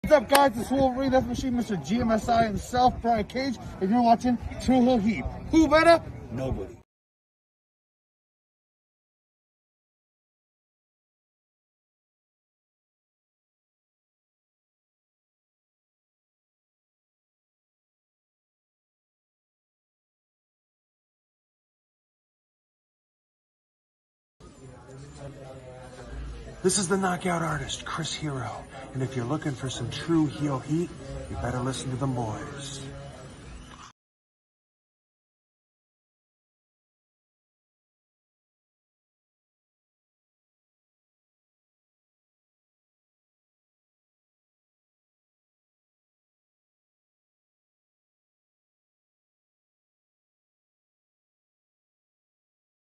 What's up, guys? It's Wolverine, that's Machine, Mr. GMSI himself, Brian Cage, and you're watching Tru Heel Heat. Who better? Nobody. This is the knockout artist, Chris Hero, and if you're looking for some Tru Heel Heat, you better listen to the Boyz.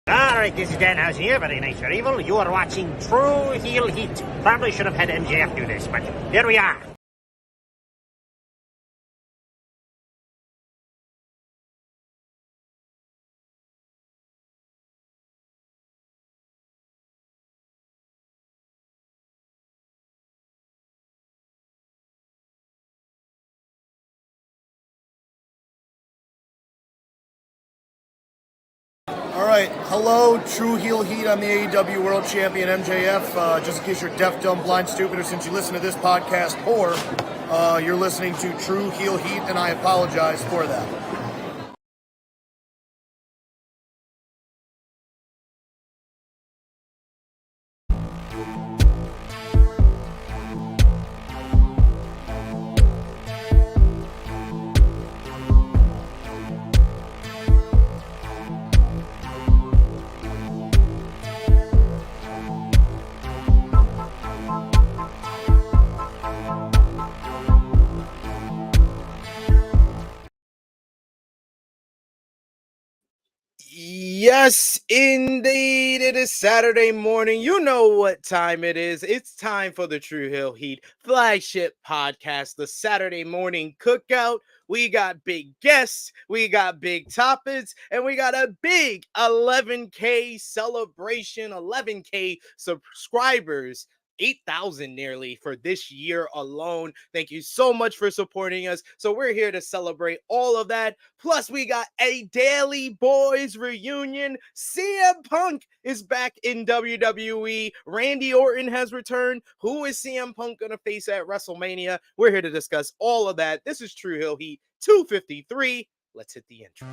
Alright, this is Dan House here, very nice, very evil. You are watching Tru Heel Heat. Probably should have had MJF do this, but here we are. All right, hello, Tru Heel Heat. I'm the AEW World Champion MJF. Just in case you're deaf, dumb, blind, stupid, or since you listen to this podcast poor, you're listening to Tru Heel Heat, and I apologize for that. Yes, indeed. It is Saturday morning. You know what time it is. It's time for the Tru Heel Heat flagship podcast, the Saturday morning cookout. We got big guests, we got big topics, and we got a big 11K celebration, 11K subscribers. 8,000 nearly for this year alone. Thank you so much for supporting us. So we're here to celebrate all of that. Plus, we got a daily Boyz reunion. CM Punk is back in WWE. Randy Orton has returned. Who is CM Punk going to face at WrestleMania? We're here to discuss all of that. This is Tru Heel Heat 253. Let's hit the intro.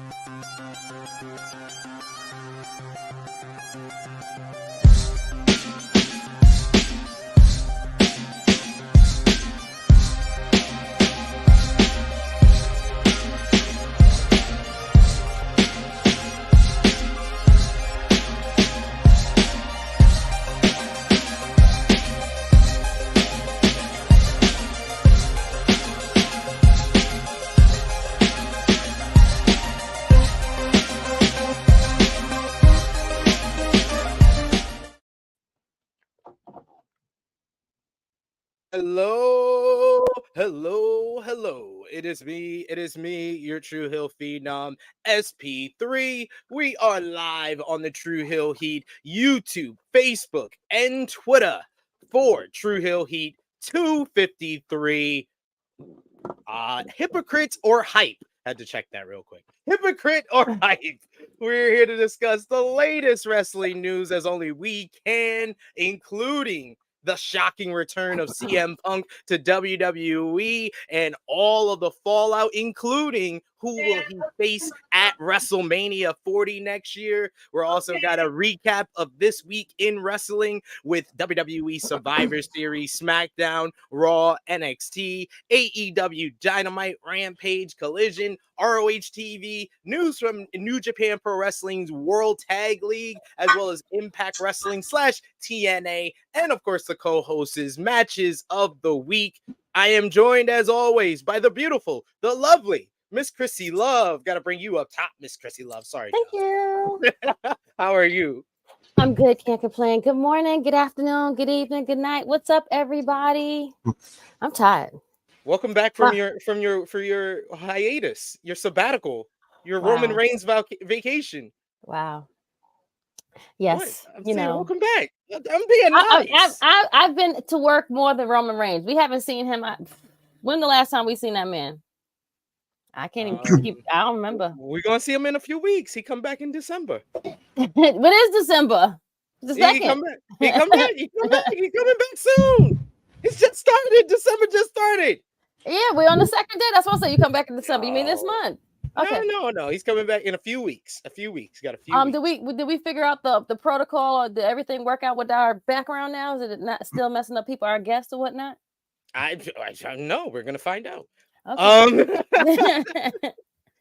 Hello. It is me, your Tru Heel Phenom, SP3. We are live on the Tru Heel Heat YouTube, Facebook, and Twitter for Tru Heel Heat 253. Hypocrites or hype? Had to check that real quick. Hypocrite or hype? We're here to discuss the latest wrestling news as only we can, including the shocking return of CM Punk to WWE and all of the fallout, including who will he face at WrestleMania 40 next year. We're also got a recap of this week in wrestling with WWE Survivor Series, Smackdown, Raw, NXT, AEW Dynamite, Rampage, Collision, ROH TV, news from New Japan Pro Wrestling's World Tag League, as well as Impact Wrestling / TNA, and of course the co-hosts' matches of the week. I am joined as always by the beautiful, the lovely Miss Krssi Luv. Got to bring you up top, Miss Krssi Luv. Sorry. Thank you. How are you? I'm good. Can't complain. Good morning, good afternoon, good evening, good night. What's up, everybody? I'm tired. Welcome back from your hiatus, your sabbatical, your Roman Reigns vacation. Wow. Yes, welcome back. I'm being nice. I've been to work more than Roman Reigns. We haven't seen him. When the last time we seen that man? I can't even keep. I don't remember. We're gonna see him in a few weeks. He come back in December. What is December? The He second. come back. He come back. He come back. He coming back soon. It's just started. December just started. Yeah, we're on the second day. That's what I said. You come back in December. You mean this month? Okay. No. He's coming back in a few weeks. Got a few weeks. Did we figure out the protocol, or did everything work out with our background now? Is it not still messing up people, our guests or whatnot? I don't know. We're gonna find out. Okay.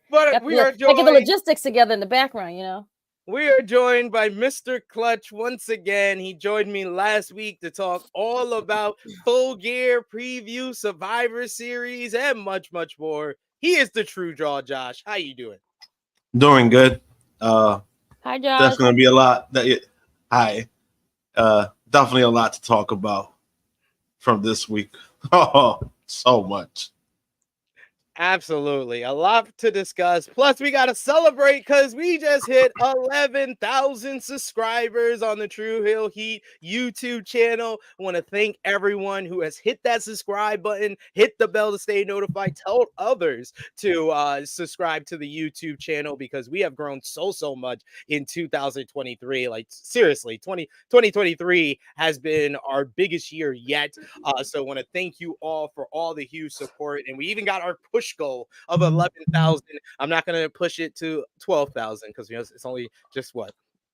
But we are taking the joined. logistics together in the background, you know. We are joined by Mr. Clutch once again. He joined me last week to talk all about Full Gear preview, Survivor Series, and much, much more. He is the Tru Draw Josh. How you doing? Doing good. Hi, Josh. That's going to be a lot. Definitely a lot to talk about from this week. Oh, so much. Absolutely. A lot to discuss. Plus, we got to celebrate because we just hit 11,000 subscribers on the Tru Heel Heat YouTube channel. I want to thank everyone who has hit that subscribe button, hit the bell to stay notified, tell others to subscribe to the YouTube channel because we have grown so much in 2023. Like, seriously, 2023 has been our biggest year yet. So I want to thank you all for all the huge support. And we even got our push goal of 11,000. I'm not going to push it to 12,000 because it's only just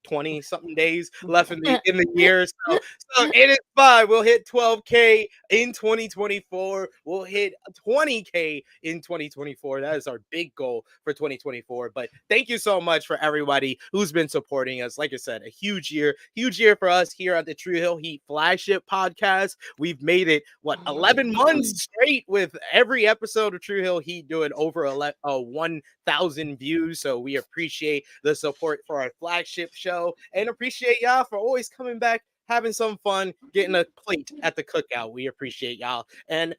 20 something days left in the year. So it is fine. We'll hit 12K in 2024. We'll hit 20K in 2024. That is our big goal for 2024. But thank you so much for everybody who's been supporting us. Like I said, a huge year for us here at the Tru Heel Heat flagship podcast. We've made it 11 months straight with every episode of Tru Heel Heat doing over 1,000 views. So we appreciate the support for our flagship show and appreciate y'all for always coming back, having some fun, getting a plate at the cookout. We appreciate y'all. And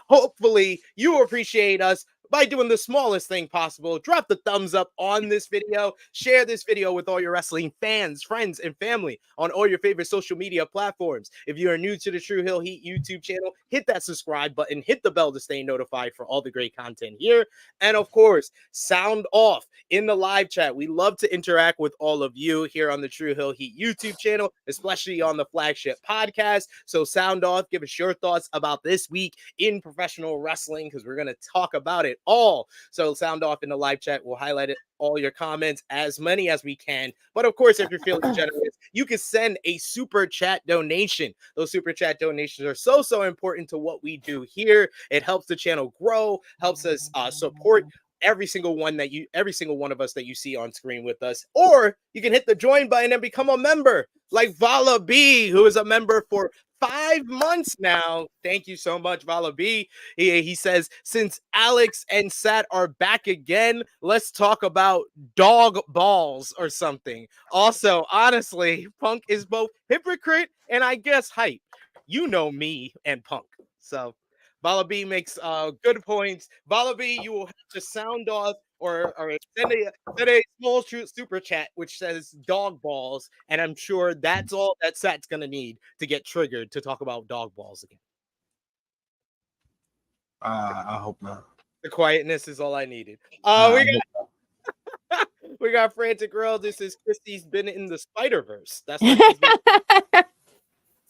hopefully you appreciate us by doing the smallest thing possible. Drop the thumbs up on this video. Share this video with all your wrestling fans, friends, and family on all your favorite social media platforms. If you are new to the Tru Heel Heat YouTube channel, hit that subscribe button, hit the bell to stay notified for all the great content here. And of course, sound off in the live chat. We love to interact with all of you here on the Tru Heel Heat YouTube channel, especially on the flagship podcast. So sound off, give us your thoughts about this week in professional wrestling because we're going to talk about it all. So sound off in the live chat. We'll highlight it, all your comments, as many as we can. But of course, if you're feeling generous, you can send a super chat donation. Those super chat donations are so important to what we do here. It helps the channel grow, helps us support every single one of us that you see on screen with us. Or you can hit the join button and become a member, like Vala B, who is a member for 5 months now. Thank you so much, Vala B. He says, since Alex and Sat are back again, let's talk about dog balls or something. Also, honestly, Punk is both hypocrite and I guess hype. You know me and Punk. So Vala B makes good points. Vala B, you will have to sound off or send a small super chat which says dog balls, and I'm sure that's all that Sat's gonna need to get triggered to talk about dog balls again. I hope not. The quietness is all I needed. We got Frantic Girl. This is Krissi's been in the Spider-Verse. That's what she's been.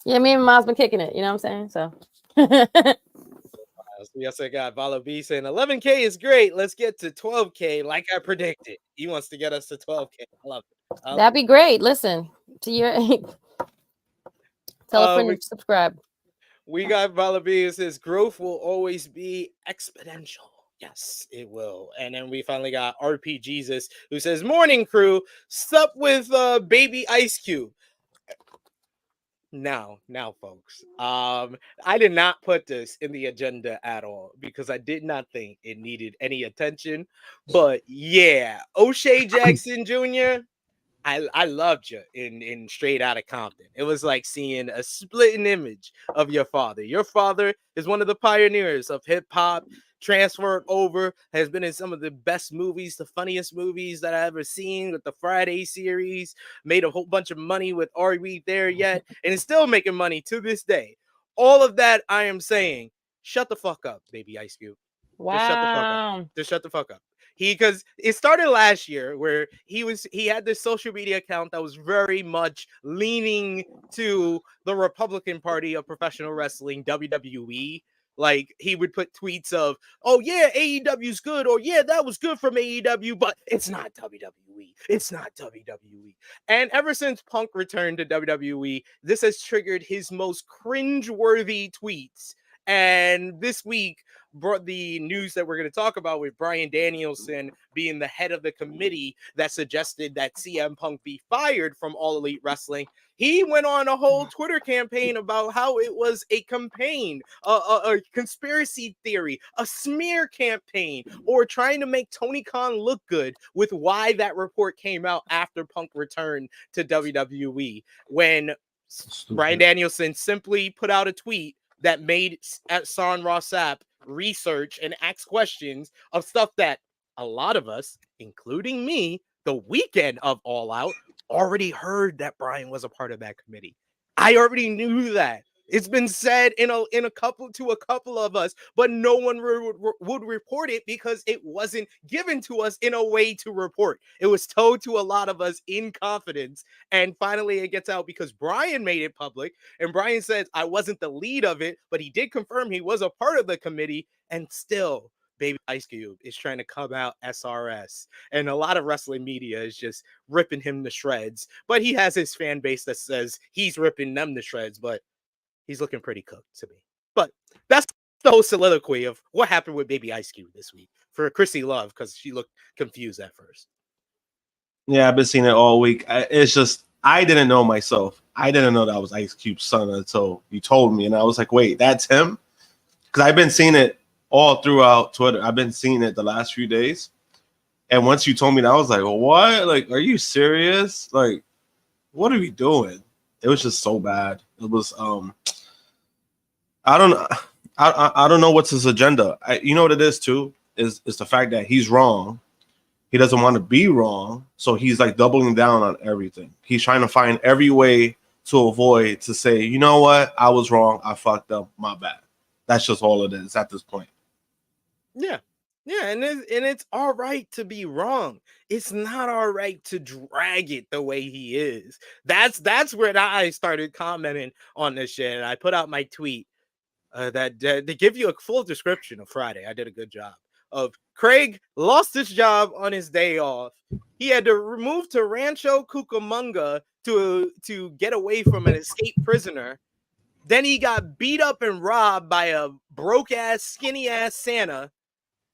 Yeah, me and Mom's been kicking it. You know what I'm saying? So. Yes, I got Vala B saying 11K is great. Let's get to 12K like I predicted. He wants to get us to 12K. I love it. That'd be great. Listen to your tell a friend to subscribe. We got Vala B who says growth will always be exponential. Yes, it will. And then we finally got RP Jesus who says, morning crew, sup with baby Ice Cube. Now, folks, I did not put this in the agenda at all because I did not think it needed any attention. But yeah, O'Shea Jackson Jr., I loved you in Straight Outta Compton. It was like seeing a splitting image of your father. Your father is one of the pioneers of hip hop, transferred over, has been in some of the best movies, the funniest movies that I've ever seen with the Friday series, made a whole bunch of money with Are We There Yet? And is still making money to this day. All of that I am saying shut the fuck up, baby Ice Cube. Wow. Just shut the fuck up. Just shut the fuck up. Because it started last year where he had this social media account that was very much leaning to the Republican Party of professional wrestling, WWE. Like, he would put tweets of, oh yeah, AEW's good, or yeah, that was good from AEW, but it's not WWE. It's not WWE. And ever since Punk returned to WWE, this has triggered his most cringe-worthy tweets. And this week brought the news that we're going to talk about with Bryan Danielson being the head of the committee that suggested that CM Punk be fired from All Elite Wrestling. He went on a whole Twitter campaign about how it was a campaign, a conspiracy theory, a smear campaign, or trying to make Tony Khan look good with why that report came out after Punk returned to WWE. When Bryan Danielson simply put out a tweet that made Son Rossap research and ask questions of stuff that a lot of us, including me, the weekend of All Out, already heard that Bryan was a part of that committee. I already knew that. It's been said to a couple of us, but no one would report it because it wasn't given to us in a way to report. It was told to a lot of us in confidence, and finally it gets out because Bryan made it public, and Bryan says, I wasn't the lead of it, but he did confirm he was a part of the committee, and still, baby Ice Cube is trying to come out SRS, and a lot of wrestling media is just ripping him to shreds, but he has his fan base that says he's ripping them to shreds, but he's looking pretty cooked to me. But that's the whole soliloquy of what happened with baby Ice Cube this week for Krssi Luv, because she looked confused at first. Yeah, I've been seeing it all week. It's just, I didn't know myself. I didn't know that was Ice Cube's son until you told me. And I was like, wait, that's him? Because I've been seeing it all throughout Twitter. I've been seeing it the last few days. And once you told me that, I was like, what? Like, are you serious? Like, what are we doing? It was just so bad. It was, I don't know what's his agenda. You know what it is too? Is the fact that he's wrong. He doesn't want to be wrong. So he's like doubling down on everything. He's trying to find every way to avoid to say, you know what? I was wrong. I fucked up. My bad. That's just all it is at this point. Yeah. Yeah, and it's all right to be wrong. It's not all right to drag it the way he is. That's where I started commenting on this shit. And I put out my tweet that to give you a full description of Friday. I did a good job of Craig lost his job on his day off. He had to move to Rancho Cucamonga to get away from an escaped prisoner. Then he got beat up and robbed by a broke ass, skinny ass Santa.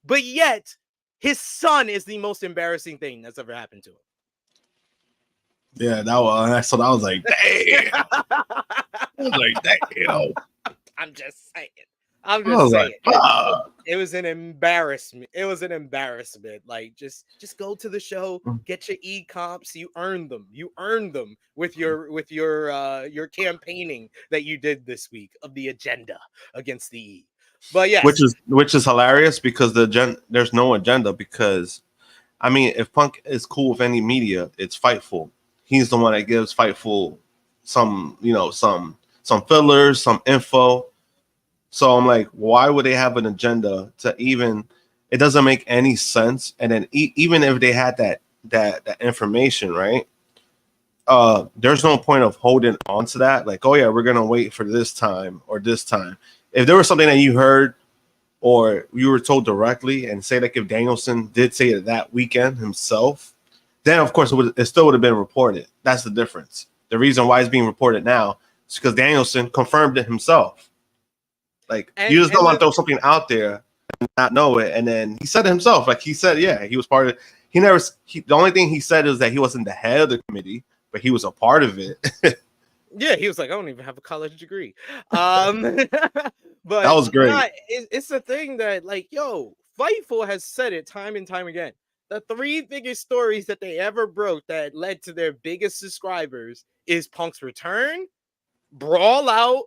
But yet, his son is the most embarrassing thing that's ever happened to him. Yeah, that was like, damn. I was like, damn. I'm just saying. Like, it was an embarrassment. It was an embarrassment. Like, just go to the show, get your e-comps. You earned them. You earned them with your campaigning that you did this week of the agenda against the E. But yeah, which is hilarious because there's no agenda, because I mean, if Punk is cool with any media, it's Fightful. He's the one that gives Fightful some fillers, some info. So I'm like, why would they have an agenda to even? It doesn't make any sense. And then even if they had that information, right? There's no point of holding on to that. Like, oh yeah, we're gonna wait for this time or this time. If there was something that you heard or you were told directly, and say like if Danielson did say it that weekend himself, then of course it still would have been reported. That's the difference. The reason why it's being reported now is because Danielson confirmed it himself. Like, you just don't want to throw something out there and not know it. And then he said it himself. Like, he said, yeah, he was part of it. The only thing he said is that he wasn't the head of the committee, but he was a part of it. Yeah, he was like, I don't even have a college degree. But that was great. It's the thing that, like, Fightful has said it time and time again. The 3 biggest stories that they ever broke that led to their biggest subscribers is Punk's return, Brawl Out,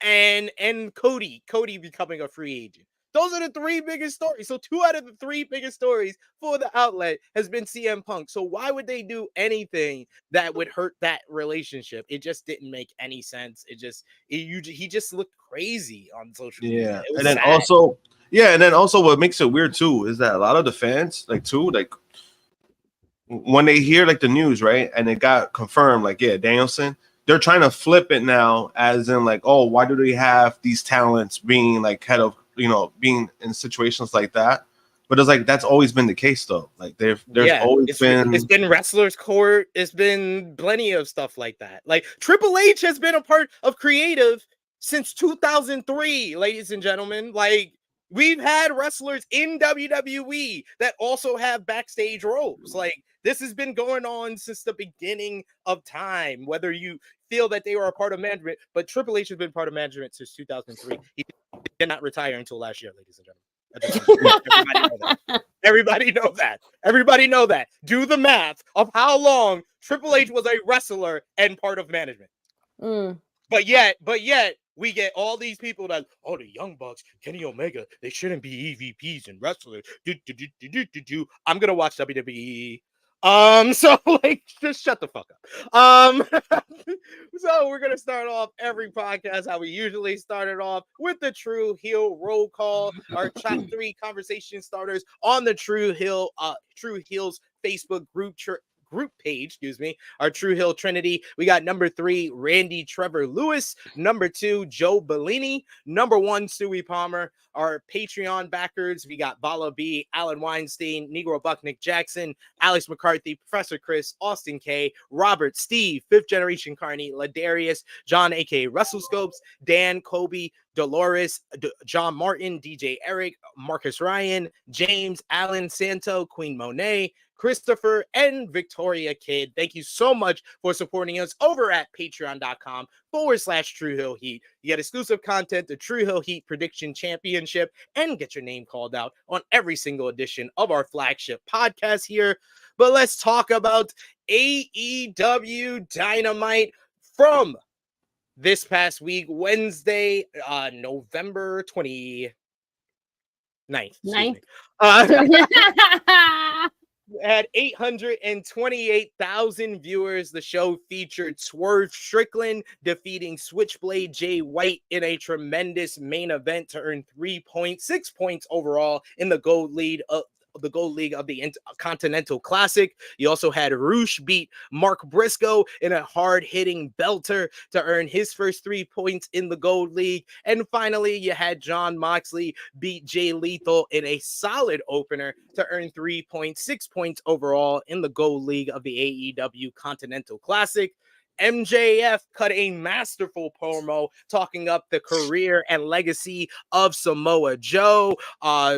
and Cody becoming a free agent. Those are the three biggest stories. So 2 out of the 3 biggest stories for the outlet has been CM Punk. So why would they do anything that would hurt that relationship? It just didn't make any sense. He just looked crazy on social media. It was and then sad. and then also what makes it weird too is that a lot of the fans like when they hear like the news, right, and it got confirmed, like Danielson, they're trying to flip it now as in like, oh, why do they have these talents being like head of, being in situations like that? But it's like that's always been the case though. Like there's always been it's been wrestlers court. It's been plenty of stuff like that. Like Triple H has been a part of creative since 2003, ladies and gentlemen. Like we've had wrestlers in WWE that also have backstage roles. Like this has been going on since the beginning of time, whether you feel that they were a part of management, but Triple H has been part of management since 2003. He did not retire until last year, ladies and gentlemen. Everybody know that. Everybody know that. Do the math of how long Triple H was a wrestler and part of management. But yet, we get all these people that, the Young Bucks, Kenny Omega, they shouldn't be EVPs and wrestlers. I'm gonna watch WWE. So like, just shut the fuck up. So we're gonna start off every podcast how we usually started off with the Tru Heel roll call, our top 3 conversation starters on the Tru Heel's Facebook group page, our Tru Heel Trinity. We got number 3, Randy Trevor Lewis, number 2, Joe Bellini, number 1, Stewie Palmer. Our Patreon backers, we got Bala B, Alan Weinstein, Negro Buck, Nick Jackson, Alex McCarthy, Professor Chris, Austin K, Robert, Steve, 5th Generation Carney, Ladarius, John, aka Russell Scopes, Dan, Kobe, Dolores, John Martin, DJ Eric, Marcus Ryan, James, Alan Santo, Queen Monet, Christopher, and Victoria Kidd. Thank you so much for supporting us over at patreon.com/Tru Heel Heat. You get exclusive content, the Tru Heel Heat Prediction Championship, and get your name called out on every single edition of our flagship podcast here. But let's talk about AEW Dynamite from this past week, Wednesday, November 29th. Had 828,000 viewers. The show featured Swerve Strickland defeating Switchblade Jay White in a tremendous main event to earn 6 points overall in the gold league of the Continental Classic. You also had Roosh beat Mark Briscoe in a hard-hitting belter to earn his first 3 points in the Gold League. And finally, you had Jon Moxley beat Jay Lethal in a solid opener to earn 6 points overall in the Gold League of the AEW Continental Classic. MJF cut a masterful promo talking up the career and legacy of Samoa Joe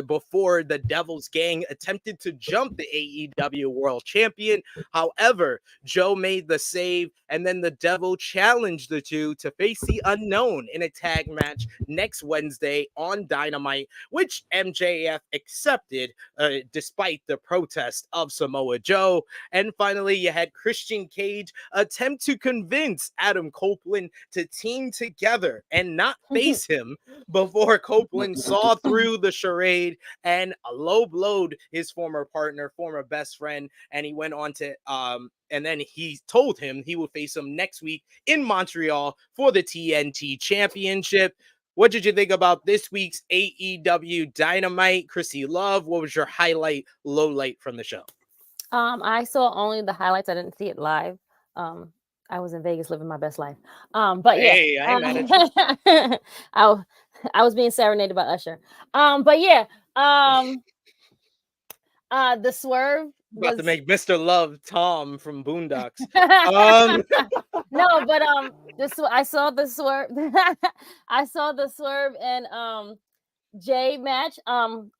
before the Devil's Gang attempted to jump the AEW World Champion. However, Joe made the save, and then the Devil challenged the two to face the Unknown in a tag match next Wednesday on Dynamite, which MJF accepted despite the protest of Samoa Joe. And finally, you had Christian Cage attempt to convince Adam Copeland to team together and not face him before Copeland saw through the charade and low-blowed his former partner, former best friend, and he went on to and then he told him he would face him next week in Montreal for the TNT Championship. What did you think about this week's AEW Dynamite? Krssi Luv, what was your highlight, low light from the show? I saw only the highlights. I didn't see it live. I was in Vegas living my best life. But hey, yeah, I ain't mad at you. I was being serenaded by Usher. But yeah, the swerve about to make Mr. Love Tom from Boondocks. No, but I saw the swerve. I saw the swerve and Jay match.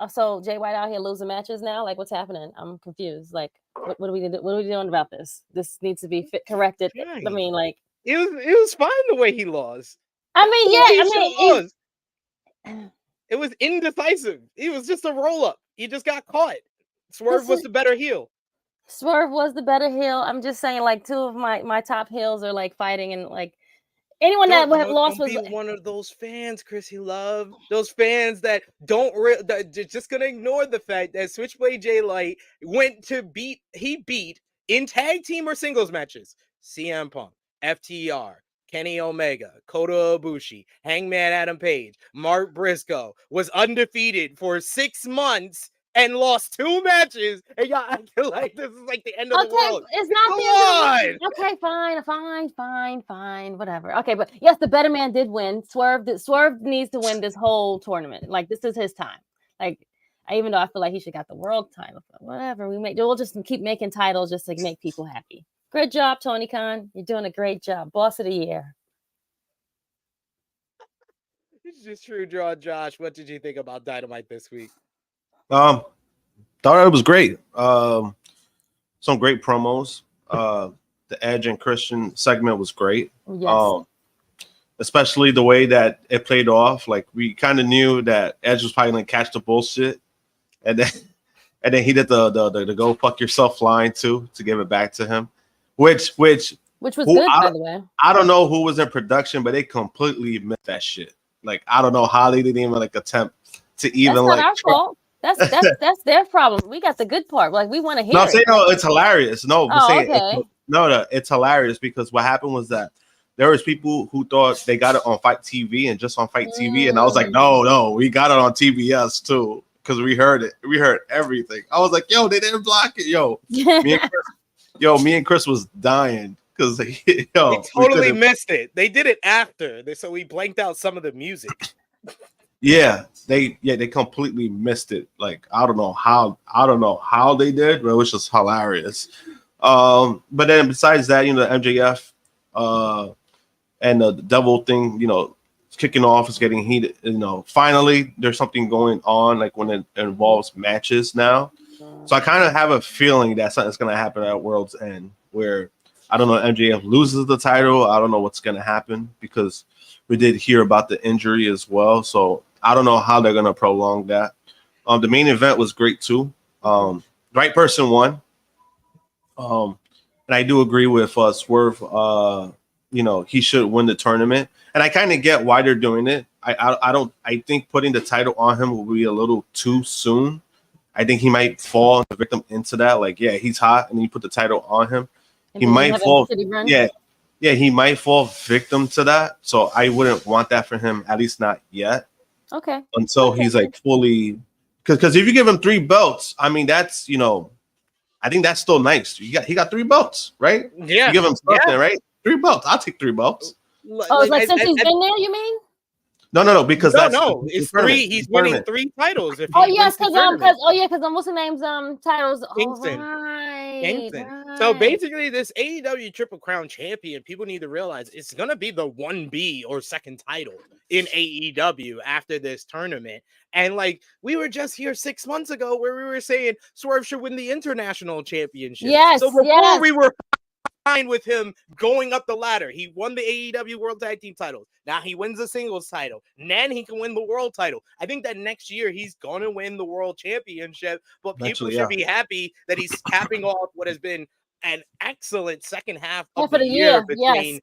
So Jay White out here losing matches now. Like, what's happening? I'm confused. Like, what are we doing about this? This needs to be corrected. Right. I mean, like, it was fine the way he lost. It was indecisive. He was just a roll up. He just got caught. Swerve was the better heel. Swerve was the better heel. I'm just saying, like, two of my top heels are like fighting, and like, Anyone that would have lost don't was be one of those fans, Krssi Luv. Those fans that that just gonna ignore the fact that Switchblade Jay Light went to beat in tag team or singles matches CM Punk, FTR, Kenny Omega, Kota Ibushi, Hangman Adam Page, Mark Briscoe, was undefeated for 6 months and lost 2 matches, and y'all acting like this is like the end of the world. It's not Come the end. on. Okay, fine, whatever. Okay, but yes, the better man did win. Swerve needs to win this whole tournament. Like, this is his time. Like, even though I feel like he should got the world title, but whatever. We'll just keep making titles just to make people happy. Good job, Tony Khan. You're doing a great job. Boss of the year. It's just Tru Draw Josh. What did you think about Dynamite this week? Thought it was great. Some great promos. The Edge and Christian segment was great. Yes. Especially the way that it played off. Like, we kind of knew that Edge was probably gonna catch the bullshit, and then he did the go fuck yourself line too to give it back to him, which was good, by the way. I don't know who was in production, but they completely missed that shit. Like, I don't know how they didn't even like attempt to even That's like. not our fault. That's their problem. We got the good part. Like, we want to hear. No, I'm saying no, it's hilarious. No, I'm saying okay. it's hilarious because what happened was that there was people who thought they got it on Fight TV and just on Fight TV, and I was like, no, we got it on TBS too because we heard it. We heard everything. I was like, yo, they didn't block it, yo. Me and Chris was dying because they totally missed it. They did it after, so we blanked out some of the music. Yeah, they completely missed it. Like, I don't know how they did, but it was just hilarious. But then besides that, the MJF and the devil thing, kicking off is getting heated. Finally there's something going on, like when it involves matches now. So I kind of have a feeling that something's gonna happen at World's End, where I don't know, MJF loses the title. I don't know what's gonna happen because we did hear about the injury as well. So I don't know how they're gonna prolong that. The main event was great too. Right person won. And I do agree with Swerve. He should win the tournament, and I kind of get why they're doing it. I think putting the title on him will be a little too soon. I think he might fall victim into that. Like, yeah, he's hot, and you put the title on him, he might fall. Yeah, he might fall victim to that. So I wouldn't want that for him, at least not yet. Okay. Until he's like fully, because if you give him 3 belts, I mean, that's I think that's still nice. He got 3 belts, right? Yeah. You give him something, right? 3 belts. I'll take 3 belts. Oh, it's like since he's been there, you mean? No, because it's 3. He's winning 3 titles. Because what's the name's titles? Kingston. Right. So basically, this AEW Triple Crown champion, people need to realize it's gonna be the 1B or second title in AEW after this tournament. And like, we were just here 6 months ago where we were saying Swerve should win the international championship. Yes. So before we were fine with him going up the ladder, he won the AEW World Tag Team titles. Now he wins the singles title. And then he can win the world title. I think that next year he's going to win the world championship, but people should be happy that he's capping off what has been an excellent second half of the year between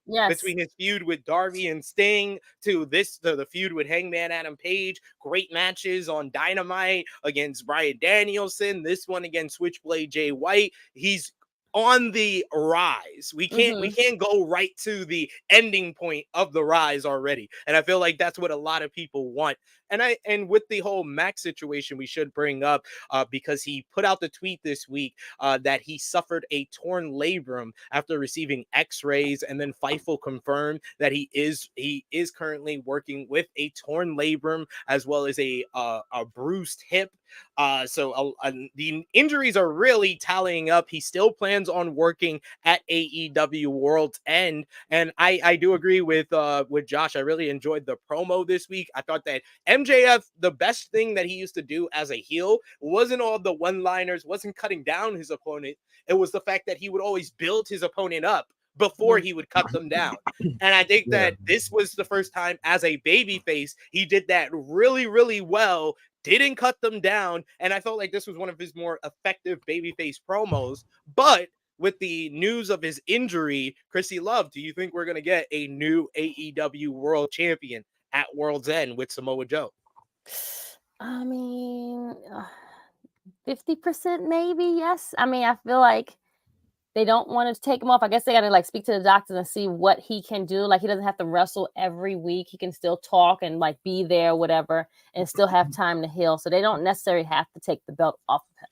his feud with Darby and Sting to the feud with Hangman Adam Page. Great matches on Dynamite against Bryan Danielson. This one against Switchblade Jay White. He's on the rise. We can't go right to the ending point of the rise already. And I feel like that's what a lot of people want. And with the whole Max situation, we should bring up because he put out the tweet this week that he suffered a torn labrum after receiving X-rays, and then Fightful confirmed that he is currently working with a torn labrum as well as a bruised hip. So the injuries are really tallying up. He still plans on working at AEW World's End, and I do agree with Josh. I really enjoyed the promo this week. I thought that MJF, the best thing that he used to do as a heel wasn't all the one-liners, wasn't cutting down his opponent. It was the fact that he would always build his opponent up before he would cut them down. And I think that this was the first time as a babyface he did that really, really well, didn't cut them down, and I felt like this was one of his more effective babyface promos. But with the news of his injury, Krssi Luv, do you think we're going to get a new AEW World Champion at World's End with Samoa Joe? I mean, 50% maybe, yes. I mean, I feel like they don't want to take him off. I guess they got to like speak to the doctors and see what he can do. Like he doesn't have to wrestle every week. He can still talk and like be there, whatever, and still have time to heal. So they don't necessarily have to take the belt off of him.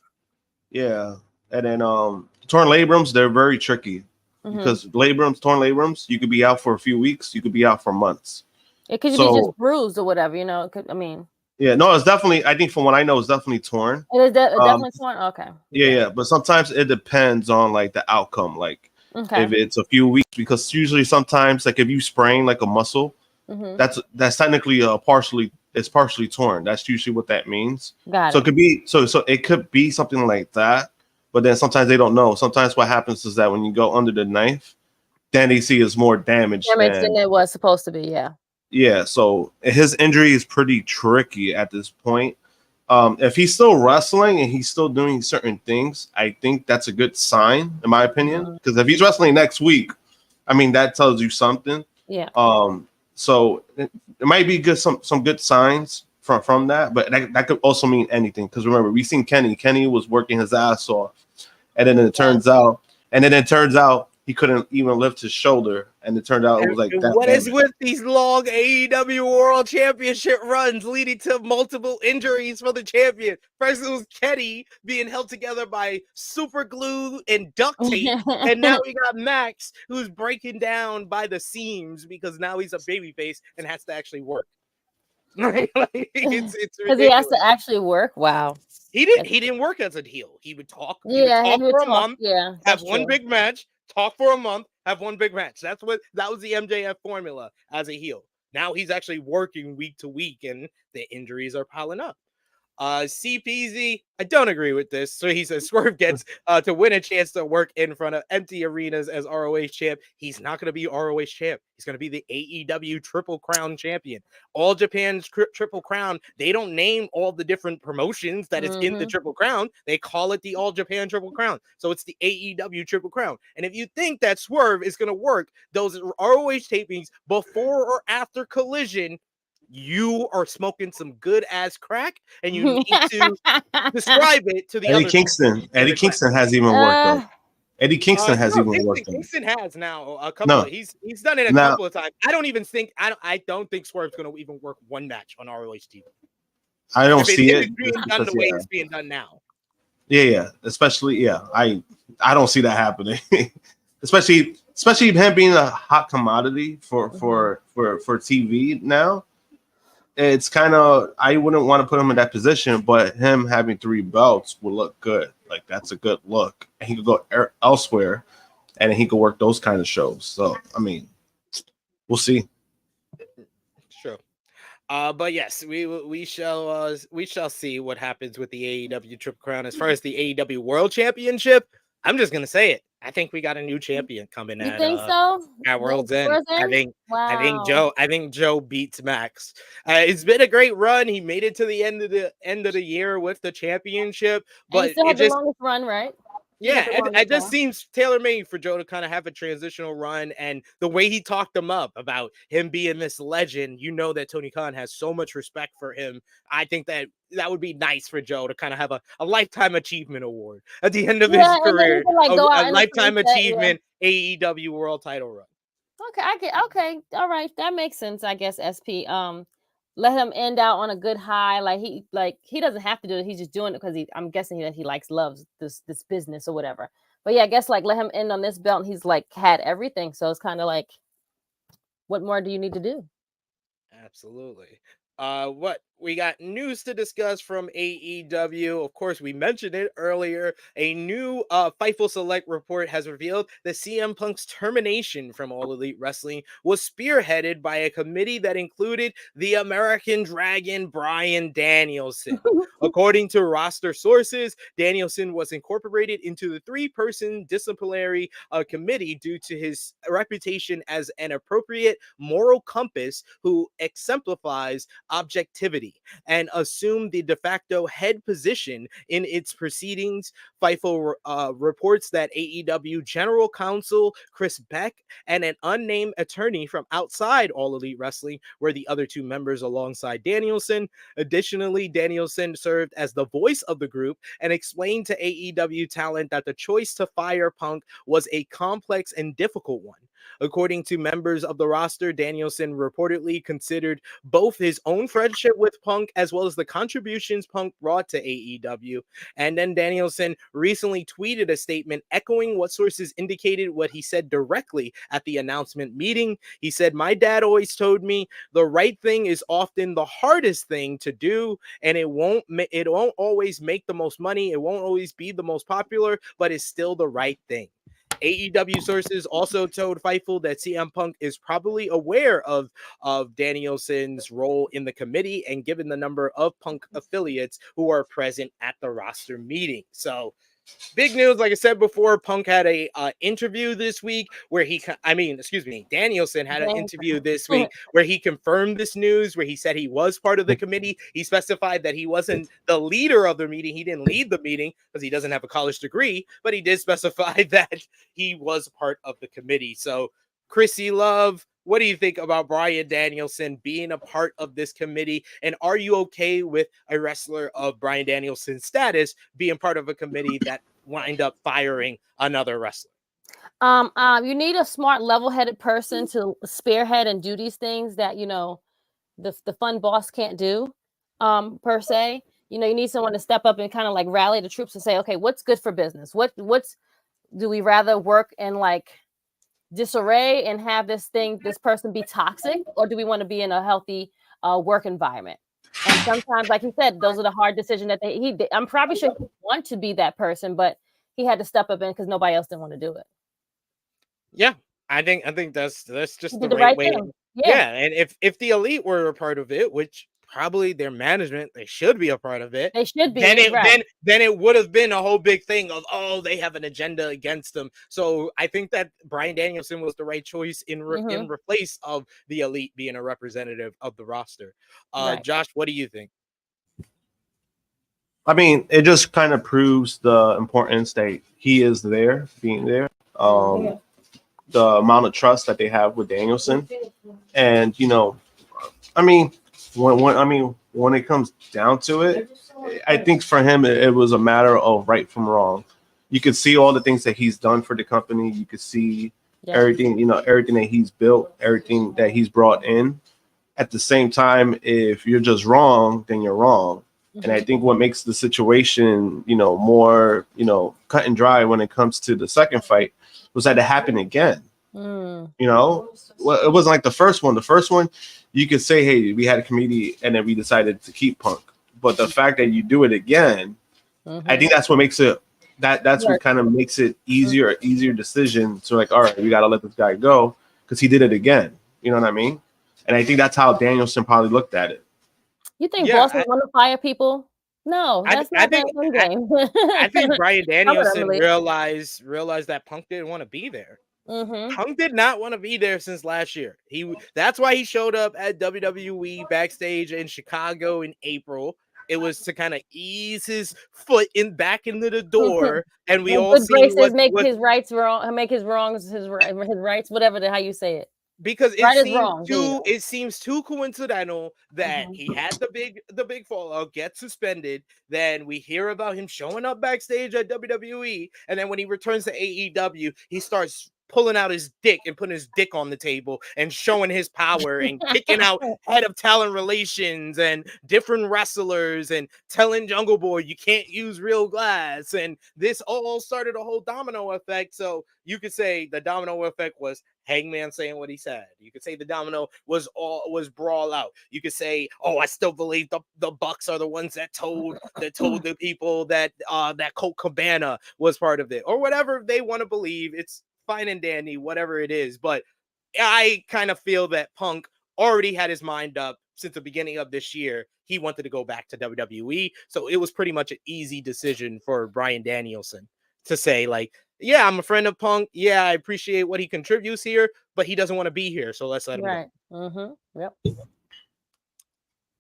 Yeah. And then torn labrums, they're very tricky because torn labrums, you could be out for a few weeks, you could be out for months. It could be just bruised or whatever, you know. It could, I mean. Yeah, no, it's definitely, I think from what I know, it's definitely torn. It is definitely torn? Okay. Yeah. But sometimes it depends on like the outcome. Like if it's a few weeks, because usually sometimes like if you sprain like a muscle, that's technically partially torn. That's usually what that means. So it could be so it could be something like that, but then sometimes they don't know. Sometimes what happens is that when you go under the knife, then they see it's more damage than it was supposed to be. Yeah, so his injury is pretty tricky at this point. If he's still wrestling and he's still doing certain things, I think that's a good sign, in my opinion. Because if he's wrestling next week, I mean, that tells you something. Yeah. So it might be good, some good signs from that, but that could also mean anything. Because remember, we seen Kenny. Kenny was working his ass off, and then it turns out he couldn't even lift his shoulder, and it turned out it was like that. What is with these long AEW World Championship runs leading to multiple injuries for the champion? First it was Kenny being held together by super glue and duct tape, and now we got Max who's breaking down by the seams because now he's a babyface and has to actually work. It's because he has to actually work. Wow. He didn't work as a heel. He would talk. He would talk for a month. Yeah, have one big match. Talk for a month, have one big match. That was the MJF formula as a heel. Now he's actually working week to week, and the injuries are piling up. CPZ, I don't agree with this. So he says Swerve gets to win a chance to work in front of empty arenas as ROH champ. He's not going to be ROH champ. He's going to be the AEW Triple Crown champion. All Japan's Triple Crown, they don't name all the different promotions that is in the Triple Crown. They call it the All Japan Triple Crown. So it's the AEW Triple Crown. And if you think that Swerve is going to work those ROH tapings before or after Collision, you are smoking some good ass crack, and you need to describe it to the Eddie Kingston. Eddie Kingston has even worked though. Eddie Kingston has even worked. Kingston has now a couple. He's done it a couple of times. I don't think Swerve's going to even work one match on ROH TV. I don't see it being done the way it's being done now. Yeah. Especially, I don't see that happening. especially him being a hot commodity for TV now. It's kind of, I wouldn't want to put him in that position, but him having 3 belts would look good. Like that's a good look. And he could go elsewhere, and he could work those kind of shows. So I mean, we'll see. Sure. But yes, we shall see what happens with the AEW Triple Crown. As far as the AEW World Championship, I'm just gonna say it. I think we got a new champion coming at World's End. I think Joe beats Max. It's been a great run. He made it to the end of the year with the championship, but he still had the longest run, right? Yeah, it just seems tailor-made for Joe to kind of have a transitional run, and the way he talked him up about him being this legend, you know that Tony Khan has so much respect for him. I think that would be nice for Joe to kind of have a lifetime achievement award at the end of his career, a lifetime achievement AEW World Title run. Okay, all right, that makes sense, I guess. SP, let him end out on a good high. He doesn't have to do it. He's just doing it because I'm guessing that he loves this business or whatever. But yeah, I guess let him end on this belt, and he's had everything. So it's kind of like, what more do you need to do? Absolutely. What we got news to discuss from AEW. Of course, we mentioned it earlier. A new Fightful Select report has revealed that CM Punk's termination from All Elite Wrestling was spearheaded by a committee that included the American Dragon Bryan Danielson. According to roster sources, Danielson was incorporated into the 3-person disciplinary committee due to his reputation as an appropriate moral compass who exemplifies objectivity. committee and assumed the de facto head position in its proceedings. Fightful reports that AEW General Counsel Chris Beck and an unnamed attorney from outside All Elite Wrestling were the other two members alongside Danielson. Additionally, Danielson served as the voice of the group and explained to AEW talent that the choice to fire Punk was a complex and difficult one. According to members of the roster, Danielson reportedly considered both his own friendship with Punk as well as the contributions Punk brought to AEW. And then Danielson recently tweeted a statement echoing what sources indicated what he said directly at the announcement meeting. He said, "My dad always told me the right thing is often the hardest thing to do, and it won't always make the most money. It won't always be the most popular, but it's still the right thing." AEW sources also told Fightful that CM Punk is probably aware of Danielson's role in the committee and given the number of Punk affiliates who are present at the roster meeting. So big news, like I said before, Punk had a interview this week where Danielson had an interview this week where he confirmed this news, where he said he was part of the committee. He specified that he wasn't the leader of the meeting. He didn't lead the meeting because he doesn't have a college degree, but he did specify that he was part of the committee. So, Krssi Luv, what do you think about Bryan Danielson being a part of this committee? And are you okay with a wrestler of Bryan Danielson's status being part of a committee that wind up firing another wrestler? You need a smart, level-headed person to spearhead and do these things that, the fun boss can't do, per se. You need someone to step up and kind of like rally the troops and say, okay, what's good for business? What's do we rather work in like disarray and have this person be toxic, or do we want to be in a healthy work environment? And sometimes, like he said, those are the hard decisions that I'm probably sure he want to be that person, but he had to step up in because nobody else didn't want to do it. Yeah, I think that's just the right way. Yeah, and if the Elite were a part of it, which probably their management, they should be a part of it. They should be. Then it would have been a whole big thing of, oh, they have an agenda against them. So I think that Bryan Danielson was the right choice in replace of the Elite being a representative of the roster. Right. Josh, what do you think? I mean, it just kind of proves the importance that he is there, being there. The amount of trust that they have with Danielson, and I mean, when it comes down to it, I think for him it was a matter of right from wrong. You could see all the things that he's done for the company. You could see everything, everything that he's built, everything that he's brought in. At the same time, if you're just wrong, then you're wrong. And I think what makes the situation, more, cut and dry when it comes to the second fight was that it happened again. Well, it wasn't like the first one. The first one, you could say, hey, we had a committee and then we decided to keep Punk. But the fact that you do it again, I think that's what makes it, that's what kind of makes it easier decision. So like, all right, we got to let this guy go because he did it again. You know what I mean? And I think that's how Danielson probably looked at it. You think bosses want to fire people? No, that's not the game. I think Bryan Danielson realized that Punk didn't want to be there. Punk did not want to be there since last year. That's why he showed up at WWE Backstage in Chicago in April. It was to kind of ease his foot back into the door, and we all see his rights wrong, make his wrongs his rights, whatever how you say it. Because it seems too coincidental that he had the big fallout, get suspended. Then we hear about him showing up backstage at WWE, and then when he returns to AEW, he starts pulling out his dick and putting his dick on the table and showing his power and kicking out head of talent relations and different wrestlers and telling Jungle Boy you can't use real glass. And this all started a whole domino effect. So you could say the domino effect was Hangman saying what he said. You could say the domino was Brawl Out. You could say, oh, I still believe the Bucks are the ones that told the people that Colt Cabana was part of it, or whatever they want to believe. It's fine and dandy, whatever it is. But I kind of feel that Punk already had his mind up since the beginning of this year. He wanted to go back to WWE. So it was pretty much an easy decision for Bryan Danielson to say, like, yeah, I'm a friend of Punk. Yeah, I appreciate what he contributes here, but he doesn't want to be here. So let's let him go. Yep.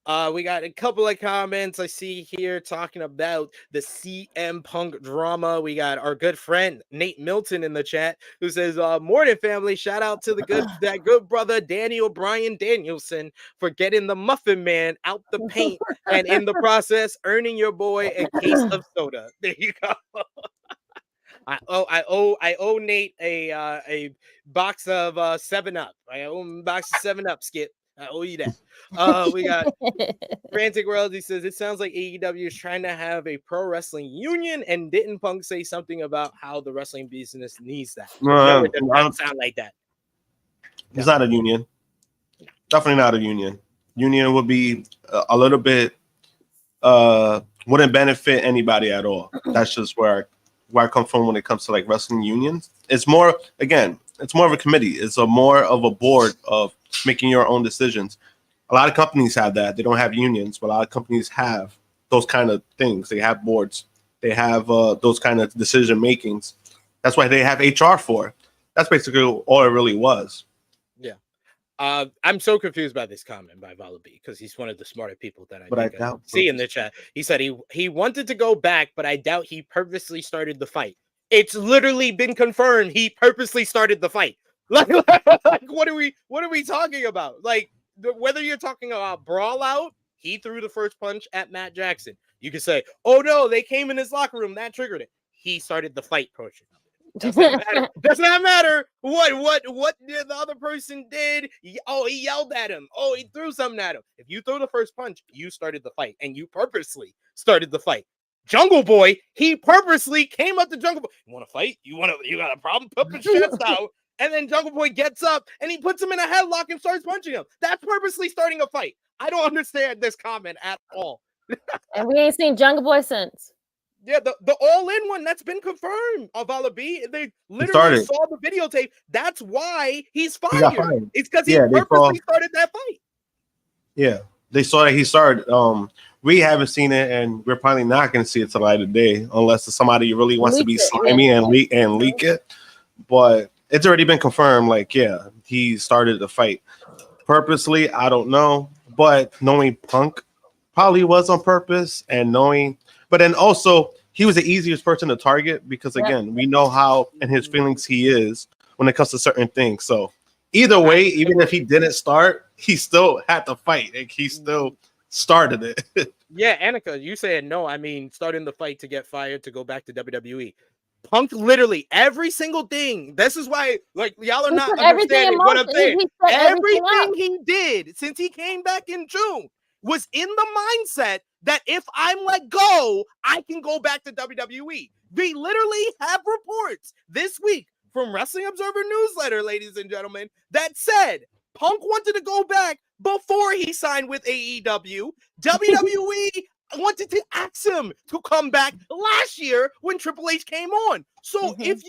We got a couple of comments I see here talking about the CM Punk drama. We got our good friend Nate Milton in the chat who says, "Morning family, shout out to that good brother Danny O'Brien Danielson for getting the Muffin Man out the paint and in the process earning your boy a case of soda." There you go. I owe Nate a box of 7-Up. I owe him a box of 7-Up, Skip. I owe you that. We got Frantic Royalty says, "It sounds like AEW is trying to have a pro wrestling union, and didn't Punk say something about how the wrestling business needs that?" No, it does not sound like that. It's not a union. Definitely not a union. Union would be a little bit wouldn't benefit anybody at all. That's just where I come from when it comes to like wrestling unions. It's more, again, it's more of a committee. It's more of a board of making your own decisions. A lot of companies have that. They don't have unions, but a lot of companies have those kind of things. They have boards. They have those kind of decision makings. That's why they have HR for. That's basically all it really was. Yeah. I'm so confused by this comment by Valabi because he's one of the smarter people that I see in the chat. He said he wanted to go back, but I doubt he purposely started the fight. It's literally been confirmed he purposely started the fight. Like what are we talking about? Like whether you're talking about brawl out, he threw the first punch at Matt Jackson. You could say, "Oh no, they came in his locker room, that triggered it." He started the fight portion. Does not matter what the other person did. Oh, he yelled at him. Oh, he threw something at him. If you throw the first punch, you started the fight, and you purposely started the fight. Jungle Boy, he purposely came up to Jungle Boy. You want to fight? You got a problem? Put your chest out. And then Jungle Boy gets up and he puts him in a headlock and starts punching him. That's purposely starting a fight. I don't understand this comment at all. And we ain't seen Jungle Boy since. Yeah, the all-in one, that's been confirmed. Valabi, they literally saw the videotape. That's why he's fired. It's because he purposely started that fight. Yeah, they saw that he started. We haven't seen it, and we're probably not going to see it till the light of day unless somebody really wants to be slimy and leak it. But it's already been confirmed. Like, yeah, he started the fight purposely. I don't know, but knowing Punk probably was on purpose, and knowing. But then also, he was the easiest person to target because, again, we know how and his feelings he is when it comes to certain things. So either way, even if he didn't start, he still had to fight. Like, he still started it. Yeah, Annika, you said no. I mean, starting the fight to get fired to go back to WWE. Punk literally every single thing. This is why, like, y'all are not understanding what I'm saying. Everything he did since he came back in June was in the mindset that if I'm let go, I can go back to WWE. We literally have reports this week from Wrestling Observer Newsletter, ladies and gentlemen, that said Punk wanted to go back before he signed with AEW. WWE wanted to ask him to come back last year when Triple H came on. So if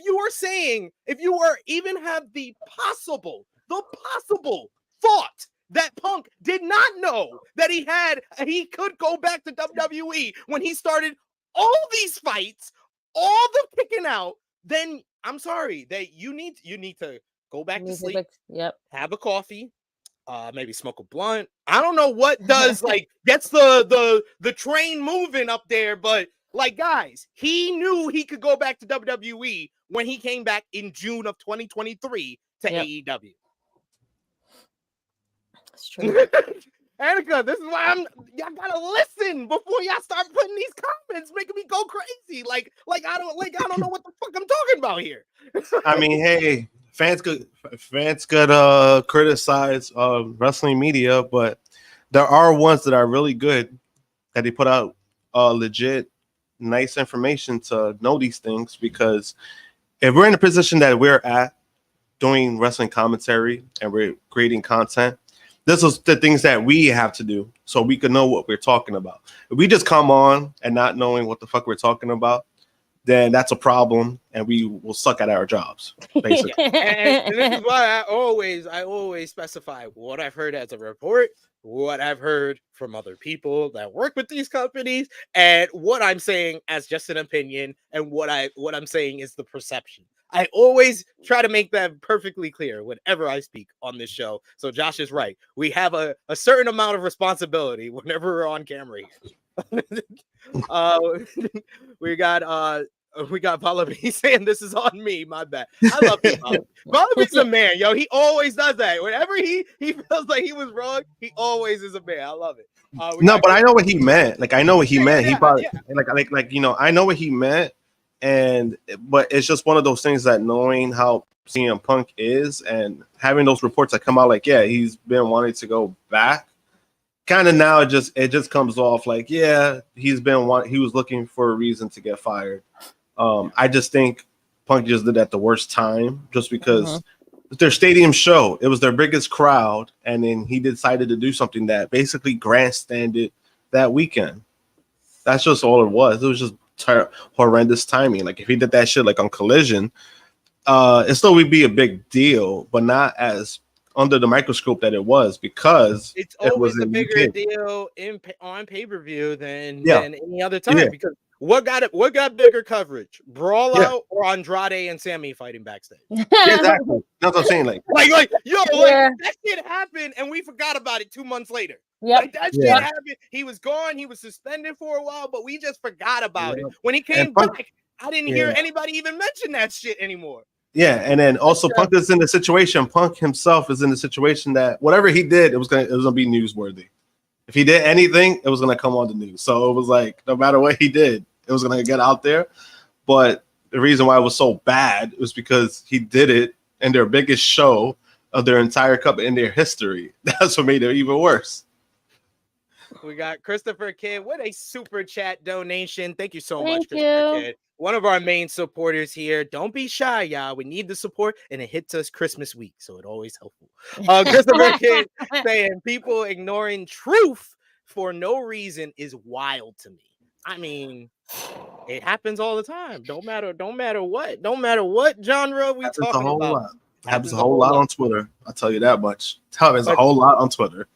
you are saying, if you are even have the possible thought that Punk did not know that he could go back to WWE when he started all these fights, all the kicking out, then I'm sorry that you need to go back to sleep. Have a coffee, maybe smoke a blunt. I don't know what does like gets the train moving up there, but like, guys, he knew he could go back to WWE when he came back in June of 2023 to AEW. That's true. Annika, this is why y'all gotta listen before y'all start putting these comments, making me go crazy. Like I don't know what the fuck I'm talking about here. I mean, hey, fans could criticize wrestling media, but there are ones that are really good that they put out legit, nice information to know these things. Because if we're in the position that we're at, doing wrestling commentary and we're creating content, this is the things that we have to do so we can know what we're talking about. If we just come on and not knowing what the fuck we're talking about, then that's a problem, and we will suck at our jobs, basically. and this is why I always specify what I've heard as a report, what I've heard from other people that work with these companies, and what I'm saying as just an opinion, and what I'm saying is the perception. I always try to make that perfectly clear whenever I speak on this show. So Josh is right. We have a certain amount of responsibility whenever we're on camera here. we got Pallavi saying this is on me. My bad. I love you, Pallavi. Pallavi's a man, yo. He always does that. Whenever he feels like he was wrong, he always is a man. I love it. No, but I know what he meant. Like I know what he meant. He probably yeah. like I know what he meant, but it's just one of those things that knowing how CM Punk is and having those reports that come out like, yeah, he's been wanting to go back. Kind of now it just comes off like, yeah, he was looking for a reason to get fired. I just think Punk just did at the worst time, just because their stadium show, it was their biggest crowd, and then he decided to do something that basically grandstanded that weekend. That's just all it was. It was just horrendous timing. Like if he did that shit like on Collision, it still would be a big deal, but not as under the microscope that it was, because it's always was a bigger UK. deal on pay-per-view than any other time. Because what got bigger coverage, Brawl Out or Andrade and Sammy fighting backstage? Exactly. That's what I'm saying. Like that shit happened and we forgot about it 2 months later. Like that shit happened. He was gone. He was suspended for a while, but we just forgot about it. When he came back, I didn't hear anybody even mention that shit anymore. Yeah, and then also Punk is in the situation. Punk himself is in the situation that whatever he did, it was gonna be newsworthy. If he did anything, it was gonna come on the news. So it was like no matter what he did, it was gonna get out there. But the reason why it was so bad was because he did it in their biggest show of their entire cup in their history. That's what made it even worse. We got Christopher Kidd with a super chat donation. Thank you so much, Christopher Kidd. One of our main supporters here. Don't be shy, y'all. We need the support, and it hits us Christmas week, so it always helpful. Christopher Kidd saying people ignoring truth for no reason is wild to me. I mean, it happens all the time. Don't matter what genre we talking about. Happens a whole lot on Twitter. I'll tell you that much. Happens a whole lot on Twitter.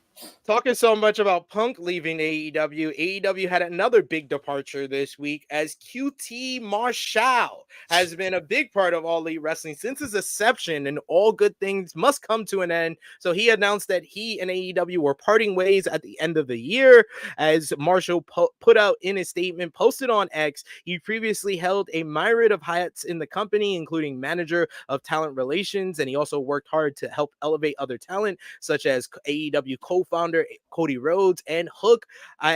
Talking so much about Punk leaving AEW had another big departure this week as QT Marshall has been a big part of All Elite Wrestling since its inception, and all good things must come to an end. So he announced that he and AEW were parting ways at the end of the year. As Marshall put out in his statement posted on X, he previously held a myriad of hats in the company, including manager of talent relations, and he also worked hard to help elevate other talent, such as AEW co-founder Cody Rhodes and Hook.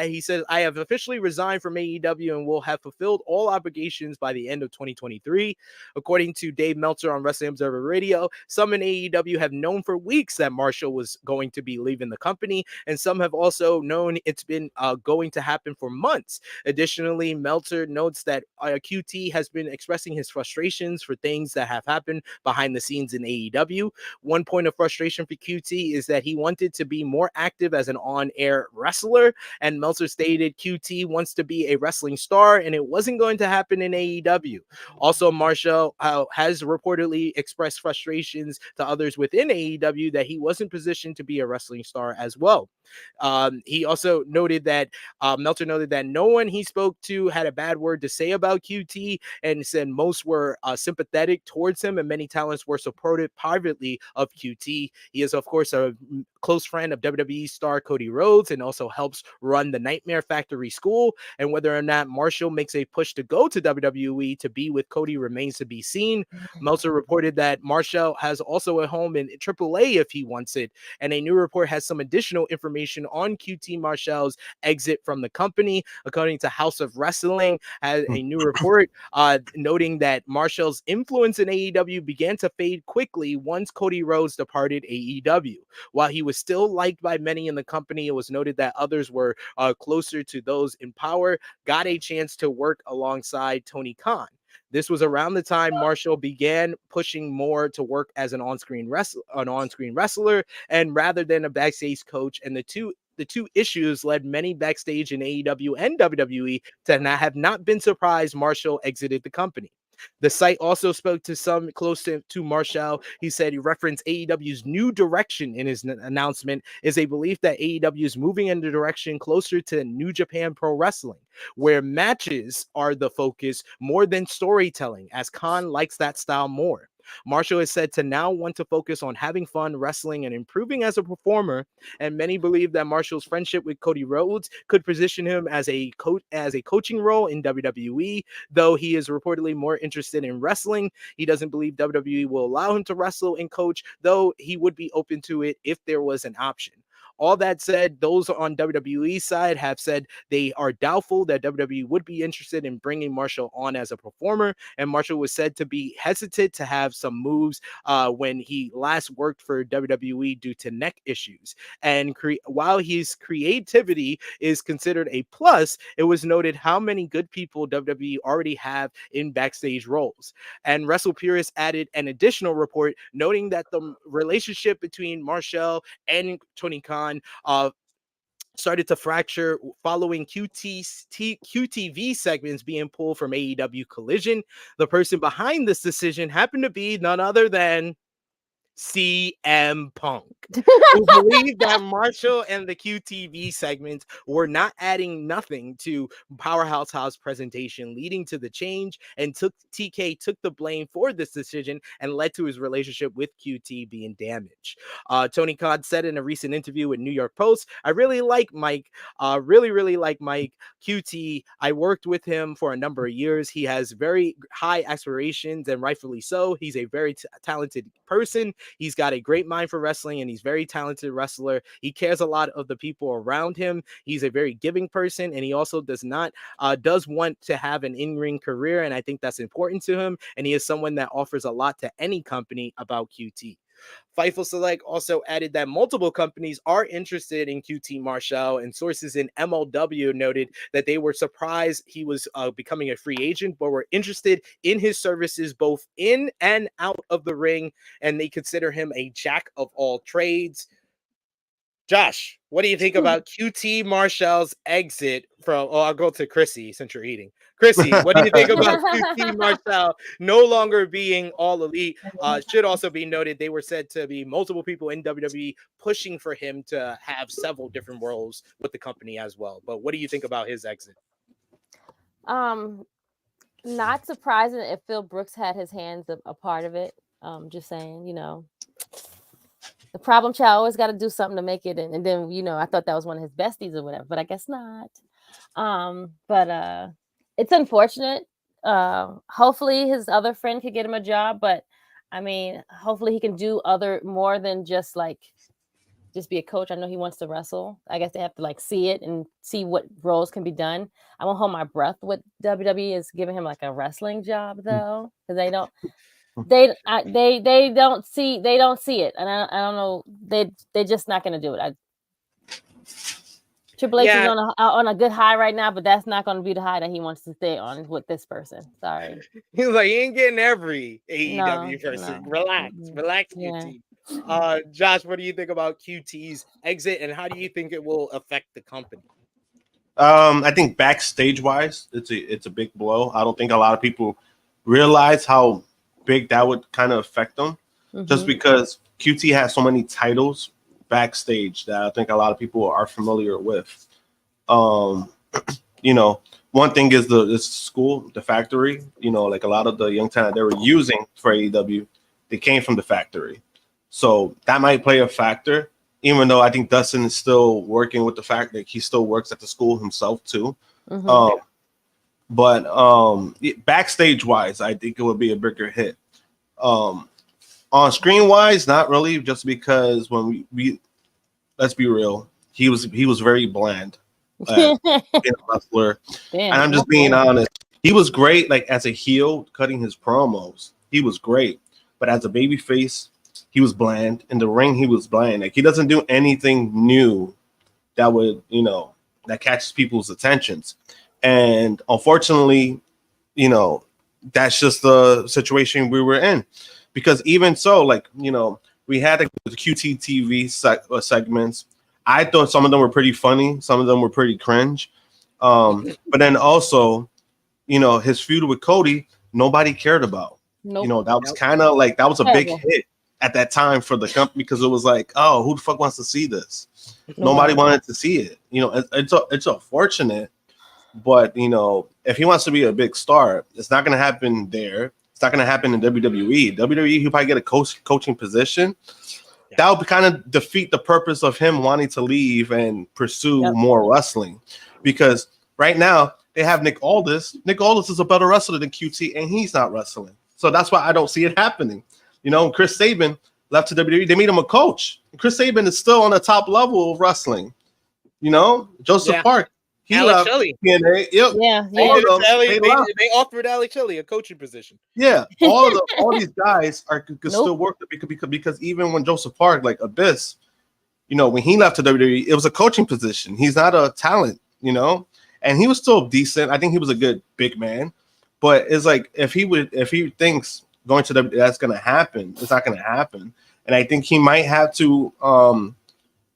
He says, I have officially resigned from AEW and will have fulfilled all obligations by the end of 2023. According to Dave Meltzer on Wrestling Observer Radio, some in AEW have known for weeks that Marshall was going to be leaving the company, and some have also known it's been going to happen for months. Additionally, Meltzer notes that QT has been expressing his frustrations for things that have happened behind the scenes in AEW. One point of frustration for QT is that he wanted to be more active as an on-air wrestler, and Meltzer stated QT wants to be a wrestling star and it wasn't going to happen in AEW. Also, Marshall has reportedly expressed frustrations to others within AEW that he wasn't positioned to be a wrestling star as well. He also noted that Meltzer noted that no one he spoke to had a bad word to say about QT, and said most were sympathetic towards him and many talents were supported privately of QT. He is, of course, a close friend of WWE star Cody Rhodes and also helps run the Nightmare Factory School. And whether or not Marshall makes a push to go to WWE to be with Cody remains to be seen. Meltzer reported that Marshall has also a home in AAA if he wants it, and a new report has some additional information on QT Marshall's exit from the company. According to House of Wrestling, has a new report noting that Marshall's influence in AEW began to fade quickly once Cody Rhodes departed AEW. While he was still liked by many in the company, it was noted that others were closer to those in power, got a chance to work alongside Tony Khan. This was around the time Marshall began pushing more to work as an on-screen wrestler, and rather than a backstage coach. And the two issues led many backstage in AEW and WWE to have not been surprised Marshall exited the company. The site also spoke to some close to Marshall. He said he referenced AEW's new direction in his announcement is a belief that AEW is moving in the direction closer to New Japan Pro Wrestling, where matches are the focus more than storytelling, as Khan likes that style more. Marshall is said to now want to focus on having fun, wrestling, and improving as a performer, and many believe that Marshall's friendship with Cody Rhodes could position him as a coaching role in WWE, though he is reportedly more interested in wrestling. He doesn't believe WWE will allow him to wrestle and coach, though he would be open to it if there was an option. All that said, those on WWE's side have said they are doubtful that WWE would be interested in bringing Marshall on as a performer, and Marshall was said to be hesitant to have some moves when he last worked for WWE due to neck issues. And while his creativity is considered a plus, it was noted how many good people WWE already have in backstage roles. And Wrestle Purist added an additional report noting that the relationship between Marshall and Tony Khan started to fracture following QTV segments being pulled from AEW Collision. The person behind this decision happened to be none other than CM Punk, who believed that Marshall and the QTV segments were not adding nothing to Powerhouse House presentation, leading to the change, and TK took the blame for this decision and led to his relationship with QT being damaged. Tony Khan said in a recent interview with New York Post, "I really like Mike, really like Mike QT. I worked with him for a number of years. He has very high aspirations, and rightfully so. He's a very talented person. He's got a great mind for wrestling, and he's a very talented wrestler. He cares a lot of the people around him. He's a very giving person, and he also does want to have an in-ring career, and I think that's important to him, and he is someone that offers a lot to any company about QT." Fightful Select also added that multiple companies are interested in QT Marshall, and sources in MLW noted that they were surprised he was becoming a free agent, but were interested in his services both in and out of the ring, and they consider him a jack of all trades. Josh, what do you think about QT Marshall's exit from? Oh, I'll go to Krssi since you're eating. Krssi, what do you think about QT Marshall no longer being all elite? Should also be noted they were said to be multiple people in WWE pushing for him to have several different roles with the company as well. But what do you think about his exit? Not surprising if Phil Brooks had his hands a part of it. Just saying, the problem child always got to do something to make it. And then, I thought that was one of his besties or whatever, but I guess not. But it's unfortunate. Hopefully his other friend could get him a job, but I mean, hopefully he can do more than just be a coach. I know he wants to wrestle. I guess they have to see it and see what roles can be done. I won't hold my breath with WWE is giving him a wrestling job though, because they don't see it, and I don't know, they're just not going to do it. Triple H is on a good high right now, but that's not going to be the high that he wants to stay on with this person. Sorry, he's like, he ain't getting every AEW person. No. Relax, QT. Yeah. Josh, what do you think about QT's exit, and how do you think it will affect the company? I think backstage wise, it's a big blow. I don't think a lot of people realize how big that would kind of affect them, just because QT has so many titles backstage that I think a lot of people are familiar with. One thing is the school, the factory. A lot of the young talent they were using for AEW, they came from the factory, so that might play a factor. Even though I think Dustin is still working with the fact that he still works at the school himself too. But backstage wise, I think it would be a bigger hit. On screen wise, not really, just because when we let's be real, he was very bland being a wrestler. Damn, and I'm just being honest. He was great, as a heel, cutting his promos. He was great, but as a babyface, he was bland. In the ring, he was bland. He doesn't do anything new that would, that catches people's attentions. And unfortunately, that's just the situation we were in. Because even so, we had the QT TV segments. I thought some of them were pretty funny. Some of them were pretty cringe. But then also, his feud with Cody, nobody cared about. Nope. You know, that was kind of like, that was a big hit at that time for the company, because it was like, oh, who the fuck wants to see this? Nobody wanted to see it. You know, it's unfortunate, but you know, if he wants to be a big star, it's not going to happen there. It's not going to happen in WWE. WWE, he'll probably get a coaching position. That would kind of defeat the purpose of him wanting to leave and pursue more wrestling, because right now they have Nick Aldis. Nick Aldis is a better wrestler than QT, and he's not wrestling. So that's why I don't see it happening. You know, Chris Sabin left to WWE. They made him a coach. Chris Sabin is still on the top level of wrestling. You know, Joseph Park. He left TNA. Yep. They offered Ali Chili a coaching position. Yeah, all these guys could still work because even when Joseph Park, like Abyss, you know, when he left to WWE, it was a coaching position. He's not a talent, you know, and he was still decent. I think he was a good big man, but it's like if he thinks going to WWE that's going to happen, it's not going to happen. And I think he might have to,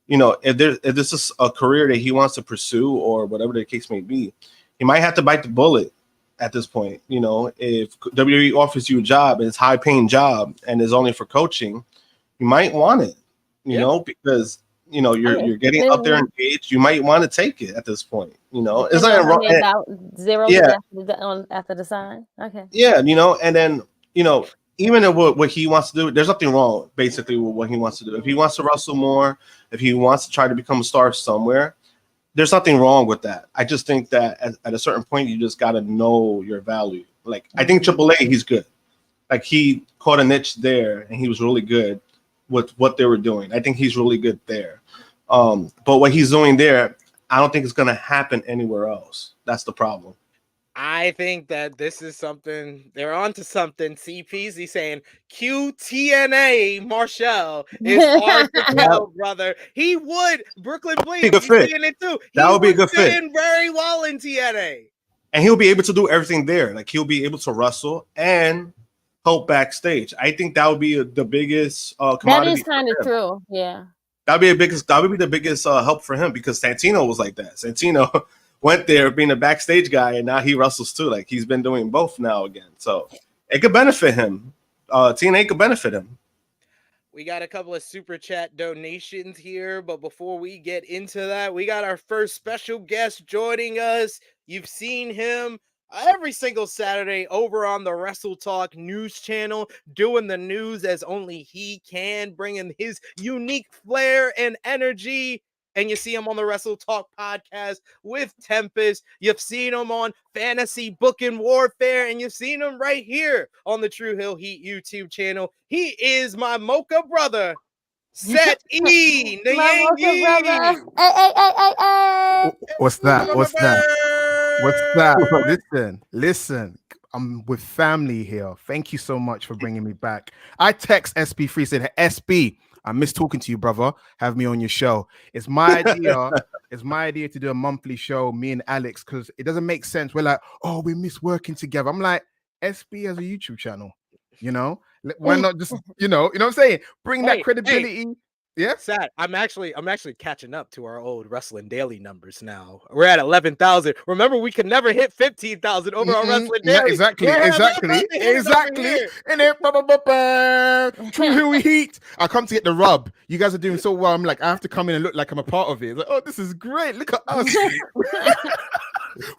you know, if this is a career that he wants to pursue or whatever the case may be, he might have to bite the bullet at this point. You know, if WWE offers you a job and it's a high-paying job and is only for coaching, you might want it, you know, because, you know, you're getting up there engaged. You might want to take it at this point. You know, it's not wrong. About zero after the sign. Okay. Yeah, you know, and then, you know, even if what he wants to do, there's nothing wrong basically with what he wants to do. If he wants to wrestle more, if he wants to try to become a star somewhere, there's nothing wrong with that. I just think that at a certain point, you just got to know your value. Like, I think AAA, he's good. Like, he caught a niche there and he was really good with what they were doing. I think he's really good there. But what he's doing there, I don't think it's going to happen anywhere else. That's the problem. I think that this is something they're onto something. CPZ saying QTNA Marshall is hard to tell, brother. He would Brooklyn Bleed. Good fit. It too. That would be a good fit. Very well in TNA, and he'll be able to do everything there. Like, he'll be able to wrestle and help backstage. I think that would be the biggest commodity. That is kind of true. Yeah, that would be the biggest help for him, because Santino was like that. Santino went there being a backstage guy, and now he wrestles too. Like, he's been doing both now again. So it could benefit him. TNA could benefit him. We got a couple of super chat donations here, but before we get into that, we got our first special guest joining us. You've seen him every single Saturday over on the WrestleTalk news channel, doing the news as only he can, bringing his unique flair and energy. And you see him on the WrestleTalk podcast with Tempest. You've seen him on Fantasy Booking Warfare, and you've seen him right here on the Tru Heel Heat YouTube channel. He is my mocha brother, Seth E. Hey. What's that? Listen. I'm with family here. Thank you so much for bringing me back. I text SB3, said, hey, SB, I miss talking to you, brother. Have me on your show. It's my idea. It's my idea to do a monthly show, me and Alex, because it doesn't make sense. We're like, oh, we miss working together. I'm like, SB has a YouTube channel. You know, why not just, you know what I'm saying? Bring that credibility. Yeah, sad. I'm actually catching up to our old Wrestling Daily numbers now. We're at 11,000. Remember, we could never hit 15,000 over on Wrestling Daily. Yeah, exactly. And then Tru Heel Heat. I come to get the rub. You guys are doing so well. I'm like, I have to come in and look like I'm a part of it. It's like, oh, this is great. Look at us.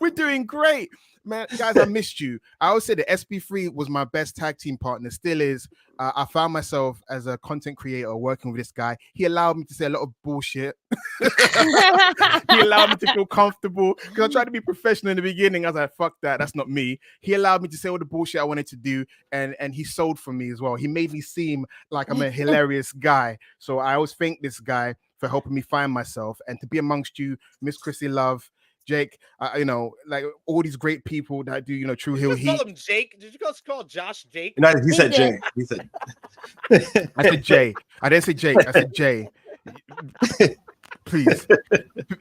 We're doing great. Man, guys, I missed you. I always say that SB3 was my best tag team partner, still is. I found myself as a content creator working with this guy. He allowed me to say a lot of bullshit. He allowed me to feel comfortable, because I tried to be professional in the beginning. I was like, fuck that, that's not me. He allowed me to say all the bullshit I wanted to do, and he sold for me as well. He made me seem like I'm a hilarious guy. So I always thank this guy for helping me find myself, and to be amongst you, Miss Krssi Luv, Jake, you know, like all these great people that do, you know, Tru Heel Heat. Call him Jake? Did you call Josh Jake? No, he said Jay. He said. I said Jay. I didn't say Jake. I said Jay. Please.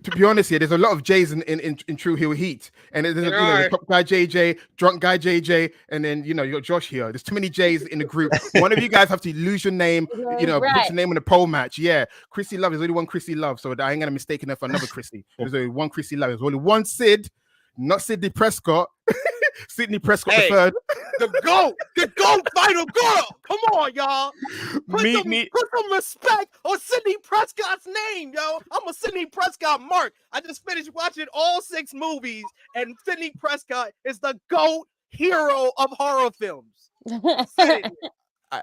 To be honest here, there's a lot of J's in Tru Heel Heat. And there's the top guy JJ, drunk guy JJ, and then, you know, you got Josh here. There's too many J's in the group. One of you guys have to lose your name, you know, put your name in a pole match. Yeah. Krssi Luv, there's only one Krssi Luv, so I ain't gonna mistake her for another Krssi. There's only one Krssi Luv. There's only one Sid, not Sidney Prescott. Sidney Prescott Hey. the third. The GOAT final girl. Come on, y'all. Put some respect on Sidney Prescott's name, yo. I'm a Sidney Prescott mark. I just finished watching all 6 movies, and Sidney Prescott is the GOAT hero of horror films.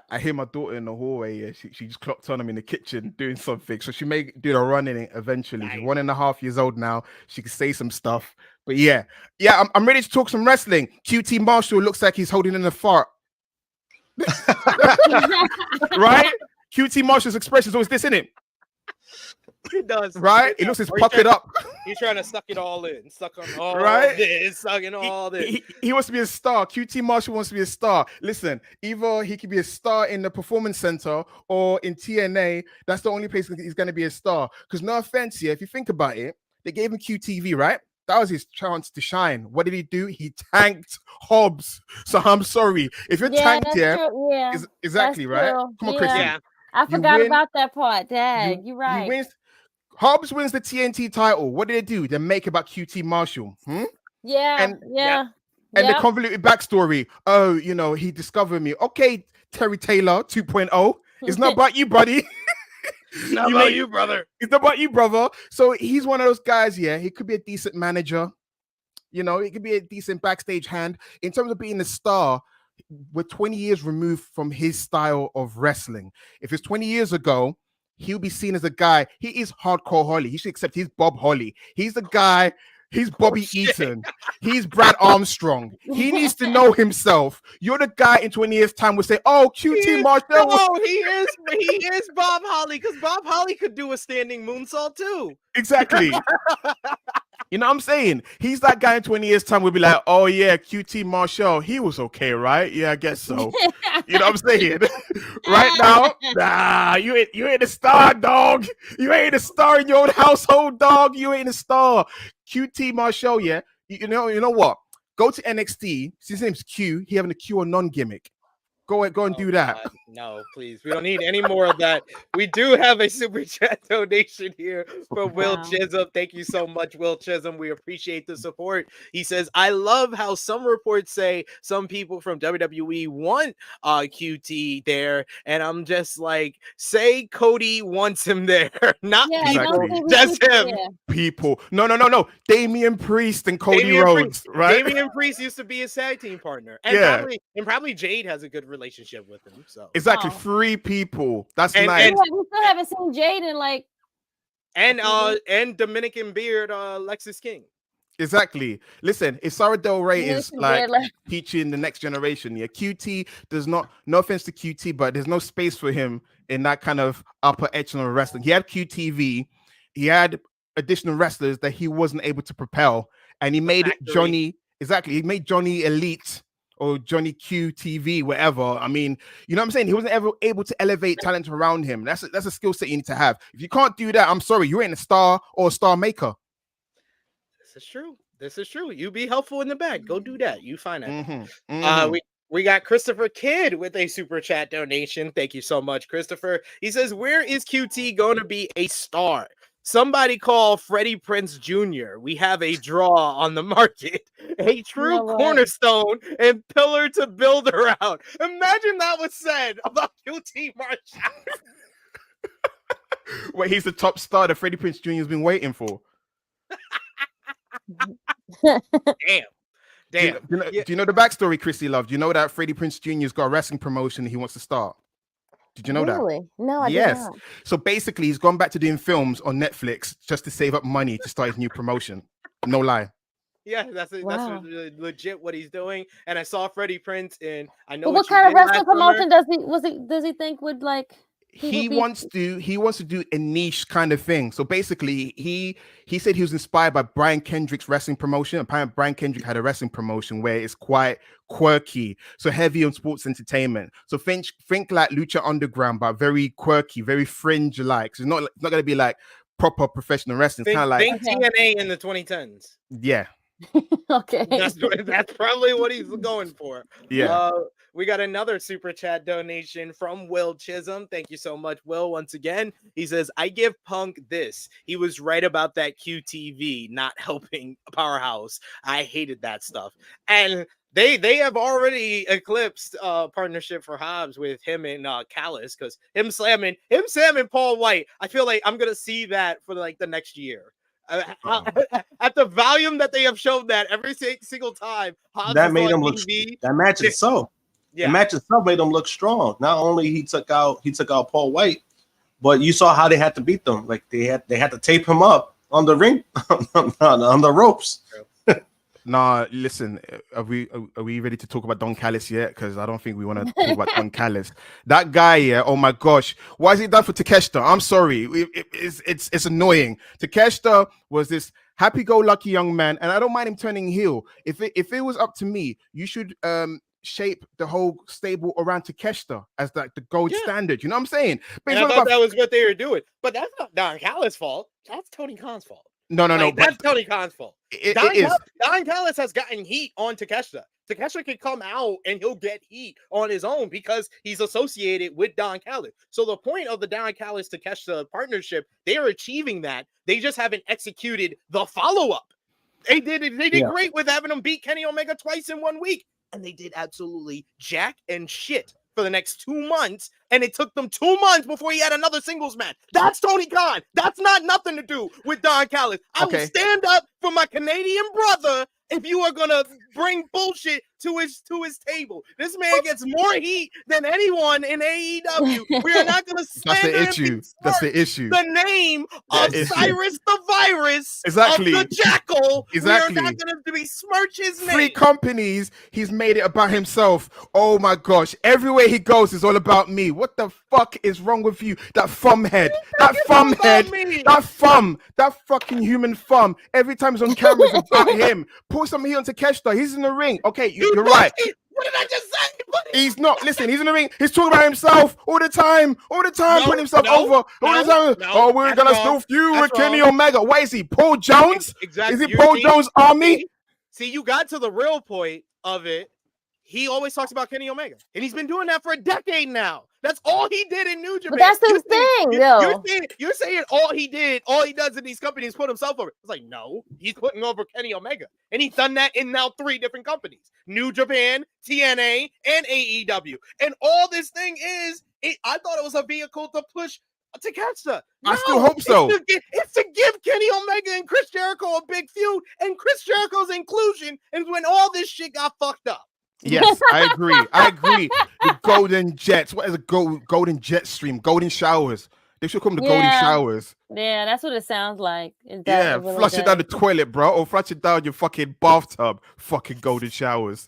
I hear my daughter in the hallway. Yeah, she just clocked on. I'm in the kitchen doing something, so she may do a run in it eventually. Nice. She's 1.5 years old now. She can say some stuff, but yeah, I'm ready to talk some wrestling. QT Marshall looks like he's holding in a fart, right? QT Marshall's expression is always this, isn't it? He does, right? It looks as puckered up. He's trying to suck it all in, suck on all right? this, sucking all this. He wants to be a star. QT Marshall wants to be a star. Listen, either he could be a star in the Performance Center or in TNA. That's the only place he's going to be a star. Because no offense here, if you think about it, they gave him QTV, right? That was his chance to shine. What did he do? He tanked Hobbs. So I'm sorry. If you're tanked here, exactly, right? Come on, Krssi. Yeah. I forgot about that part. Dang, you're right. Hobbs wins the TNT title. What did they do? They make about QT Marshall. Yeah, and the convoluted backstory. Oh, he discovered me. Okay, Terry Taylor 2.0. It's not about you, buddy. It's not about you, brother. It's not about you, brother. So he's one of those guys, yeah. He could be a decent manager. He could be a decent backstage hand. In terms of being a star, we're 20 years removed from his style of wrestling. If it's 20 years ago, he'll be seen as a guy. He is hardcore Holly. He should accept he's Bob Holly. He's the guy. He's Bobby Eaton. He's Brad Armstrong. He needs to know himself. You're the guy in 20 years' time will say, "Oh, QT Marshall." No, he is Bob Holly, because Bob Holly could do a standing moonsault too. Exactly. You know what I'm saying? He's that guy in 20 years' time will be like, "Oh yeah, QT Marshall, he was okay, right? Yeah, I guess so." You know what I'm saying? Right now, nah, you ain't a star, dog. You ain't a star in your own household, dog. You ain't a star. QT Marshall, yeah. You know what? Go to NXT. His name's Q. He having a Q or non gimmick. Go and do that. God, no, please. We don't need any more of that. We do have a super chat donation here from Will Chisholm. Thank you so much, Will Chisholm. We appreciate the support. He says, I love how some reports say some people from WWE want QT there. And I'm just like, say Cody wants him there. Not people, just him. Yeah. People. No. Damian Priest and Cody Rhodes, right? Damian Priest used to be his tag team partner. And probably Jade has a good relationship with him. So exactly 3 people. That's nice. And we still haven't seen Jade in like and Dominican Beard, Lexis King. Exactly. Listen, if Sarah Del Rey is like teaching the next generation, QT does not. No offense to QT, but there's no space for him in that kind of upper echelon of wrestling. He had QTV. He had additional wrestlers that he wasn't able to propel, and he made Johnny. Exactly, he made Johnny Elite or Johnny QTV, whatever. I mean, you know what I'm saying? He wasn't ever able to elevate talent around him. That's a skill set you need to have. If you can't do that, I'm sorry, you ain't a star or a star maker. This is true. You be helpful in the back. Go do that. You find that. We got Christopher Kidd with a super chat donation. Thank you so much, Christopher. He says, where is QT going to be a star? Somebody call Freddie Prinze Jr. We have a draw on the market, a true cornerstone and pillar to build around. Imagine that was said about QT Marshall. Wait, he's the top star that Freddie Prinze Jr. has been waiting for. Damn. Do you know the backstory, Krssi Luv? Do you know that Freddie Prinze Jr.'s got a wrestling promotion he wants to start? Did you know that? No, I did not. So basically, he's gone back to doing films on Netflix just to save up money to start his new promotion. No lie. Yeah, that's legit what he's doing. And I saw Freddie Prinze in. I know. But what kind of wrestling promotion does he think would like? He wants to do a niche kind of thing. So basically, he said he was inspired by Brian Kendrick's wrestling promotion. Apparently, Brian Kendrick had a wrestling promotion where it's quite quirky, so heavy on sports entertainment. So think like Lucha Underground, but very quirky, very fringe-like. So it's not going to be like proper professional wrestling. It's kind of like TNA in the 2010s. Yeah. Okay. That's probably what he's going for. Yeah. We got another super chat donation from Will Chisholm. Thank you so much, Will. Once again, he says, I give Punk this. He was right about that QTV not helping Powerhouse. I hated that stuff. And They have already eclipsed partnership for Hobbs with him and Callis, because him slamming Paul White. I feel like I'm gonna see that for like the next year. At the volume that they have shown that every single time, Hobbs That is made on him look. TV. That match itself. Yeah. The match itself made him look strong. Not only he took out Paul White, but you saw how they had to beat them. Like they had to tape him up on the ring, on the ropes. Nah, listen, are we ready to talk about Don Callis yet? Because I don't think we want to talk about Don Callis. That guy, yeah. Oh my gosh, why is he done for Takeshita? I'm sorry, it's annoying. Takeshita was this happy-go-lucky young man, and I don't mind him turning heel. If it was up to me, you should shape the whole stable around Takeshita as like the gold standard. You know what I'm saying? But And I thought that was what they were doing, but that's not Don Callis' fault. That's Tony Khan's fault. No. That's Tony Khan's fault. Don Callis has gotten heat on Takeshita. Takeshita can come out and he'll get heat on his own because he's associated with Don Callis. So the point of the Don Callis Takeshita partnership, they are achieving that. They just haven't executed the follow-up. They did great with having them beat Kenny Omega twice in 1 week, and they did absolutely jack and shit for the next 2 months, and it took them 2 months before he had another singles match. That's Tony Khan. That's not nothing to do with Don Callis. I will stand up for my Canadian brother if you are gonna bring bullshit to his table. This man gets more heat than anyone in AEW. We are not gonna That's the issue. That's the issue. The name of Cyrus the Virus, exactly, of the Jackal. Exactly. We are not gonna besmirch his name. 3 companies, he's made it about himself. Oh my gosh, everywhere he goes is all about me. What the fuck is wrong with you? That thumb head, that fucking human thumb. Every time he's on camera, it's about him. Pull some heat on Takeshita. He's in the ring. Okay, you're right. What did I just say? He's not. Listen, he's in the ring. He's talking about himself all the time, putting himself over. All the time. Oh, we're gonna still feud with Kenny Omega. Why is he Paul Jones? Exactly. Is he Paul Jones' army? See, you got to the real point of it. He always talks about Kenny Omega, and he's been doing that for a decade now. That's all he did in New Japan. But that's his thing, yo. You're saying all he does in these companies put himself over. It's like, no, he's putting over Kenny Omega, and he's done that in now 3 different companies: New Japan, TNA, and AEW. And all this thing is, I thought it was a vehicle to push Takeshita. I still hope so. It's to give Kenny Omega and Chris Jericho a big feud, and Chris Jericho's inclusion is when all this shit got fucked up. Yes, I agree. The Golden Jets. What is a Golden Jet Stream? Golden Showers. They should call them the Golden Showers. Yeah, that's what it sounds like. Flush it down the toilet, bro, or flush it down your fucking bathtub. Fucking Golden Showers.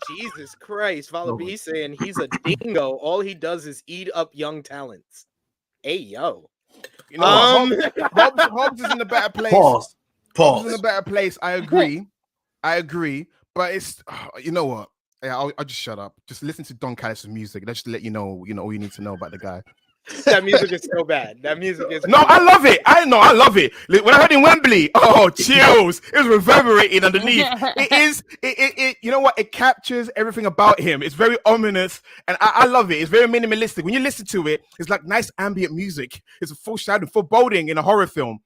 Jesus Christ. Follow B saying he's a dingo. All he does is eat up young talents. Hey, yo. You know, Hobbs is in a better place. Pause. Hobbs is in a better place. I agree. But it's, you know what? Yeah, I'll just shut up. Just listen to Don Callis' music. That's just to let you know all you need to know about the guy. That music is so bad. That music is no, I love it. I love it. When I heard in Wembley, chills. It was reverberating underneath. It you know what? It captures everything about him. It's very ominous, and I love it. It's very minimalistic. When you listen to it, it's like nice ambient music. It's a foreboding in a horror film.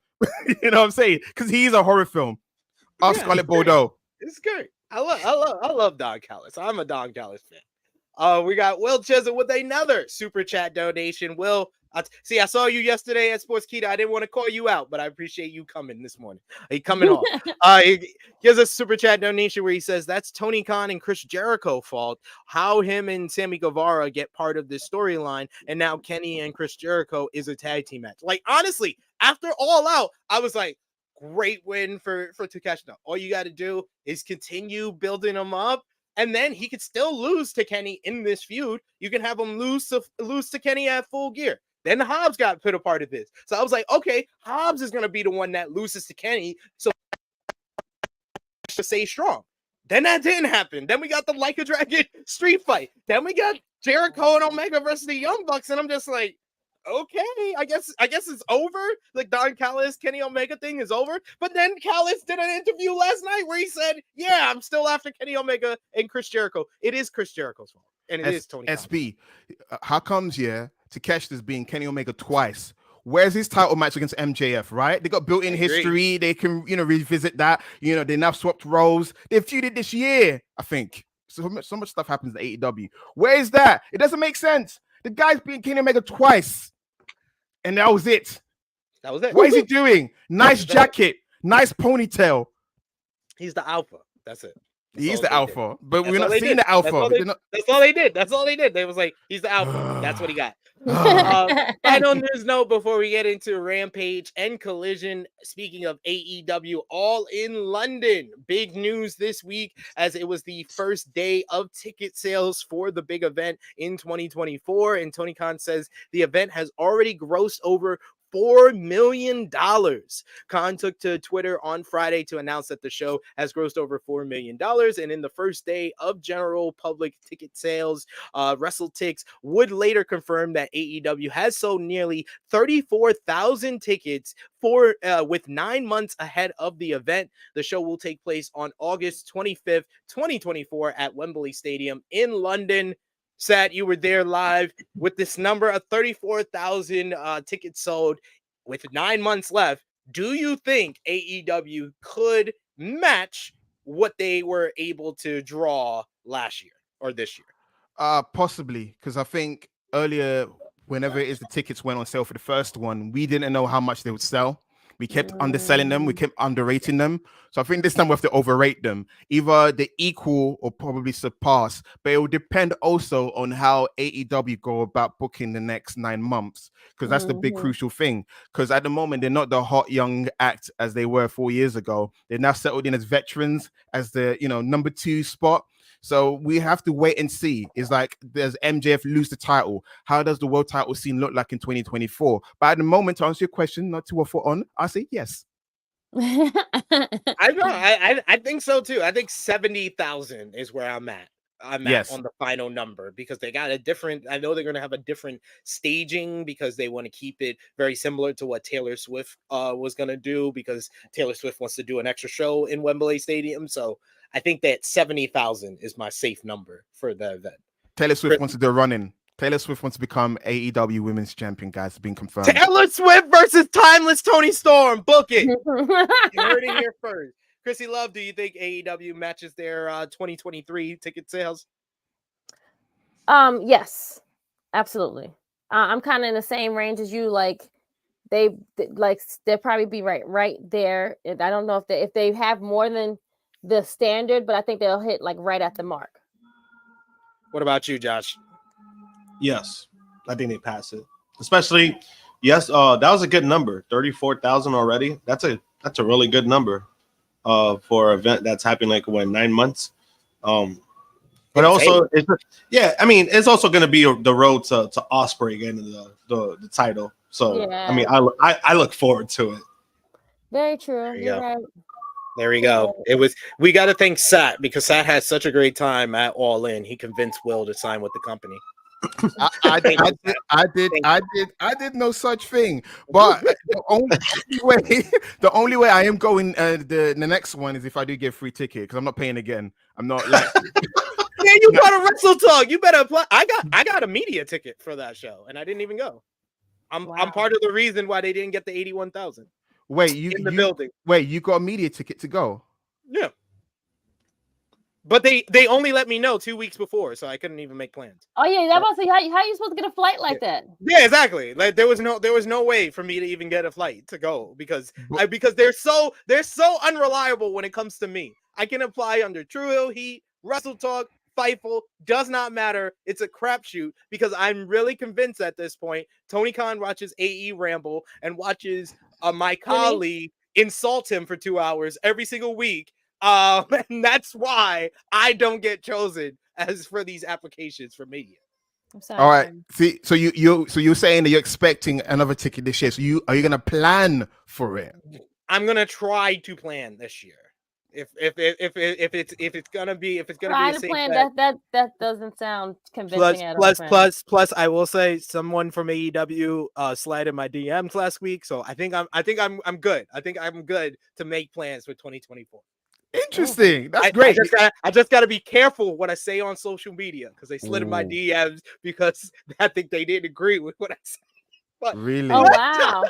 You know what I'm saying? Because he's a horror film. Scarlett Bordeaux. It's great. I love Don Callis. I'm a Don Callis fan. We got Will Chisholm with another super chat donation. Will, I saw you yesterday at Sports Kita. I didn't want to call you out, but I appreciate you coming this morning. He coming off. He gives a super chat donation where he says that's Tony Khan and Chris Jericho fault. How him and Sammy Guevara get part of this storyline, and now Kenny and Chris Jericho is a tag team match. Like honestly, after All Out, I was like, great win for Takeshita. All you got to do is continue building him up, and then he could still lose to Kenny in this feud. You can have him lose to Kenny at Full Gear. Then Hobbs got put a part of this. So I was like, okay, Hobbs is going to be the one that loses to Kenny, so to stay strong. Then that didn't happen. Then we got the Like a Dragon street fight. Then we got Jericho and Omega versus the Young Bucks, and I'm just like, okay, I guess it's over. Like Don Callis, Kenny Omega thing is over. But then Callis did an interview last night where he said, yeah, I'm still after Kenny Omega and Chris Jericho. It is Chris Jericho's fault. And it is Tony SB. How comes, Takeshita's being Kenny Omega twice Where's his title match against MJF, right? They got built-in history. They can, revisit that. They now swapped roles. They feuded this year, I think. So much stuff happens at AEW. Where is that? It doesn't make sense. The guy's beaten Kenny Omega twice. And that was it. That was it. What is he doing? Nice jacket. Nice ponytail. He's the alpha. That's it. He is the alpha, but we're not seeing the alpha. That's all they did. That's all they did. They was like, he's the alpha. That's what he got. Final news note before we get into Rampage and Collision. Speaking of AEW, all in London. Big news this week as it was the first day of ticket sales for the big event in 2024. And Tony Khan says the event has already grossed over $4 million. Khan took to Twitter on Friday to announce that the show has grossed over $4 million. And in the first day of general public ticket sales, WrestleTalk would later confirm that AEW has sold nearly 34,000 tickets with 9 months ahead of the event. The show will take place on August 25th, 2024 at Wembley Stadium in London. Sat, you were there live with this number of 34,000 tickets sold with 9 months left. Do you think AEW could match what they were able to draw last year or this year? Possibly, because I think earlier, whenever it is the tickets went on sale for the first one, we didn't know how much they would sell. We kept underselling them. We kept underrating them. So I think this time we have to overrate them. Either they equal or probably surpass. But it will depend also on how AEW go about booking the next 9 months. Because that's the big crucial thing. Because at the moment, they're not the hot young act as they were 4 years ago. They're now settled in as veterans, as the number 2 spot. So we have to wait and see. It's like, does MJF lose the title? How does the world title scene look like in 2024? But at the moment, to answer your question, not to waffle on, I say yes. I think so too. I think 70,000 is where I'm at. On the final number, because they got a different, I know they're going to have a different staging because they want to keep it very similar to what Taylor Swift was going to do, because Taylor Swift wants to do an extra show in Wembley Stadium. So I think that 70,000 is my safe number for the event. Taylor Swift wants to do a run-in. Taylor Swift wants to become AEW Women's Champion, guys. It's been confirmed. Taylor Swift versus Timeless Tony Storm. Book it. You heard it here first. Krssi Luv, do you think AEW matches their 2023 ticket sales? Yes, absolutely. I'm kind of in the same range as you. They'll probably be right there. I don't know if they have more than the standard, but I think they'll hit right at the mark. What about you, Josh? Yes, I think they pass it. Especially, yes, that was a good number. 34,000 already. That's a really good number for an event that's happening 9 months. But also, it's also going to be the road to Ospreay getting the title. So yeah. I mean, I look forward to it. Very true. You're right. There we go. We got to thank Sat, because Sat had such a great time at All In. He convinced Will to sign with the company. I did no such thing. But the only way I am going the next one is if I do get a free ticket, because I'm not paying again. I'm not like. Man, you got a WrestleTalk. You better apply. I got a media ticket for that show, and I didn't even go. I'm part of the reason why they didn't get the 81,000. Wait, you got a media ticket to go? Yeah. But they only let me know 2 weeks before, so I couldn't even make plans. Oh yeah, that was how are you supposed to get a flight like that? Yeah, exactly. There was no way for me to even get a flight to go because they're so unreliable when it comes to me. I can apply under Tru Heel Heat, WrestleTalk, Fightful, does not matter. It's a crapshoot because I'm really convinced at this point. Tony Khan watches AE Ramble and watches my colleague insult him for 2 hours every single week. And that's why I don't get chosen as for these applications for media. I'm sorry. All right. See, so you're saying that you're expecting another ticket this year. So are you gonna plan for it? I'm gonna try to plan this year. If it's gonna be a safe plan, bet. that doesn't sound convincing at all. Plus, I will say someone from AEW slid in my DMs last week, so I think I'm good. I think I'm good to make plans for 2024. Interesting. That's great. I just gotta be careful what I say on social media because they slid in my DMs because I think they didn't agree with what I said. But Really? Oh wow.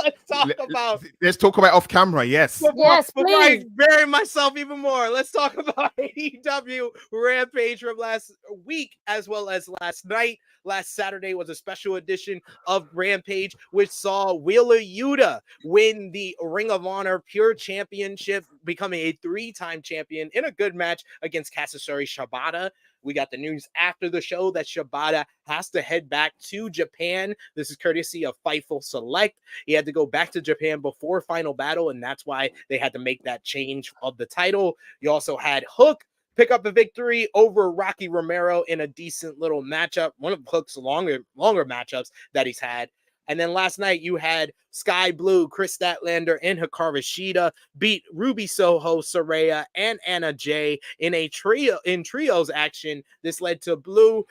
let's talk about. Let's talk about off camera. Yes. Yes, Before I please. bury myself even more, let's talk about AEW Rampage from last week as well as last night. Last Saturday was a special edition of Rampage, which saw Wheeler Yuta win the Ring of Honor Pure Championship, becoming a 3-time champion in a good match against Katsuyori Shibata. We got the news after the show that Shibata has to head back to Japan. This is courtesy of Fightful Select. He had to go back to Japan before Final Battle, and that's why they had to make that change of the title. You also had Hook pick up a victory over Rocky Romero in a decent little matchup, one of Hook's longer matchups that he's had. And then last night you had Sky Blue, Chris Statlander, and Hikaru Shida beat Ruby Soho, Saraya, and Anna Jay in a trios action. This led to Blue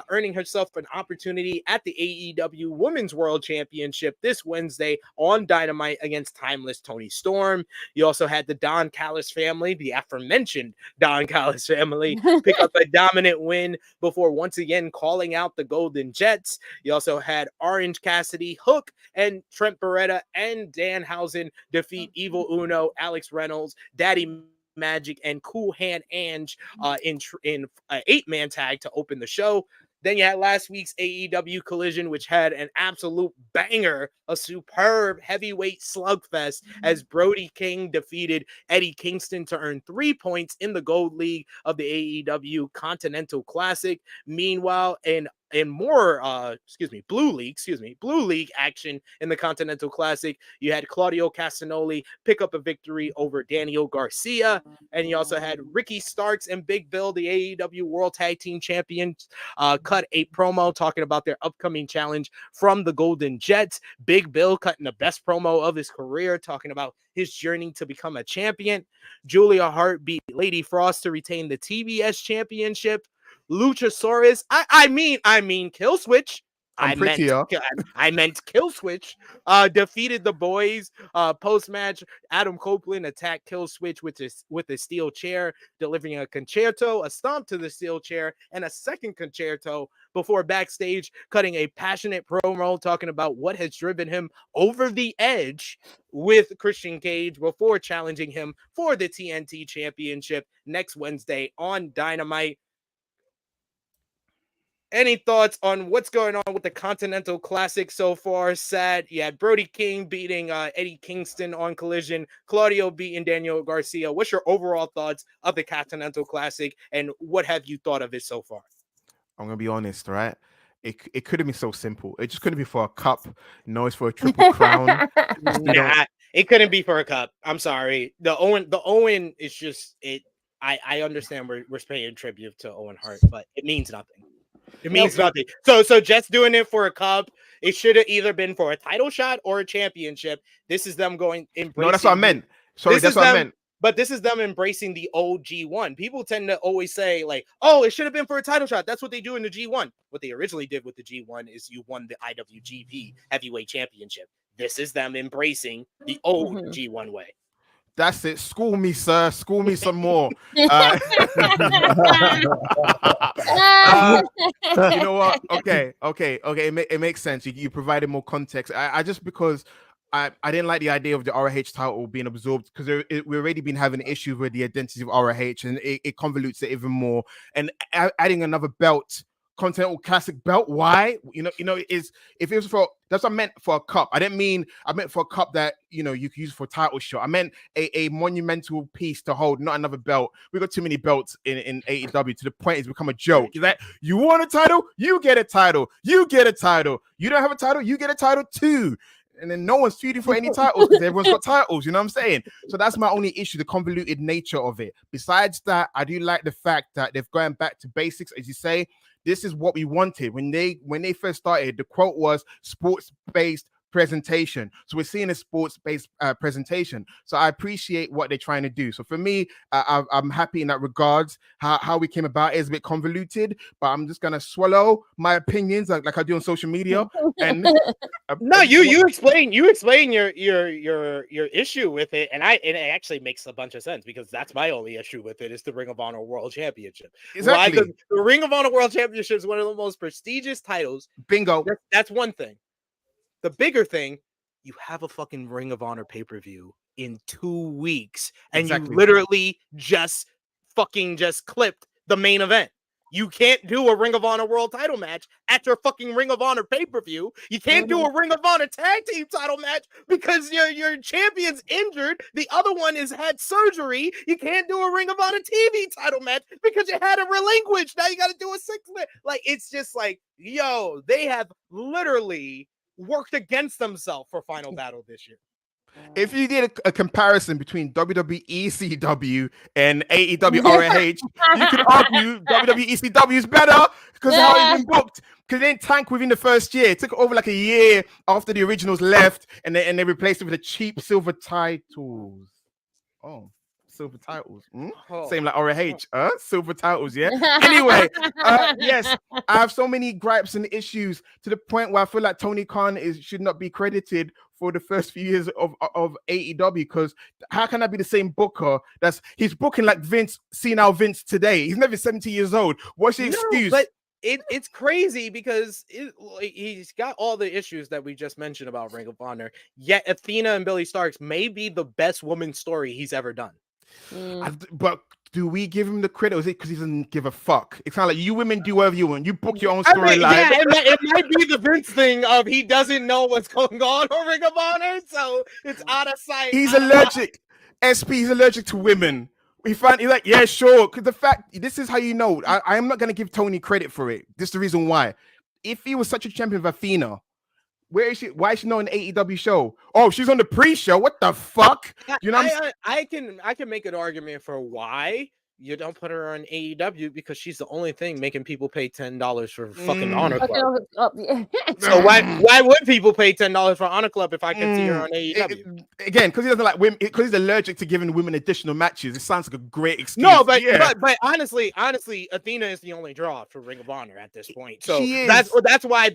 earning herself an opportunity at the AEW Women's World Championship this Wednesday on Dynamite against Timeless Toni Storm. You also had the Don Callis family, the aforementioned Don Callis family, pick up a dominant win before once again calling out the Golden Jets. You also had Orange Cassidy, Hook, and Trent Beretta and Danhausen defeat Evil Uno, Alex Reynolds, Daddy Magic, and Cool Hand Ange in an 8-man tag to open the show. Then you had last week's AEW Collision, which had an absolute banger, a superb heavyweight slugfest as Brody King defeated Eddie Kingston to earn 3 points in the Gold League of the AEW Continental Classic. Meanwhile, Blue League action in the Continental Classic, you had Claudio Castagnoli pick up a victory over Daniel Garcia, and you also had Ricky Starks and Big Bill, the AEW World Tag Team Champions, cut a promo talking about their upcoming challenge from the Golden Jets. Big Bill cutting the best promo of his career, talking about his journey to become a champion. Julia Hart beat Lady Frost to retain the TBS Championship. Luchasaurus, I mean Kill Switch. I meant Kill Switch. Defeated the Boyz. Post-match, Adam Copeland attacked Kill Switch with a steel chair, delivering a concerto, a stomp to the steel chair, and a second concerto before backstage cutting a passionate promo talking about what has driven him over the edge with Christian Cage before challenging him for the TNT Championship next Wednesday on Dynamite. Any thoughts on what's going on with the Continental Classic so far? Sad. You had Brody King beating Eddie Kingston on Collision, Claudio beating Daniel Garcia. What's your overall thoughts of the Continental Classic, and what have you thought of it so far? I'm gonna be honest, right? It could have been so simple. It just couldn't be for a cup. No, it's for a triple crown. Nah, it couldn't be for a cup. I'm sorry. The Owen is just it. I understand we're paying tribute to Owen Hart, but it means nothing. It means nothing. So just doing it for a cup, it should have either been for a title shot or a championship. This is them going embracing. No, that's what I meant. Sorry, that's what I meant. But this is them embracing the old G1. People tend to always say, like, oh, it should have been for a title shot. That's what they do in the G1. What they originally did with the G1 is you won the IWGP Heavyweight Championship. This is them embracing the old G1 way. That's it. School me, sir. School me some more. You know what? Okay. It makes sense. You provided more context. I just because I didn't like the idea of the ROH title being absorbed because we've already been having issues with the identity of ROH, and it convolutes it even more. And adding another belt, Continental Classic belt. Why? You know, is if it was for that's what I meant for a cup. I meant for a cup that you could use for a title shot. I meant a monumental piece to hold, not another belt. We got too many belts in AEW to the point it's become a joke. Is that you want a title, you get a title, you get a title. You don't have a title, you get a title too. And then no one's feuding for any titles because everyone's got titles, you know what I'm saying? So that's my only issue, the convoluted nature of it. Besides that, I do like the fact that they've gone back to basics, as you say. This is what we wanted. When they first started, the quote was sports-based presentation. So we're seeing a sports-based presentation. So I appreciate what they're trying to do. So for me, I'm happy in that regards. How we came about is a bit convoluted, but I'm just gonna swallow my opinions like I do on social media. And no, you explain your issue with it, and it actually makes a bunch of sense because that's my only issue with it is the Ring of Honor World Championship. Exactly. Why? The Ring of Honor World Championship is one of the most prestigious titles. Bingo. That's one thing. the bigger thing, you have a fucking Ring of Honor pay-per-view in 2 weeks, and you literally just clipped the main event. You can't do a Ring of Honor world title match at your fucking Ring of Honor pay-per-view. You can't do a Ring of Honor tag team title match because your champion's injured. The other one has had surgery. You can't do a Ring of Honor TV title match because you had to relinquish. Now you got to do a 6-man. Like, it's just like, yo, they have literally worked against themselves for Final Battle this year. If you did a comparison between WWE ECW and AEW ROH, you could argue WWE ECW is better because how it's been booked. Because they didn't tank within the first year. It took over like a year after the originals left, and they replaced it with the cheap silver titles. Oh, silver titles. Same like ROH. Silver titles, yeah. Anyway, yes, I have so many gripes and issues to the point where I feel like Tony Khan should not be credited for the first few years of AEW, because how can that be the same booker? He's booking like Vince, senile Vince today. He's never 70 years old. What's the excuse? But it's crazy because he's got all the issues that we just mentioned about Ring of Honor. Yet Athena and Billy Starks may be the best women's story he's ever done. But do we give him the credit, or is it because he doesn't give a fuck? It's kind of like, you women do whatever you want. You book your own storyline. Yeah, it might be the Vince thing of he doesn't know what's going on Ring of Honor, so it's out of sight. He's allergic. He's allergic to women. He's like, yeah, sure. Because the fact, this is how you know. I am not going to give Tony credit for it. This is the reason why. If he was such a champion of Athena, where is she? Why is she not in the AEW show? Oh, she's on the pre-show. What the fuck? You know, I can make an argument for why you don't put her on AEW, because she's the only thing making people pay $10 for fucking Honor Club. So why would people pay $10 for Honor Club if I can see her on AEW? Again, because he doesn't like women, because he's allergic to giving women additional matches. It sounds like a great excuse. No, but honestly, Athena is the only draw for Ring of Honor at this point. So that's why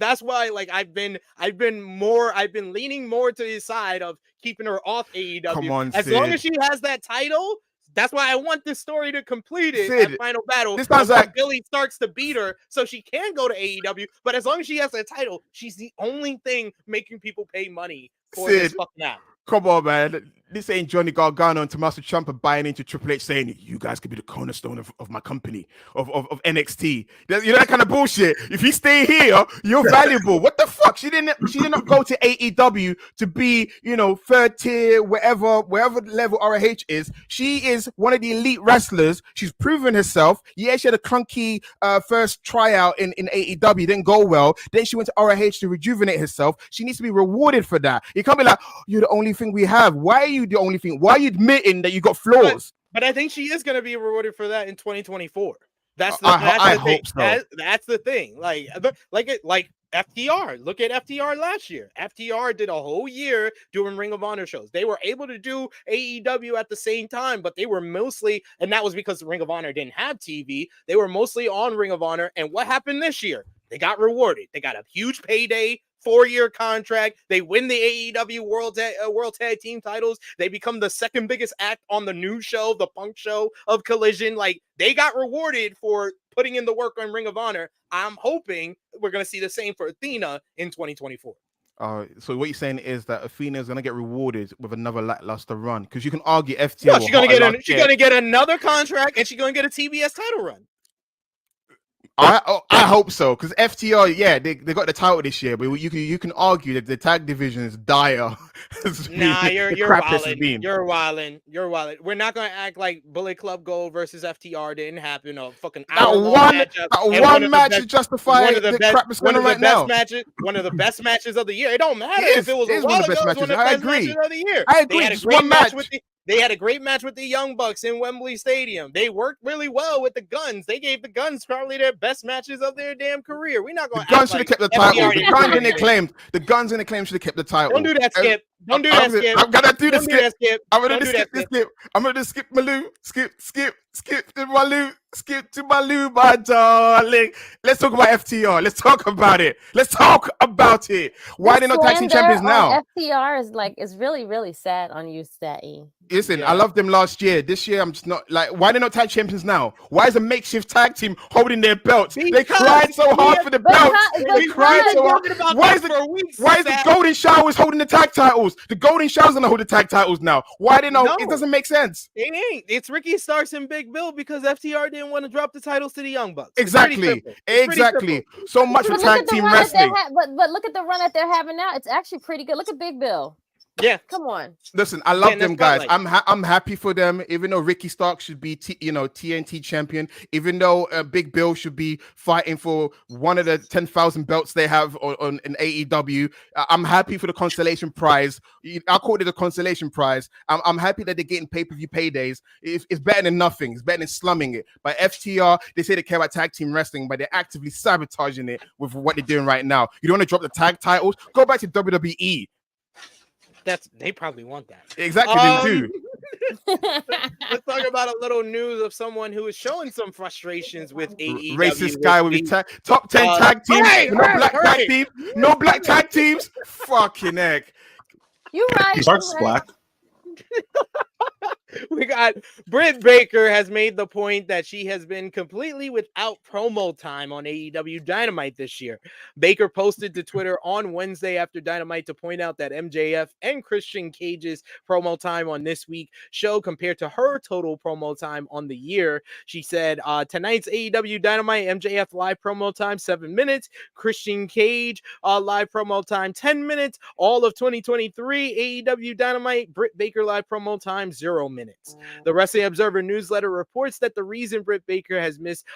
like I've been leaning more to the side of keeping her off AEW. Come on, as long as she has that title. That's why I want this story to complete it at Final Battle. This sounds like Billy starts to beat her so she can go to AEW. But as long as she has that title, she's the only thing making people pay money for this fucking app. Come on, man. This ain't Johnny Gargano and Tommaso Ciampa buying into Triple H saying, you guys could be the cornerstone of my company, of NXT. You know that kind of bullshit. If you stay here, you're valuable. What the fuck? She did not go to AEW to be, third tier, wherever level ROH is. She is one of the elite wrestlers. She's proven herself. Yeah, she had a clunky first tryout in AEW. Didn't go well. Then she went to ROH to rejuvenate herself. She needs to be rewarded for that. You can't be like, you're the only thing we have. Why are you the only thing? Why are you admitting that you got flaws? But I think she is going to be rewarded for that in 2024. That's the thing. So. That's the thing. Like FTR. Look at FTR last year. FTR did a whole year doing Ring of Honor shows. They were able to do AEW at the same time, but they were mostly, and that was because Ring of Honor didn't have TV. They were mostly on Ring of Honor. And what happened this year? They got rewarded. They got a huge payday. 4-year contract. They win the AEW World Tag Team titles. They become the second biggest act on the new show, the Punk show of Collision. Like, they got rewarded for putting in the work on Ring of Honor. I'm hoping we're going to see the same for Athena in 2024. So what you're saying is that Athena is going to get rewarded with another lackluster run, because you can argue FTR. No, she's going to get another contract, and she's going to get a TBS title run. I hope so, because FTR, yeah, they got the title this year, but you can argue that the tag division is dire. You're wilding. We're not gonna act like Bullet Club Gold versus FTR didn't happen. A fucking one match is justified. One of the best matches of the year. It don't matter if it was one of the best matches. I agree. Of the year. I agree. They had a great match with the Young Bucks in Wembley Stadium. They worked really well with the Guns. They gave the Guns probably their best matches of their damn career. We're not going to. The Guns should have kept the title. The Guns and the Claim should have kept the title. Don't do that, Skip. Don't do that, Skip. I'm gonna do the Don't do that, skip. Skip. I'm gonna Don't do skip that, this skip. I'm gonna skip my loo. Skip to my loo. Skip to my loo, my darling. Let's talk about FTR. Let's talk about it. Why they're not tag team champions now? FTR is really, really sad on you, Stat-E. Listen, I loved them last year. This year, I'm just not like. Why they're not tag champions now? Why is a makeshift tag team holding their belts? They cried so hard for the belts. They cried so hard. Why is the Golden Showers holding the tag titles? The Golden Showers gonna hold the tag titles now. Why they not? It doesn't make sense. It ain't. It's Ricky Starks and Big Bill because FTR didn't want to drop the titles to the Young Bucks. Exactly. So much for tag team wrestling. But look at the run that they're having now. It's actually pretty good. Look at Big Bill. Yeah, come on. Listen, I love them guys. I'm happy for them. Even though Ricky Stark should be TNT champion, even though Big Bill should be fighting for one of the 10,000 belts they have on in AEW. I'm happy for the consolation prize. I call it the consolation prize. I'm happy that they're getting pay-per-view paydays. It's better than nothing. It's better than slumming it. But FTR, they say they care about tag team wrestling, but they're actively sabotaging it with what they're doing right now. You don't want to drop the tag titles? Go back to WWE. They probably want that. Exactly, they do. Let's talk about a little news of someone who is showing some frustrations with AEW. Racist guy with his top 10 tag teams. No black tag teams. Fucking heck. You're right. Stark's black. We got Britt Baker has made the point that she has been completely without promo time on AEW Dynamite this year. Baker posted to Twitter on Wednesday after Dynamite to point out that MJF and Christian Cage's promo time on this week's show compared to her total promo time on the year. She said, tonight's AEW Dynamite MJF live promo time 7 minutes, Christian Cage live promo time 10 minutes, all of 2023 AEW Dynamite Britt Baker live promo time 0 minutes. The Wrestling Observer newsletter reports that the reason Britt Baker has missed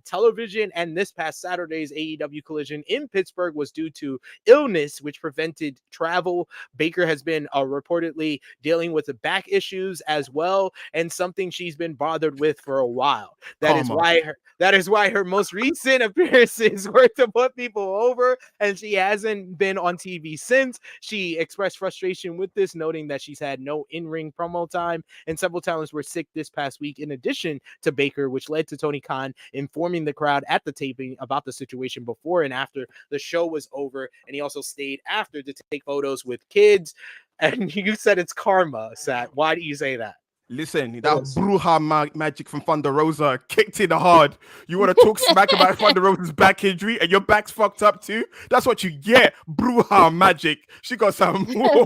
television and this past Saturday's AEW Collision in Pittsburgh was due to illness, which prevented travel. Baker has been reportedly dealing with the back issues as well, and something she's been bothered with for a while. That is why her most recent appearances were to put people over, and she hasn't been on TV since. She expressed frustration with this, noting that she's had no in-ring promo time, and several talents were sick this past week in addition to Baker, which led to Tony Khan informing the crowd at the taping about the situation before and after the show was over, and he also stayed after to take photos with kids. And you said it's karma, Sat. Why do you say that? Listen, that Bruja magic from Thunder Rosa kicked in hard. You want to talk smack about Thunder Rosa's back injury and your back's fucked up too? That's what you get. Bruja magic. She got some. She got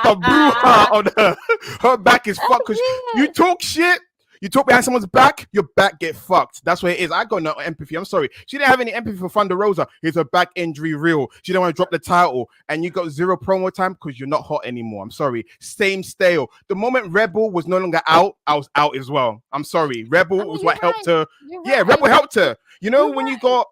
some Bruja on her. Her back is fucked because you talk shit. You talk behind someone's back, your back get fucked. That's what it is. I got no empathy. I'm sorry. She didn't have any empathy for Thunder Rosa. Is her back injury real? She didn't want to drop the title. And you got 0 promo time because you're not hot anymore. I'm sorry. Same stale. The moment Rebel was no longer out, I was out as well. I'm sorry. Rebel was what helped her. Yeah, Rebel helped her. When you got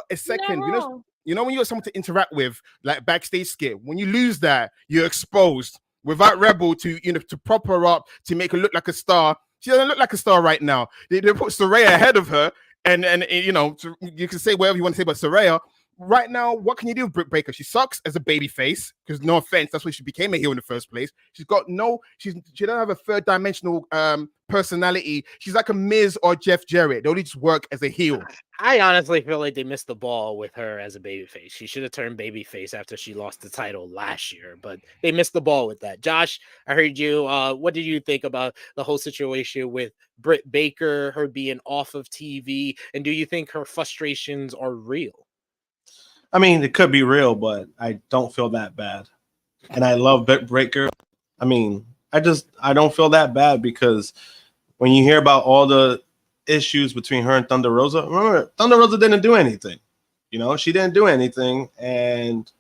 a second, when you got someone to interact with, like backstage skit, when you lose that, you're exposed. Without Rebel to prop her up, to make her look like a star. She doesn't look like a star right now. They put Saraya ahead of her, and you can say whatever you want to say about Saraya. Right now, what can you do with Britt Baker? She sucks as a baby face, because no offense, that's why she became a heel in the first place. She doesn't have a third dimensional personality. She's like a Miz or Jeff Jarrett. They only just work as a heel. I honestly feel like they missed the ball with her as a babyface. She should have turned babyface after she lost the title last year, but they missed the ball with that. Josh, I heard you. What did you think about the whole situation with Britt Baker, her being off of TV, and do you think her frustrations are real? I mean, it could be real, but I don't feel that bad. And I love Britt Baker. I mean, I don't feel that bad because when you hear about all the issues between her and Thunder Rosa, remember, Thunder Rosa didn't do anything. She didn't do anything. And,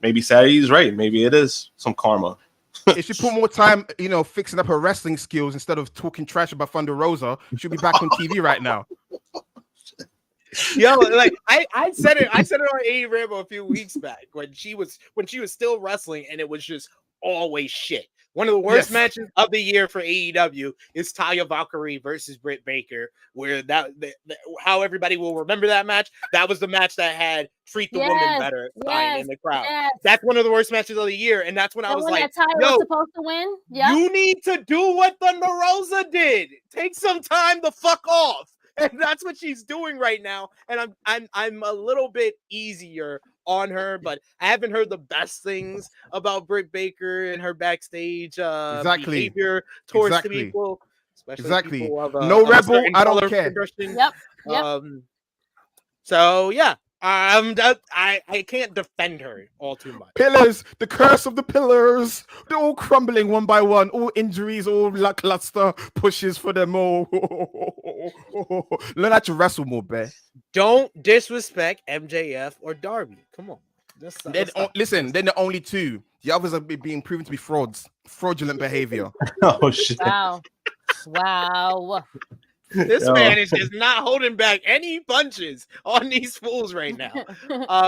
maybe Sadie's right. Maybe it is some karma. If she put more time, fixing up her wrestling skills instead of talking trash about Thunder Rosa, she'll be back on TV right now. Yo, like I said it on A Rambo a few weeks back when she was still wrestling, and it was just always shit. One of the worst matches of the year for AEW is Taya Valkyrie versus Britt Baker, where how everybody will remember that match. That was the match that had treat the woman better sign in the crowd. Yes. That's one of the worst matches of the year, and that's when I was like, Taya was supposed to win. Yep. You need to do what Thunder Rosa did. Take some time to fuck off. And that's what she's doing right now. And I'm a little bit easier on her, but I haven't heard the best things about Britt Baker and her backstage behavior towards people, especially people of no rebel. I don't care. Yep. So yeah. I can't defend her all too much. Pillars, the curse of the pillars. They're all crumbling one by one. All injuries, all lackluster pushes for them all. Learn how to wrestle more, bear. Don't disrespect MJF or Darby. Come on. Listen, they're the only two. The others are being proven to be frauds. Fraudulent behavior. Oh shit! Wow. This man is just not holding back any punches on these fools right now.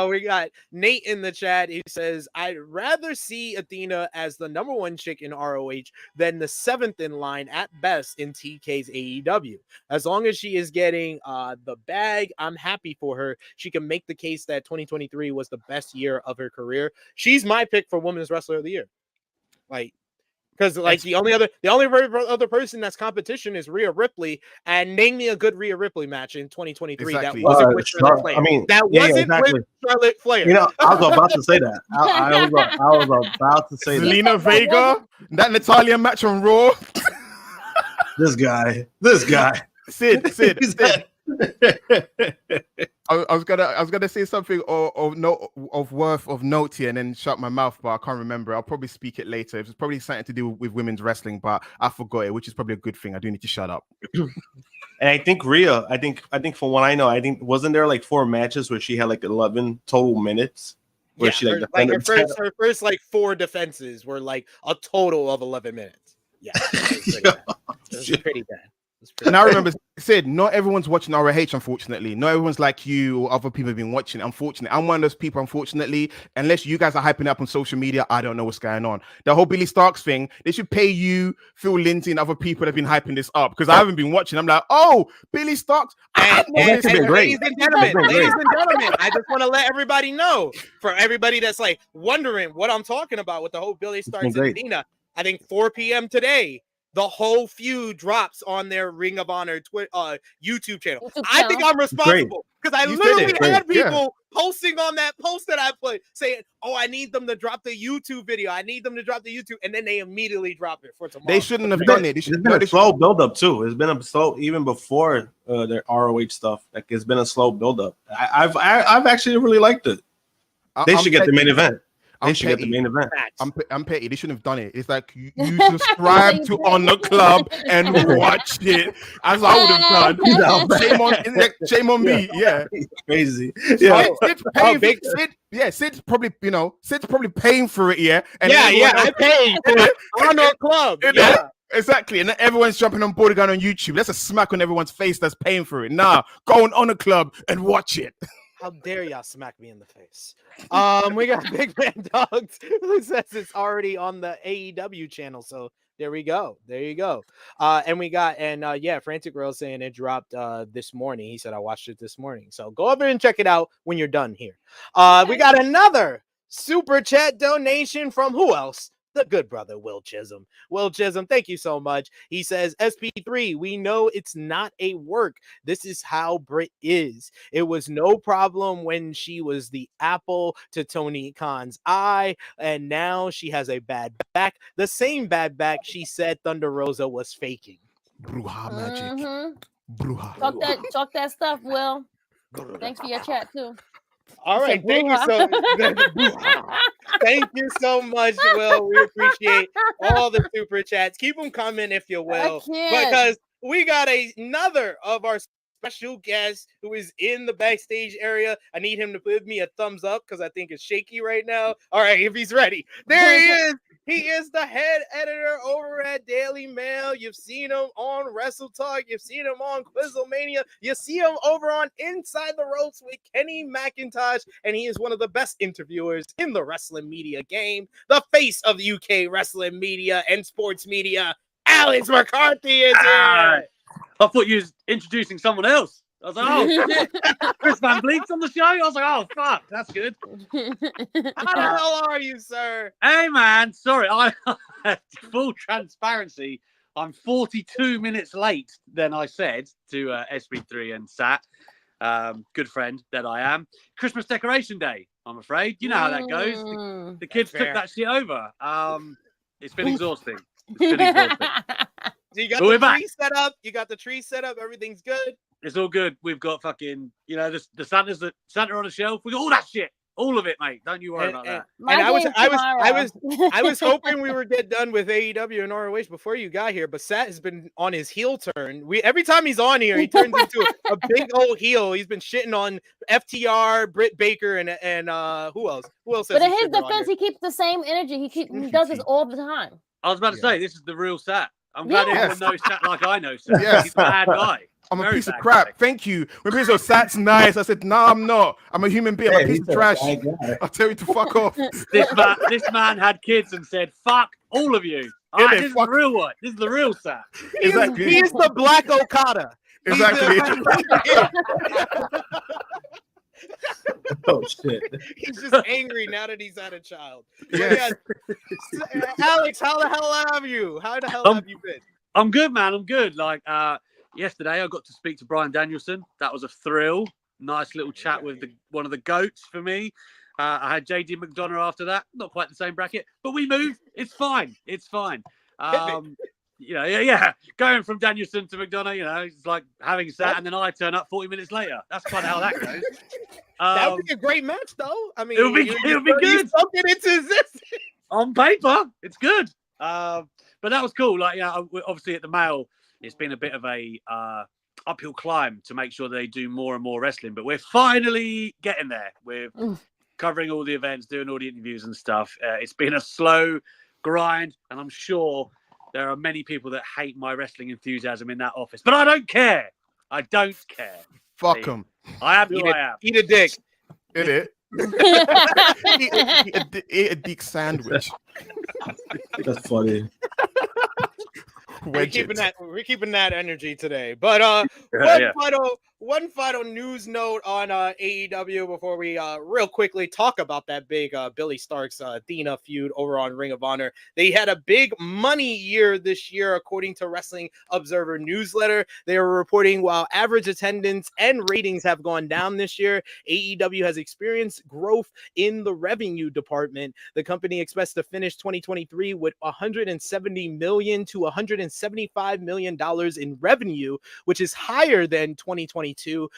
We got Nate in the chat. He says, I'd rather see Athena as the number 1 chick in ROH than the 7th in line at best in TK's AEW. As long as she is getting the bag, I'm happy for her. She can make the case that 2023 was the best year of her career. She's my pick for Women's Wrestler of the Year. Because the only other person that's competition is Rhea Ripley, and name me a good Rhea Ripley match in 2023 that wasn't with Charlotte Flair. With Charlotte Flair. You know, I was about to say that. I was about to say Zelina Vega, that Natalia match on Raw. This guy. Sid. I was gonna say something of worth of note here and then shut my mouth, but I can't remember. I'll probably speak it later. It's probably something to do with women's wrestling, but I forgot it, which is probably a good thing. I do need to shut up. And I think Rhea, I think from what I know, wasn't there like 4 matches where she had like 11 total minutes? Where she her first 4 defenses were like a total of 11 minutes. Yeah, it was pretty bad. And I remember, Sid, not everyone's watching ROH, unfortunately. Not everyone's like you or other people have been watching it, unfortunately. I'm one of those people, unfortunately. Unless you guys are hyping up on social media, I don't know what's going on. The whole Billy Starks thing, they should pay you, Phil Lindsay, and other people that have been hyping this up, because I haven't been watching. I'm like, oh, Billy Starks. Ladies and gentlemen, I just want to let everybody know, for everybody that's like wondering what I'm talking about with the whole Billy Starks and Athena, I think 4 p.m. today, the whole feud drops on their Ring of Honor YouTube channel. I think I'm responsible because I literally had people posting on that post that I put saying, oh, I need them to drop the YouTube video. I need them to drop the YouTube. And then they immediately drop it for tomorrow. They shouldn't have done it. It's been a slow build-up, too. It's been a slow, even before their ROH stuff. Like, it's been a slow build-up. I've actually really liked it. They should get the main event. They should get the main event. I'm petty. They shouldn't have done it. It's like you subscribe to Honor Club and watch it, as I would have done. Shame on me. Yeah, crazy. Yeah, Sid's probably paying for it. Yeah, and I paid for Honor Club. Yeah. Exactly, and everyone's jumping on board again on YouTube. That's a smack on everyone's face that's paying for it. Nah, go on Honor Club and watch it. How dare y'all smack me in the face? We got Big Man Dogs who says it's already on the AEW channel. So there we go. There you go. And we got, Frantic Girl saying it dropped this morning. He said, I watched it this morning. So go over and check it out when you're done here. We got another super chat donation from who else? The good brother, Will Chisholm. Will Chisholm, thank you so much. He says, SP3, we know it's not a work. This is how Britt is. It was no problem when she was the apple to Tony Khan's eye, and now she has a bad back. The same bad back she said Thunder Rosa was faking. Bruja magic. Bruja. Talk that stuff, Will. Thanks for your chat, too. All right, thank you so much, Will. We appreciate all the super chats. Keep them coming if you will, because we got another of our special guests who is in the backstage area. I need him to give me a thumbs up because I think it's shaky right now. All right, if he's ready, there he is. He is the head editor over at Daily Mail. You've seen him on WrestleTalk. You've seen him on Quizlemania. You see him over on Inside the Ropes with Kenny McIntosh, and he is one of the best interviewers in the wrestling media game. The face of UK wrestling media and sports media, Alex McCarthy is here. I thought you was introducing someone else. I was like, oh, shit. Chris Van Vliet's on the show? I was like, oh, fuck, that's good. How the hell are you, sir? Hey, man, sorry. Full transparency, I'm 42 minutes late than I said to SB3 and Sat. Good friend that I am. Christmas decoration day, I'm afraid. You know how that goes. The kids took that shit over. It's been exhausting. It's been exhausting. So you got the tree set up. You got the tree set up. Everything's good. It's all good. We've got fucking, the Santa on the shelf. We got all that shit, all of it, mate. Don't you worry about that. And I was hoping we would get done with AEW and ROH before you got here, but Sat has been on his heel turn. Every time he's on here, he turns into a big old heel. He's been shitting on FTR, Britt Baker, and who else? Who else? But in his defense, he keeps the same energy. He does this all the time. I was about to say, this is the real Sat. I'm glad everyone knows Sat like I know Sat. Yes. He's a bad guy. I'm a piece of crap. Thank you. When people say, Sat's nice, I said, no, I'm not. I'm a human being. I'm a piece of trash. I'll tell you to fuck off. This man had kids and said, fuck all of you. This is the real one. This is the real Sat. Exactly. He's the Black Okada. Exactly. Oh shit! He's just angry now that he's had a child. Yes. Alex, how the hell have you? How the hell have you been? I'm good, man. I'm good. Like yesterday, I got to speak to Bryan Danielson. That was a thrill. Nice little chat with one of the goats for me. I had JD McDonough after that. Not quite the same bracket, but we moved. It's fine. It's fine. Going from Danielson to McDonough, it's like having Sat, and then I turn up 40 minutes later. That's kind of how that goes. That would be a great match, though. I mean, it would be good. Something into existence on paper. It's good. But that was cool. Like, obviously at the Mail, it's been a bit of a uphill climb to make sure they do more and more wrestling. But we're finally getting there. We're covering all the events, doing all the interviews and stuff. It's been a slow grind, and I'm sure there are many people that hate my wrestling enthusiasm in that office, but I don't care. I don't care. Fuck them. I am who I am. Eat a dick. Eat a dick sandwich. That's funny. We're keeping that energy today. But one final news note on AEW before we real quickly talk about that big Billy Starks Athena feud over on Ring of Honor. They had a big money year this year, according to Wrestling Observer newsletter. They were reporting while average attendance and ratings have gone down this year, AEW has experienced growth in the revenue department. The company expects to finish 2023 with $170 million to $175 million in revenue, which is higher than 2022,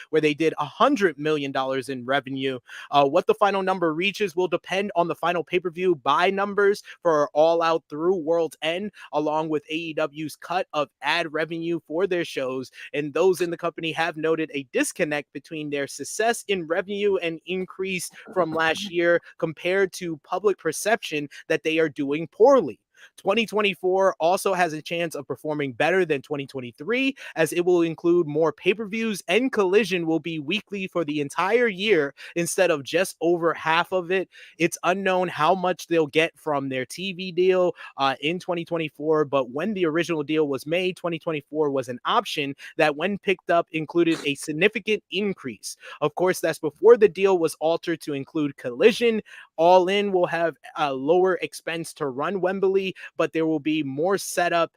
where they did $100 million in revenue. What the final number reaches will depend on the final pay-per-view buy numbers for All Out through World's End, along with AEW's cut of ad revenue for their shows. And those in the company have noted a disconnect between their success in revenue and increase from last year compared to public perception that they are doing poorly. 2024 also has a chance of performing better than 2023, as it will include more pay-per-views, and Collision will be weekly for the entire year instead of just over half of it. It's unknown how much they'll get from their TV deal in 2024, but when the original deal was made, 2024 was an option that, when picked up, included a significant increase. Of course, that's before the deal was altered to include Collision. All In will have a lower expense to run Wembley, but there will be more setup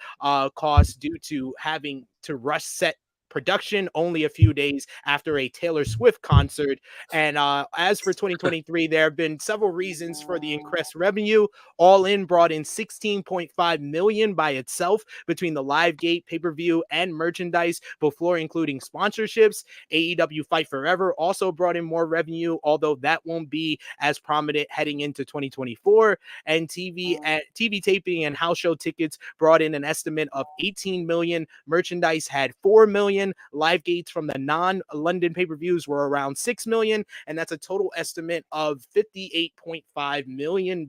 costs due to having to rush set production only a few days after a Taylor Swift concert. And as for 2023, there have been several reasons for the increased revenue. All In brought in $16.5 million by itself between the Livegate pay-per-view and merchandise, before including sponsorships. AEW Fight Forever also brought in more revenue, although that won't be as prominent heading into 2024. And TV taping and house show tickets brought in an estimate of $18 million. Merchandise had $4 million. million. Live gates from the non-London pay-per-views were around 6 million, and that's a total estimate of $58.5 million,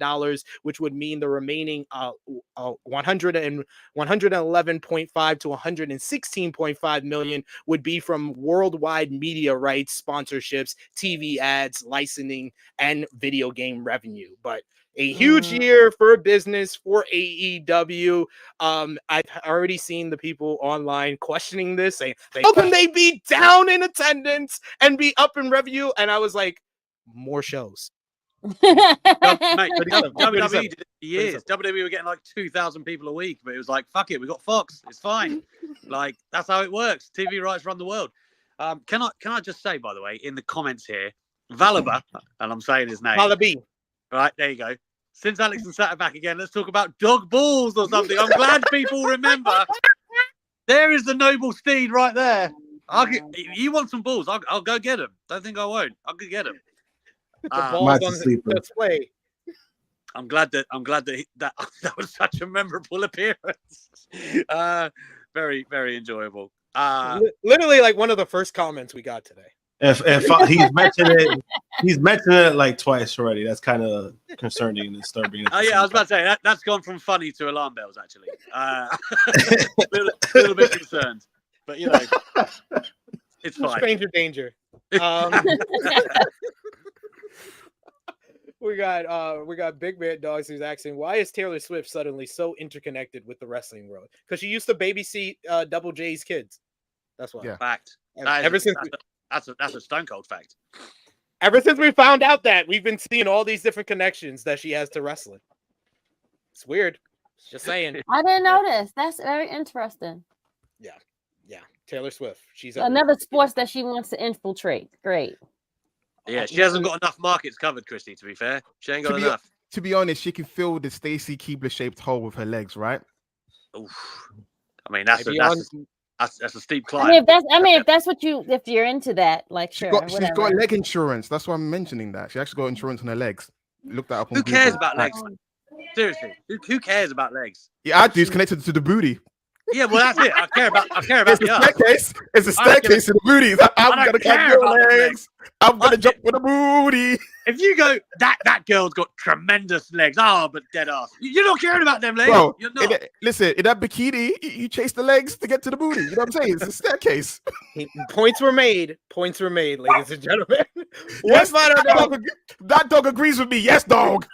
which would mean the remaining 111.5 to 116.5 million would be from worldwide media rights, sponsorships, TV ads, licensing, and video game revenue. But a huge year for business for AEW. I've already seen the people online questioning this, saying, how can they be down in attendance and be up in revenue? And I was like, more shows. Mate, WWE did it for years. WWE were getting like 2,000 people a week, but it was like, fuck it, we got Fox, it's fine. Like, that's how it works. TV rights run the world. Can I just say, by the way, in the comments here, Valaba, and I'm saying his name. Valaby. Right, there you go. Since Alex and Sat are back again, let's talk about dog balls or something. I'm glad people remember. There is the noble steed right there. You want some balls? I'll go get them. Don't think I won't. I'll go get them. The balls on the display. I'm glad that was such a memorable appearance. Very, very enjoyable. Literally like one of the first comments we got today. If he's mentioned it like twice already. That's kind of concerning and disturbing. Oh yeah, I was about to say that's gone from funny to alarm bells actually. Little bit concerned, but you know, it's fine. Stranger danger. We got Big Bad Dogs who's asking, why is Taylor Swift suddenly so interconnected with the wrestling world? Because she used to babysit Double J's kids. That's why. Yeah. Fact. That's a stone cold fact. Ever since we found out that, we've been seeing all these different connections that she has to wrestling. It's weird. Just saying. I didn't notice. That's very interesting. Yeah. Taylor Swift. She's another sports that she wants to infiltrate. Great. Yeah, she hasn't got enough markets covered, Krssi, to be fair. She ain't got enough. To be honest, she can fill the Stacy Keibler-shaped hole with her legs, right? Oof. I mean, that's a steep climb. If you're into that, like, sure. She's got leg insurance. That's why I'm mentioning that. She actually got insurance on her legs. Look that up on Google. Who cares about legs? Seriously, who cares about legs? Yeah, I do. It's connected to the booty. Yeah, well, that's it. I care about it's the staircase. It's a staircase to the booty. I'm gonna cut your legs. I'm gonna jump with the booty. If you go, that girl's got tremendous legs. Oh, but dead ass. You're not caring about them legs. Bro, you're not. Listen, in that bikini, you chase the legs to get to the booty. You know what I'm saying? It's a staircase. Points were made, ladies and gentlemen. Yes, that dog agrees with me. Yes, dog.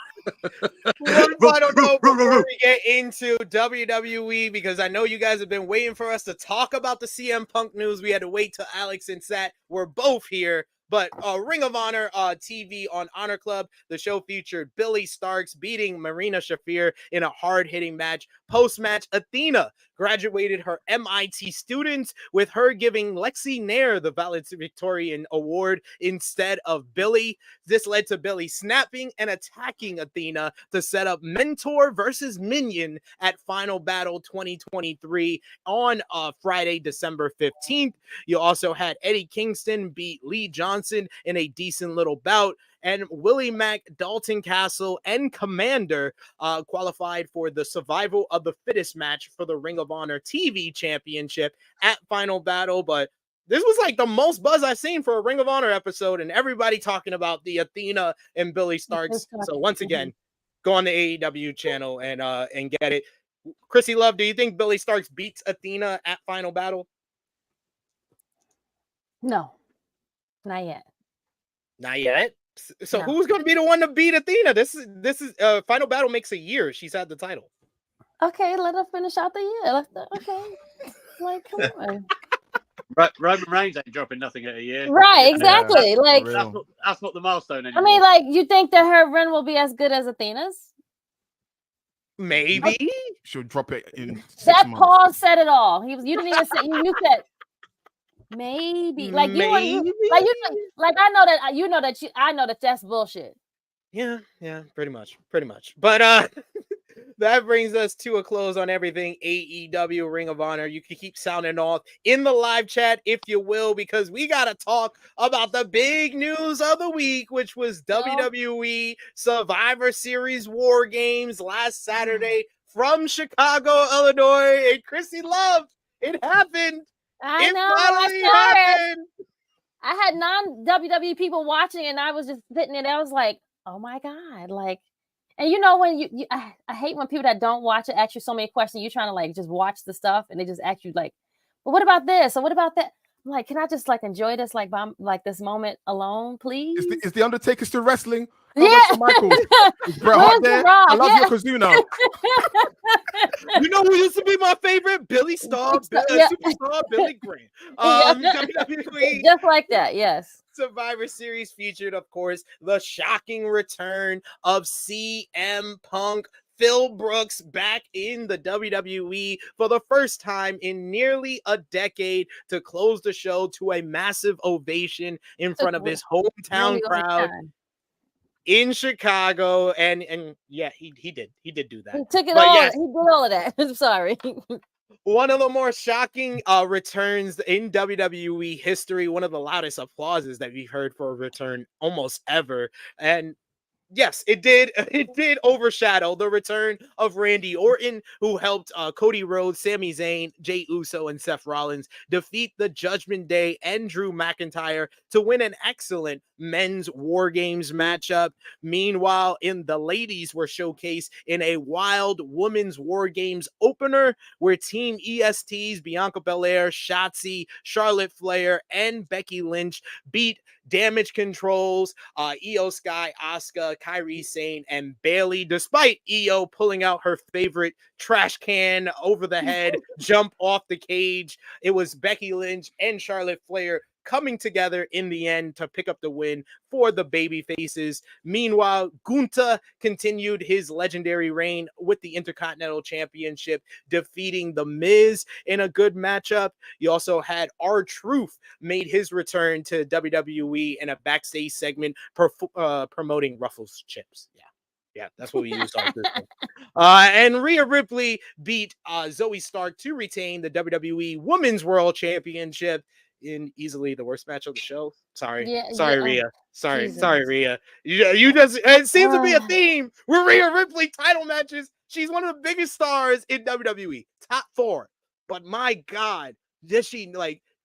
One final note before we get into WWE, because I know you guys have been waiting for us to talk about the CM Punk news. We had to wait till Alex and Sat were both here. But Ring of Honor TV on Honor Club, the show featured Billy Starks beating Marina Shafir in a hard-hitting match. Post-match, Athena graduated her MIT students, with her giving Lexi Nair the valedictorian award instead of Billy. This led to Billy snapping and attacking Athena to set up Mentor versus Minion at Final Battle 2023 on Friday, December 15th. You also had Eddie Kingston beat Lee Johnson in a decent little bout, and Willie Mack, Dalton Castle, and Commander qualified for the Survival of the Fittest match for the Ring of Honor TV Championship at Final Battle. But this was like the most buzz I've seen for a Ring of Honor episode, and everybody talking about the Athena and Billy Starks. So once again, go on the AEW channel and get it. Krssi Luv, do you think Billy Starks beats Athena at Final Battle? No, not yet. Not yet. So who's going to be the one to beat Athena? This is Final Battle makes a year she's had the title. Okay, let her finish out the year. Okay, like, come on. Roman Reigns ain't dropping nothing at a year. Right, exactly. Yeah, like that's not the milestone anymore. I mean, like, you think that her run will be as good as Athena's? Maybe she'll drop it in 6 that months. Paul said it all. You didn't even say. You said maybe. Like you, like I know that I know that that's bullshit. Yeah, pretty much. But that brings us to a close on everything AEW Ring of Honor. You can keep sounding off in the live chat if you will, because we got to talk about the big news of the week, which was WWE Survivor Series War Games last Saturday from Chicago, Illinois. And Krssi Luv, it happened. I It know. I finally saw it. happened. I had non-WWE people watching, and I was just sitting there. I was like, "Oh my god!" Like, and you know when I hate when people that don't watch it ask you so many questions. You're trying to like just watch the stuff, and they just ask you like, "Well, what about this? Or what about that?" I'm like, can I just like enjoy this like by like this moment alone, please? Is the Undertaker still wrestling? Yeah. Shawn Michaels. Is Bret Hart there? Rock? I love Yeah. Yokozuna. You know who used to be my favorite? Billy Starr, Yeah. Superstar Billy Graham. Yeah. WWE Just like that, yes. Survivor Series featured, of course, the shocking return of CM Punk. Phil Brooks back in the WWE for the first time in nearly a decade to close the show to a massive ovation in front of his hometown Really crowd in Chicago. And yeah, he did do that. He took it But all. yes, He did all of that. I'm sorry. one of the more shocking returns in WWE history, one of the loudest applauses that we've heard for a return almost ever. And yes, it did. It did overshadow the return of Randy Orton, who helped Cody Rhodes, Sami Zayn, Jey Uso, and Seth Rollins defeat the Judgment Day and Drew McIntyre to win an excellent men's War Games matchup. Meanwhile, the ladies were showcased in a wild women's War Games opener where Team EST's Bianca Belair, Shotzi, Charlotte Flair, and Becky Lynch beat Damage Controls, Io Sky, Asuka, Kairi Sane, and Bailey, despite Io pulling out her favorite trash can over the head, jump off the cage. It was Becky Lynch and Charlotte Flair coming together in the end to pick up the win for the baby faces. Meanwhile, Gunther continued his legendary reign with the Intercontinental Championship, defeating The Miz in a good matchup. You also had R-Truth made his return to WWE in a backstage segment promoting Ruffles chips. Yeah, that's what we used R-Truth for. And Rhea Ripley beat Zoe Stark to retain the WWE Women's World Championship in easily the worst match of the show. Sorry, Rhea. Sorry, Rhea. You just, it seems to be a theme with Rhea Ripley title matches. She's one of the biggest stars in WWE, top 4. But my God, does she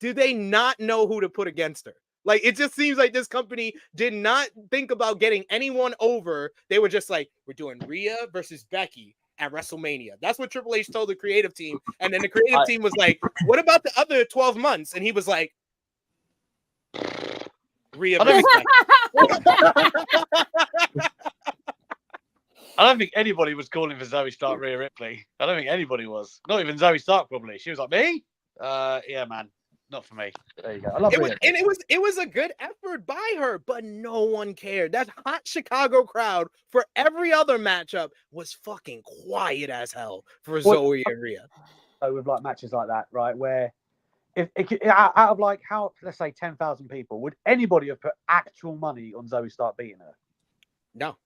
do they not know who to put against her? Like, it just seems like this company did not think about getting anyone over. They were just like, we're doing Rhea versus Becky at WrestleMania. That's what Triple H told the creative team. And then the creative team was like, what about the other 12 months? And he was like, Rhea versus Becky. I don't think anybody was calling for Zoe Stark, Rhea Ripley. I don't think anybody was. Not even Zoe Stark, probably. She was like, me? Yeah, man. Not for me. There you go. I love Rhea. It was a good effort by her, but no one cared. That hot Chicago crowd for every other matchup was fucking quiet as hell for Zoe and Rhea. So with like matches like that, right, where if out of like let's say 10,000 people, would anybody have put actual money on Zoe Stark beating her? No.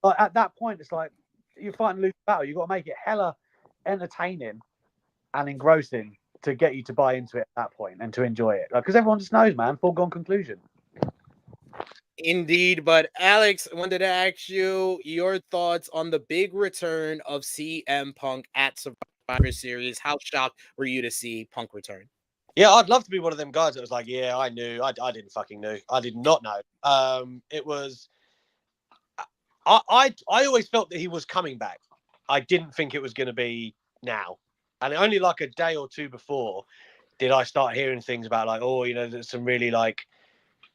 Like at that point, it's like you're fighting a losing battle. You've got to make it hella entertaining and engrossing to get you to buy into it at that point and to enjoy it. Because everyone just knows, man, foregone conclusion. Indeed, but Alex, I wanted to ask you your thoughts on the big return of CM Punk at Survivor Series. How shocked were you to see Punk return? Yeah, I'd love to be one of them guys that was like, yeah, I knew. I didn't fucking know. I did not know. It was... I always felt that he was coming back. I didn't think it was going to be now. And only like a day or two before did I start hearing things about like, oh, you know, there's some really like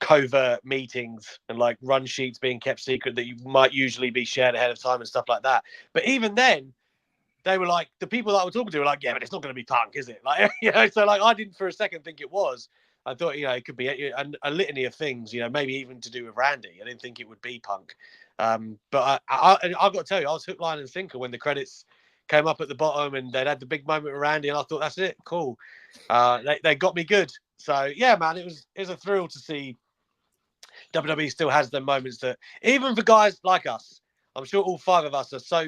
covert meetings and like run sheets being kept secret that you might usually be shared ahead of time and stuff like that. But even then, they were like, the people that I was talking to were like, yeah, but it's not going to be Punk, is it? Like, you know, so like I didn't for a second think it was. I thought, you know, it could be a litany of things, you know, maybe even to do with Randy. I didn't think it would be Punk. But I've got to tell you, I was hook, line, and sinker when the credits came up at the bottom and they'd had the big moment with Randy, and I thought, that's it, cool. They got me good. So yeah, man, it was a thrill to see WWE still has them moments that even for guys like us, I'm sure all 5 of us are so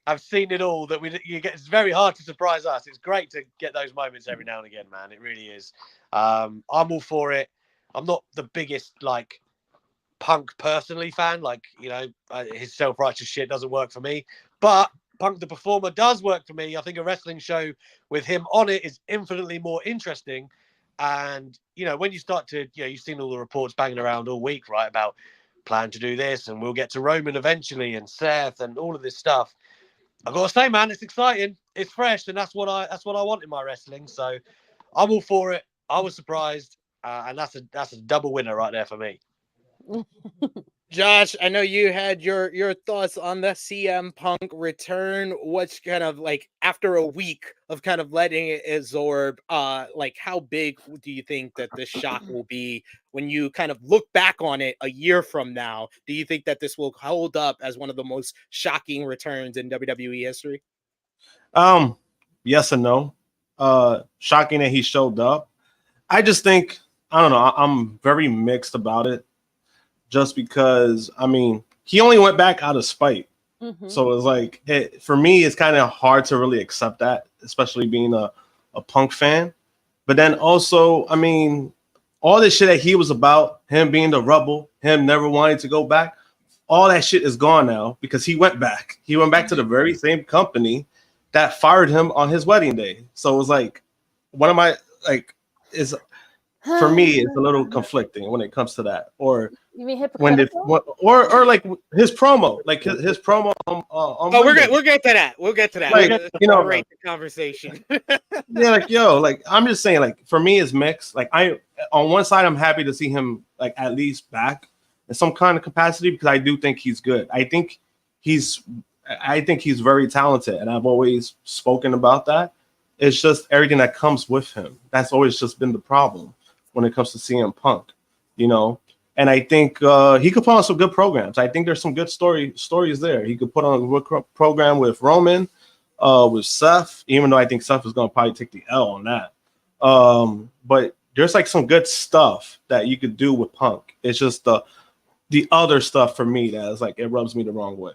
I've seen it all that it's very hard to surprise us. It's great to get those moments every now and again, man. It really is. I'm all for it. I'm not the biggest like Punk personally fan, like, you know, his self-righteous shit doesn't work for me, but Punk the Performer does work for me. I think a wrestling show with him on it is infinitely more interesting. And, you know, when you start to, you know, you've seen all the reports banging around all week, right, about plan to do this, and we'll get to Roman eventually, and Seth, and all of this stuff. I've got to say, man, it's exciting, it's fresh, and that's what I want in my wrestling. So I'm all for it. I was surprised, and that's a double winner right there for me. Josh, I know you had your thoughts on the CM Punk return. What's kind of like after a week of kind of letting it absorb, like how big do you think that this shock will be when you kind of look back on it a year from now? Do you think that this will hold up as one of the most shocking returns in WWE history? Yes and no. Shocking that he showed up. I just think, I don't know, I'm very mixed about it. Just because, I mean, he only went back out of spite. Mm-hmm. So it's like, for me, it's kind of hard to really accept that, especially being a Punk fan. But then also, I mean, all this shit that he was about, him being the rebel, him never wanting to go back, all that shit is gone now because he went back. He went back to the very same company that fired him on his wedding day. So it was like, what am I, like, is... For me, it's a little conflicting when it comes to that. Or you mean hypocritical? Or like his promo, like his promo. We'll get to that. We'll get to that. Like, you know, rate the conversation. Yeah, like like I'm just saying, like for me, it's mixed. Like on one side, I'm happy to see him like at least back in some kind of capacity because I do think he's good. I think he's very talented, and I've always spoken about that. It's just everything that comes with him. That's always just been the problem when it comes to CM Punk, you know. And I think he could put on some good programs. I think there's some good stories there. He could put on a good program with Roman, with Seth, even though I think Seth is going to probably take the L on that. But there's like some good stuff that you could do with Punk. It's just the other stuff for me that is like, it rubs me the wrong way.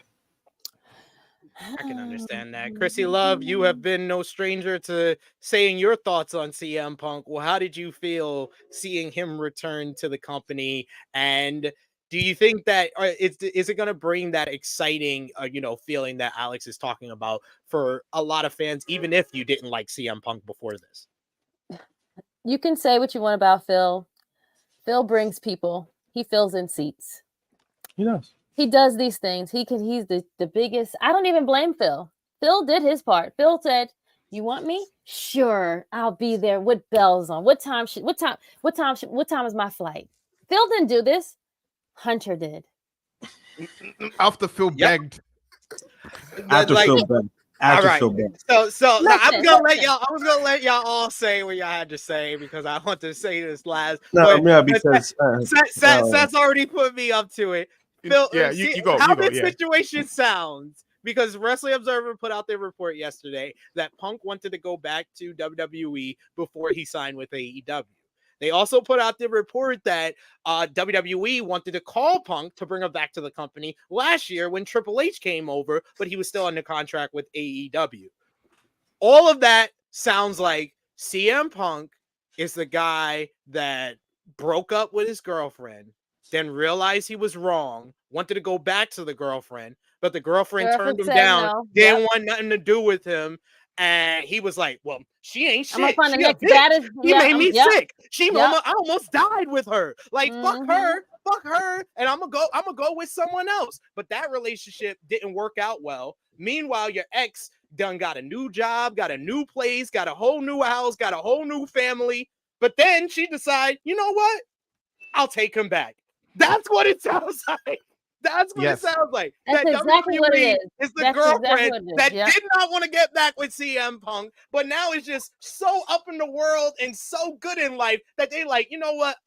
I can understand that. Krssi Luv, you have been no stranger to saying your thoughts on CM Punk. Well, how did you feel seeing him return to the company? And do you think that is it going to bring that exciting, feeling that Alex is talking about for a lot of fans, even if you didn't like CM Punk before this? You can say what you want about Phil. Phil brings people. He fills in seats. He does. He does these things. He's the biggest. I don't even blame Phil. Phil did his part. Phil said, "You want me? Sure, I'll be there with bells on. What time is my flight?" Phil didn't do this. Hunter did. After Phil begged. After Phil begged. So I was gonna let y'all all say what y'all had to say because I want to say this last. Because Seth's already put me up to it. Phil, you go. How this situation sounds, because Wrestling Observer put out their report yesterday that Punk wanted to go back to WWE before he signed with AEW. They also put out the report that WWE wanted to call Punk to bring him back to the company last year when Triple H came over, but he was still under contract with AEW. All of that sounds like CM Punk is the guy that broke up with his girlfriend, then realized he was wrong, wanted to go back to the girlfriend, but the girlfriend turned him down, no. Didn't want nothing to do with him. And he was like, well, she ain't shit. He made me sick. I almost died with her. Like, fuck her. And I'm gonna go with someone else. But that relationship didn't work out well. Meanwhile, your ex done got a new job, got a new place, got a whole new house, got a whole new family. But then she decided, you know what? I'll take him back. That's what it sounds like. That's what it sounds like. That's that exactly what it is the girlfriend that did not want to get back with CM Punk, but now is just so up in the world and so good in life that they like, you know what?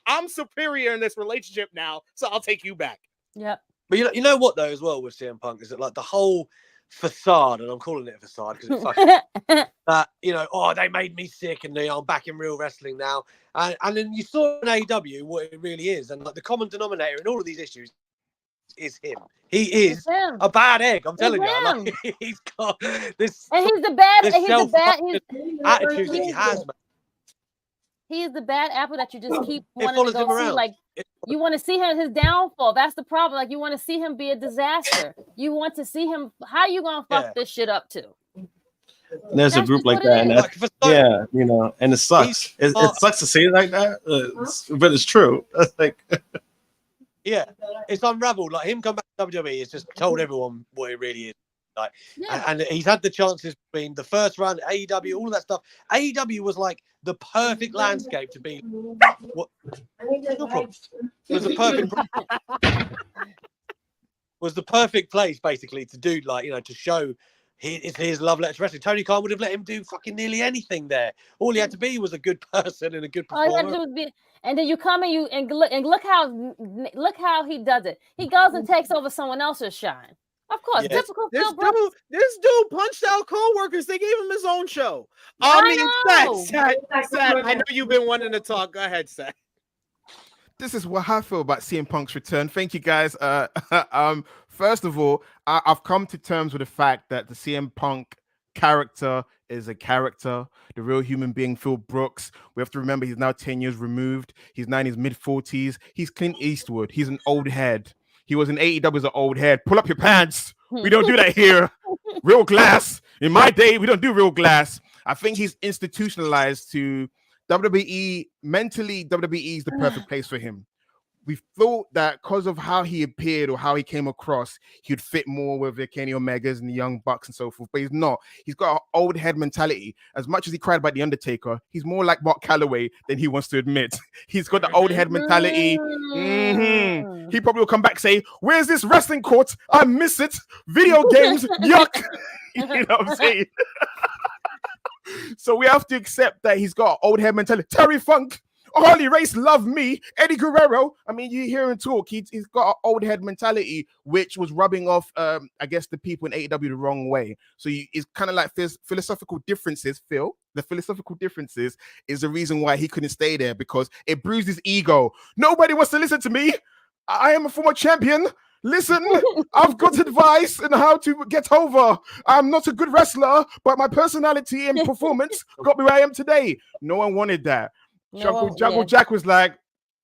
I'm superior in this relationship now, so I'll take you back. Yeah. But you know what though as well with CM Punk is that like the whole facade, and I'm calling it a facade because it's fucking they made me sick and I'm back in real wrestling now. And then you saw in AEW what it really is, and like the common denominator in all of these issues is him. He is a bad egg. I'm telling you. Like, he's got this. And he's the bad. Attitude that he has, man. He is the bad apple that you just keep It wanting follows to him go see. around. Like you want to see his downfall. That's the problem. Like you want to see him be a disaster. You want to see him. How you gonna fuck this shit up too? There's a group like that, and yeah, you know, and it sucks. It sucks to say it like that, but it's true. Like, yeah, it's unraveled. Like him come back to WWE, it's just told everyone what it really is. Like, and he's had the chances between the first run, AEW, all of that stuff. AEW was like the perfect landscape to be. What? It was the perfect place basically to do, like, you know, to show his love letter to wrestling. Tony Khan would have let him do fucking nearly anything there. All he had to be was a good person and a good performer. All he had to do was and then you come and look how he does it. He goes and takes over someone else's shine. Of course, typical Phil Brooks. This dude punched out co-workers. They gave him his own show. Seth, I know you've been wanting to talk. Go ahead, Seth. This is what I feel about CM Punk's return. Thank you, guys. First of all, I've come to terms with the fact that the CM Punk character is a character. The real human being, Phil Brooks. We have to remember he's now 10 years removed. He's now in his mid-40s. He's Clint Eastwood. He's an old head. He was in AEW as an old head. Pull up your pants. We don't do that here. Real glass. In my day, we don't do real glass. I think he's institutionalized to WWE. Mentally, WWE is the perfect place for him. We thought that because of how he appeared or how he came across, he'd fit more with the Kenny Omegas and the Young Bucks and so forth, but he's not. He's got an old head mentality. As much as he cried about The Undertaker, he's more like Mark Calloway than he wants to admit. He's got the old head mentality. He probably will come back and say, where's this wrestling court? I miss it. Video games, yuck. You know what I'm saying? So we have to accept that he's got old head mentality. Terry Funk, Harley Race, love me. Eddie Guerrero. I mean, you hear him talk. He's got an old head mentality, which was rubbing off, I guess, the people in AEW the wrong way. So it's kind of like philosophical differences, Phil. The philosophical differences is the reason why he couldn't stay there, because it bruised his ego. Nobody wants to listen to me. I am a former champion. Listen, I've got advice on how to get over. I'm not a good wrestler, but my personality and performance got me where I am today. No one wanted that. Jungle Jack was like,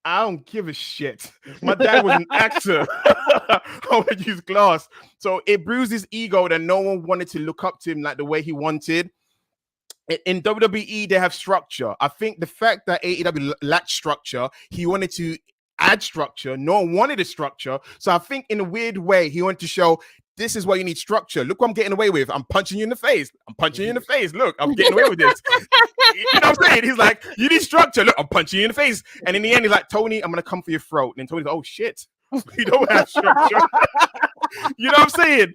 I don't give a shit. My dad was an actor. I want to use glass. So it bruised his ego that no one wanted to look up to him like the way he wanted. In WWE, they have structure. I think the fact that AEW lacked structure, he wanted to add structure. No one wanted a structure. So I think in a weird way, he wanted to show, this is why you need structure. Look what I'm getting away with. I'm punching you in the face. I'm punching you in the face. Look, I'm getting away with this. You know what I'm saying? He's like, you need structure. Look, I'm punching you in the face. And in the end, he's like, Tony, I'm going to come for your throat. And then Tony's like, oh, shit. You don't have structure. You know what I'm saying?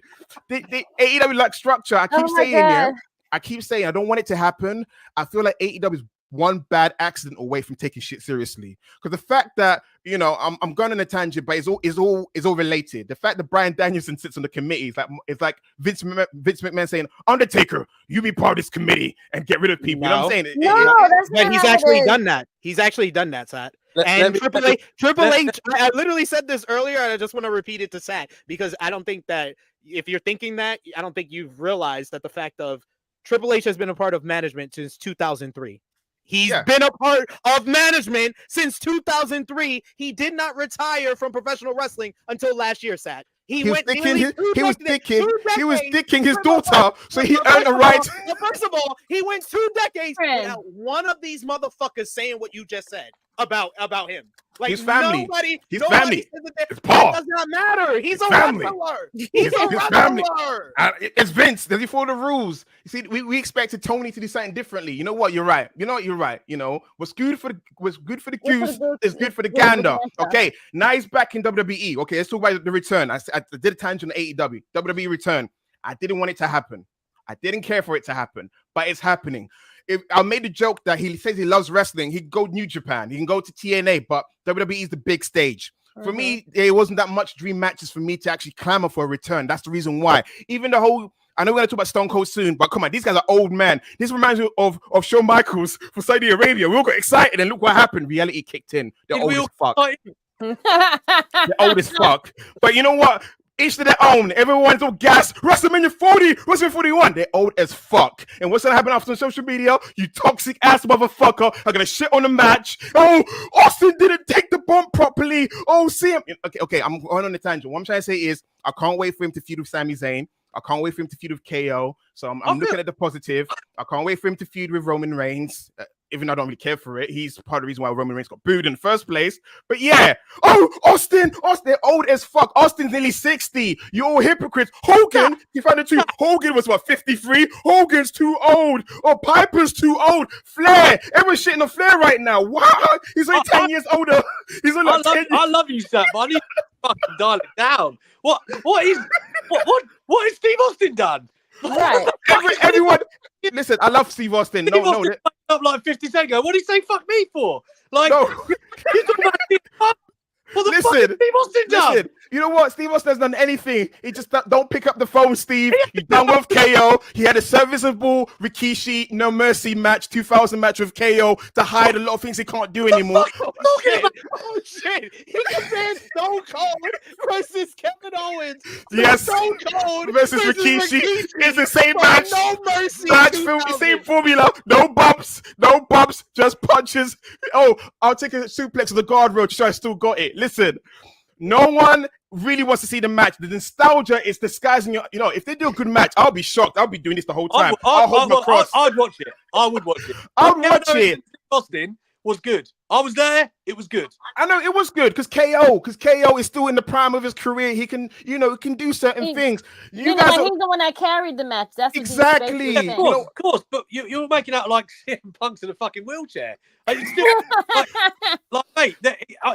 The AEW like structure. I keep saying, I don't want it to happen. I feel like AEW is one bad accident away from taking shit seriously. Because the fact that, you know, I'm going on a tangent, but it's all related. The fact that Bryan Danielson sits on the committee is like Vince McMahon saying, Undertaker, you be part of this committee and get rid of people. You know what I'm saying? But he's actually done that. He's actually done that, Sat. And Triple H, I literally said this earlier, and I just want to repeat it to Sat, because I don't think that if you're thinking that, I don't think you've realized that the fact of Triple H has been a part of management since 2003. He's been a part of management since 2003. He did not retire from professional wrestling until last year, Sat. He was dicking his daughter, so he earned a right. Well, first of all, he went 2 decades without one of these motherfuckers saying what you just said about him. Like, his family. His family. It does not matter. He's a wrestler. He's a wrestler. It's Vince. Does he follow the rules? You see, we expected Tony to do something differently. You know what? You're right. You know, what's good for the goose is good for the gander. Okay, now he's back in WWE. Okay, let's talk about the return. I did a tangent on AEW. WWE return. I didn't want it to happen. I didn't care for it to happen, but it's happening. I made the joke that he says he loves wrestling. He can go New Japan. He can go to TNA, but WWE is the big stage. For me, there wasn't that much dream matches for me to actually clamor for a return. That's the reason why. Even the whole, I know we're going to talk about Stone Cold soon, but come on, these guys are old men. This reminds me of Shawn Michaels for Saudi Arabia. We all got excited, and look what happened. Reality kicked in. They're old as fuck. They're old as fuck. But you know what? Each to their own. Everyone's all gas. WrestleMania 40, WrestleMania 41. They're old as fuck. And what's gonna happen after on social media? You toxic ass motherfucker are gonna shit on the match. Oh, Austin didn't take the bump properly. Oh, see him. Okay, I'm going on a tangent. What I'm trying to say is I can't wait for him to feud with Sami Zayn. I can't wait for him to feud with KO. So I'm looking at the positive. I can't wait for him to feud with Roman Reigns. Even though I don't really care for it, he's part of the reason why Roman Reigns got booed in the first place. But yeah, Austin, they're old as fuck. Austin's nearly 60. You're all hypocrites. Hogan, you found it too. Hogan was what, 53? Hogan's too old. Oh, Piper's too old. Flair, everyone's shitting on Flair right now. Wow, he's only 10 years older. He's only like 10 years. I love you, Sam, but I need to fucking dial it down. What has Steve Austin done? Right. Everyone, listen, I love Steve Austin. Steve Austin up like 50 seconds ago. What did he say fuck me for? Like, no. You're talking about Steve Austin. What the fuck has Steve Austin done? Listen, you know what? Steve Austin has done anything. He just don't pick up the phone, Steve. He's done with KO. He had a serviceable Rikishi No Mercy match, 2000 match with KO to hide a lot of things he can't do anymore. Oh shit! He compared Stone Cold versus Kevin Owens. Yes, Stone Cold versus Rikishi. It's the same match. No mercy. Same formula. No bumps, just punches. Oh, I'll take a suplex to the guardrail to show I still got it. Listen, no one really wants to see the match. The nostalgia is disguising your. You know, if they do a good match, I'll be shocked. I'll be doing this the whole time. I'll hold my cross. I'd watch it. I would watch it. I'd watch it. Austin was good. I was there. It was good. I know it was good because KO is still in the prime of his career. He can, he can do certain things. You guys he's the one that carried the match. That's exactly. Of course. But you're making out like CM Punk's in a fucking wheelchair. Still, mate,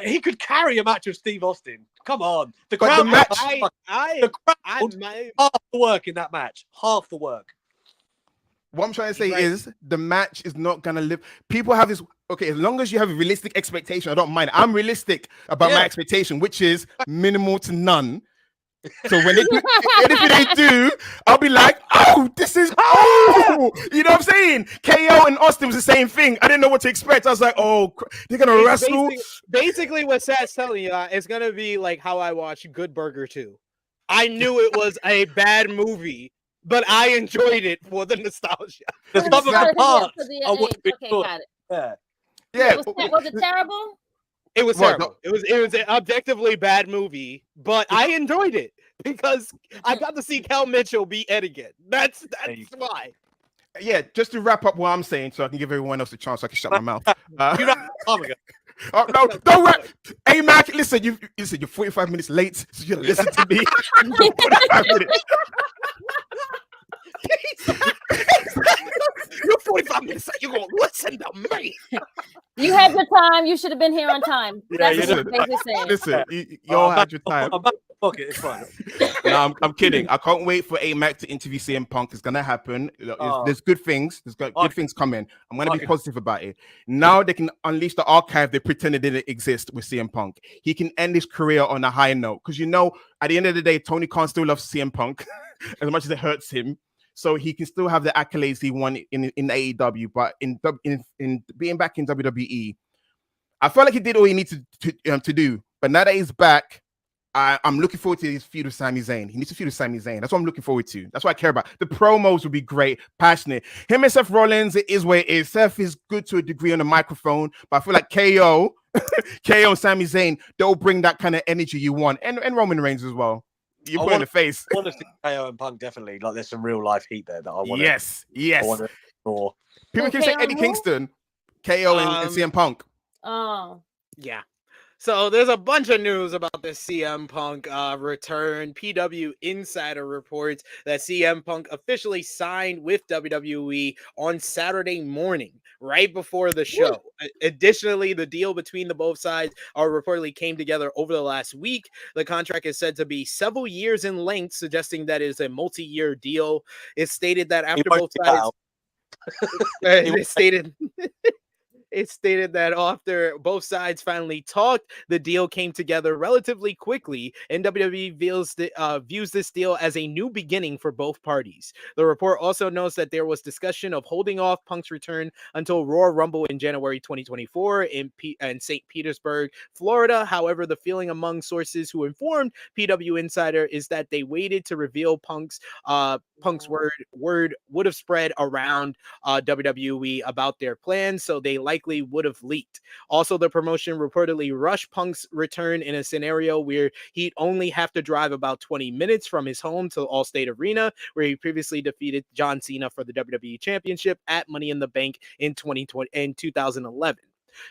he could carry a match with Steve Austin. Come on, the crowd. The crowd half the work in that match. Half the work. What I'm trying to say is the match is not gonna live. People have this. Okay, as long as you have a realistic expectation, I don't mind. I'm realistic about my expectation, which is minimal to none. So when they do, anything they do, I'll be like, oh, this is you know what I'm saying? KO and Austin was the same thing. I didn't know what to expect. I was like, oh, they're gonna wrestle. Basically, what Seth's telling you is gonna be like how I watched Good Burger 2. I knew it was a bad movie, but I enjoyed it for the nostalgia. The stuff about parts. Okay, got it. Yeah. Was it terrible? It was terrible. It was an objectively bad movie, but I enjoyed it because I got to see Kel Mitchell beat Ed again. That's why. Yeah, just to wrap up what I'm saying, so I can give everyone else a chance, so I can shut my mouth. No, don't rap. Hey, Mac, listen, you're 45 minutes late, so you gotta listen to me. 45 minutes. You're 45 minutes late. You're gonna listen to me. You had your time. You should have been here on time. That's what I'm basically saying. Listen, you all had your time. It's fine. No, I'm kidding. I can't wait for A-Mac to interview CM Punk. It's gonna happen. There's good things. There's good things coming. I'm gonna be positive about it. Now they can unleash the archive they pretended didn't exist with CM Punk. He can end his career on a high note because at the end of the day, Tony Khan still loves CM Punk as much as it hurts him. So he can still have the accolades he won in AEW, but in being back in WWE, I felt like he did all he needed to do. But now that he's back, I'm looking forward to his feud with Sami Zayn. He needs to feud with Sami Zayn. That's what I'm looking forward to. That's what I care about. The promos will be great, passionate. Him and Seth Rollins, it is what it is. Seth is good to a degree on the microphone, but I feel like KO and Sami Zayn, they'll bring that kind of energy you want, and Roman Reigns as well. You put in the face. Honestly, KO and Punk definitely like. There's some real life heat there that I want. Yes. I want to explore. People can say Eddie Kingston, KO, and CM Punk. Oh, yeah. So there's a bunch of news about the CM Punk return. PW Insider reports that CM Punk officially signed with WWE on Saturday morning, right before the show. Additionally, the deal between the both sides reportedly came together over the last week. The contract is said to be several years in length, suggesting that it is a multi-year deal. It's stated that after both sides... It stated that after both sides finally talked, the deal came together relatively quickly, and WWE views this deal as a new beginning for both parties. The report also notes that there was discussion of holding off Punk's return until Royal Rumble in January 2024 in St. Petersburg, Florida. However, the feeling among sources who informed PW Insider is that they waited to reveal Punk's word would have spread around WWE about their plans, so they likely would have leaked. Also, the promotion reportedly rushed Punk's return in a scenario where he'd only have to drive about 20 minutes from his home to Allstate Arena, where he previously defeated John Cena for the WWE Championship at Money in the Bank in 2011.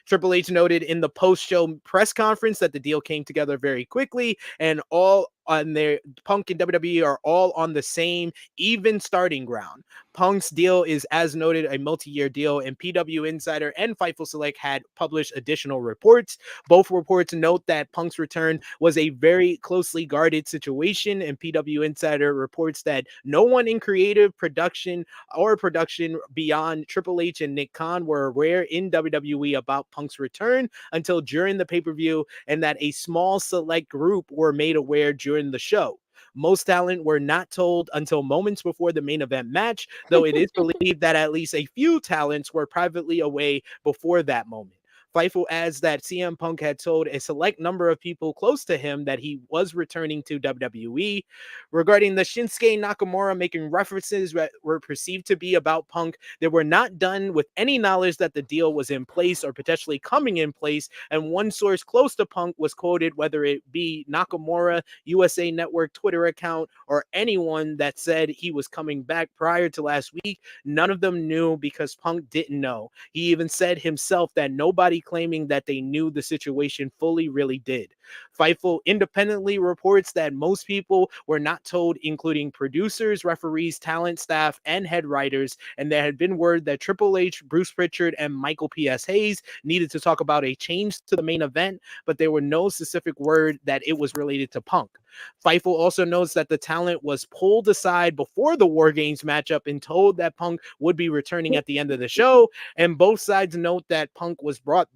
Triple H noted in the post-show press conference that the deal came together very quickly, and all on their Punk and WWE are all on the same even starting ground. Punk's deal is, as noted, a multi-year deal, and PW Insider and Fightful Select had published additional reports. Both reports note that Punk's return was a very closely guarded situation, and PW Insider reports that no one in creative production beyond Triple H and Nick Khan were aware in WWE about Punk's return until during the pay-per-view, and that a small select group were made aware during the show. Most talent were not told until moments before the main event match, though it is believed that at least a few talents were privately away before that moment. Fightful adds that CM Punk had told a select number of people close to him that he was returning to WWE. Regarding the Shinsuke Nakamura making references that were perceived to be about Punk, they were not done with any knowledge that the deal was in place or potentially coming in place, and one source close to Punk was quoted, whether it be Nakamura, USA Network Twitter account, or anyone that said he was coming back prior to last week. None of them knew because Punk didn't know. He even said himself that nobody claiming that they knew the situation fully really did. Fightful independently reports that most people were not told, including producers, referees, talent, staff, and head writers, and there had been word that Triple H, Bruce Pritchard, and Michael P.S. Hayes needed to talk about a change to the main event, but there were no specific word that it was related to Punk. Fightful also notes that the talent was pulled aside before the War Games matchup and told that Punk would be returning at the end of the show, and both sides note that Punk was brought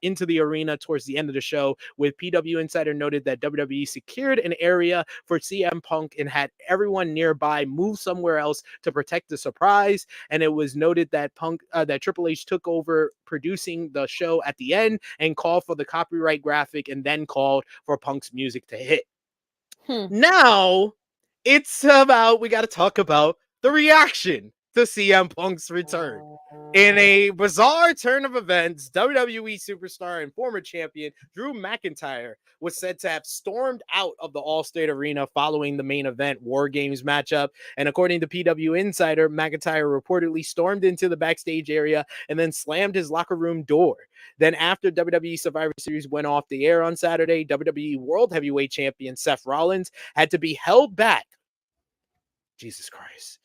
into the arena towards the end of the show, with PW Insider noted that WWE secured an area for CM Punk and had everyone nearby move somewhere else to protect the surprise, and it was noted that that Triple H took over producing the show at the end and called for the copyright graphic and then called for Punk's music to hit. Now we got to talk about the reaction to CM Punk's return. In a bizarre turn of events, WWE superstar and former champion Drew McIntyre was said to have stormed out of the Allstate Arena following the main event War Games matchup. And according to PW Insider, McIntyre reportedly stormed into the backstage area and then slammed his locker room door. Then after WWE Survivor Series went off the air on Saturday, WWE World Heavyweight Champion Seth Rollins had to be held back, Jesus Christ,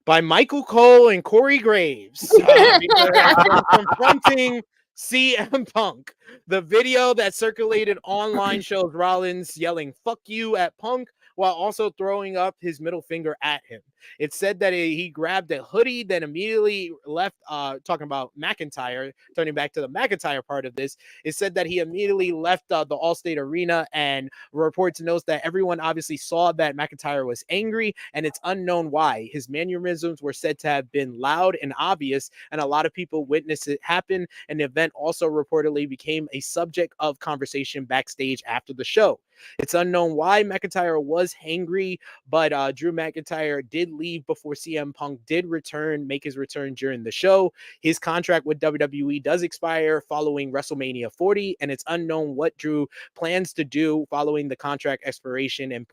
by Michael Cole and Corey Graves because confronting CM Punk. The video that circulated online shows Rollins yelling "fuck you" at Punk while also throwing up his middle finger at him. It said that he grabbed a hoodie, then immediately left, talking about McIntyre, turning back to the McIntyre part of this. It said that he immediately left the Allstate Arena, and reports notes that everyone obviously saw that McIntyre was angry, and it's unknown why. His mannerisms were said to have been loud and obvious, and a lot of people witnessed it happen, and the event also reportedly became a subject of conversation backstage after the show. It's unknown why McIntyre was hangry, but Drew McIntyre did leave before CM Punk did make his return during the show. His contract with WWE does expire following WrestleMania 40, and it's unknown what Drew plans to do following the contract expiration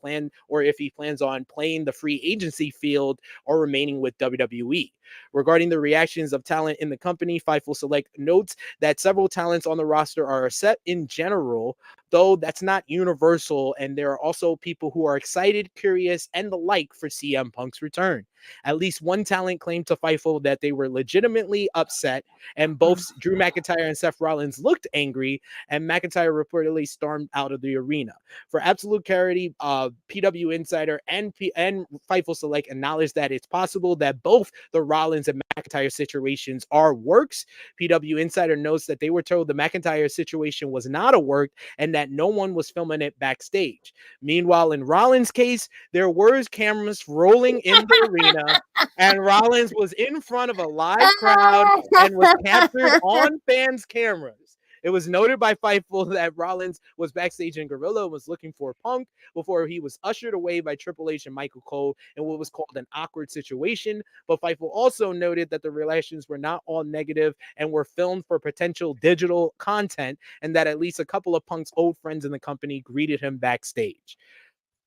or if he plans on playing the free agency field or remaining with WWE. Regarding the reactions of talent in the company, Fightful Select notes that several talents on the roster are upset in general, though that's not universal, and there are also people who are excited, curious, and the like for CM Punk's return. At least one talent claimed to Fightful that they were legitimately upset, and both Drew McIntyre and Seth Rollins looked angry, and McIntyre reportedly stormed out of the arena. For absolute clarity, PW Insider and Fightful Select acknowledged that it's possible that both the Rollins and McIntyre situations are works. PW Insider notes that they were told the McIntyre situation was not a work and that no one was filming it backstage. Meanwhile, in Rollins' case, there were cameras rolling in the arena, and Rollins was in front of a live crowd and was captured on fans' cameras. It was noted by Fightful that Rollins was backstage in Gorilla and was looking for Punk before he was ushered away by Triple H and Michael Cole in what was called an awkward situation. But Fightful also noted that the relations were not all negative and were filmed for potential digital content, and that at least a couple of Punk's old friends in the company greeted him backstage.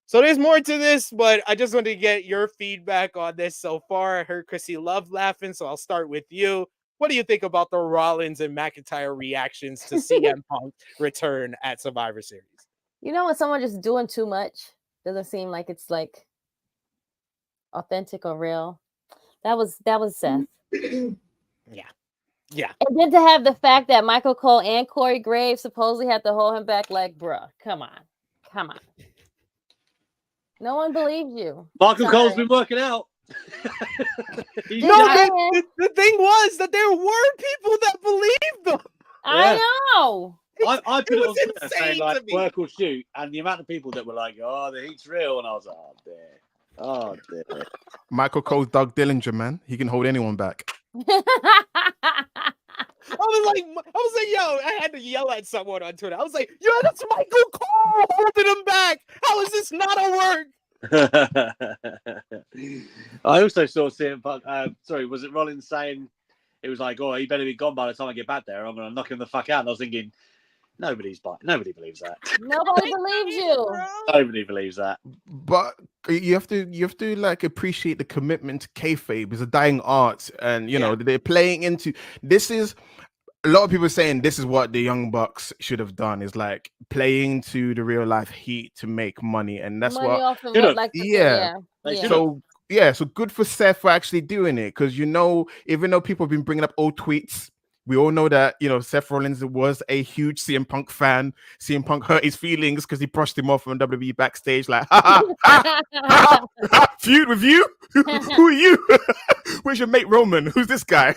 So there's more to this, but I just wanted to get your feedback on this so far. I heard Krssi Luv laughing, so I'll start with you. What do you think about the Rollins and McIntyre reactions to CM Punk return at Survivor Series? You know, when someone just doing too much, doesn't seem like it's like authentic or real. That was Seth. Yeah. And then to have the fact that Michael Cole and Corey Graves supposedly had to hold him back, like, bruh, come on. No one believes you. Michael Cole's been working out. The thing was that there were people that believed them. I know. I put it on Twitter insane saying, like, to me. work or shoot, and the amount of people that were like, oh, the heat's real, and I was like, oh dear. Michael Cole's Doug Dillinger, man. He can hold anyone back. I was like, yo, I had to yell at someone on Twitter. I was like, yo, that's Michael Cole holding him back. How is this not a work? I also saw CM Punk. Was it Rollins saying it was like, "Oh, he better be gone by the time I get back there. I'm gonna knock him the fuck out." And I was thinking, nobody believes that. Nobody believes you. Nobody believes that. But you have to like appreciate the commitment to kayfabe. It's a dying art, and you know they're playing into this. Is a lot of people saying this is what the Young Bucks should have done, is like playing to the real life heat to make money, and that's Money what. off of it, like So good for Seth for actually doing it, because you know, even though people have been bringing up old tweets, we all know that, you know, Seth Rollins was a huge CM Punk fan. CM Punk hurt his feelings because he brushed him off from WWE backstage, like, feud with you? Who are you? Where's your mate Roman? Who's this guy?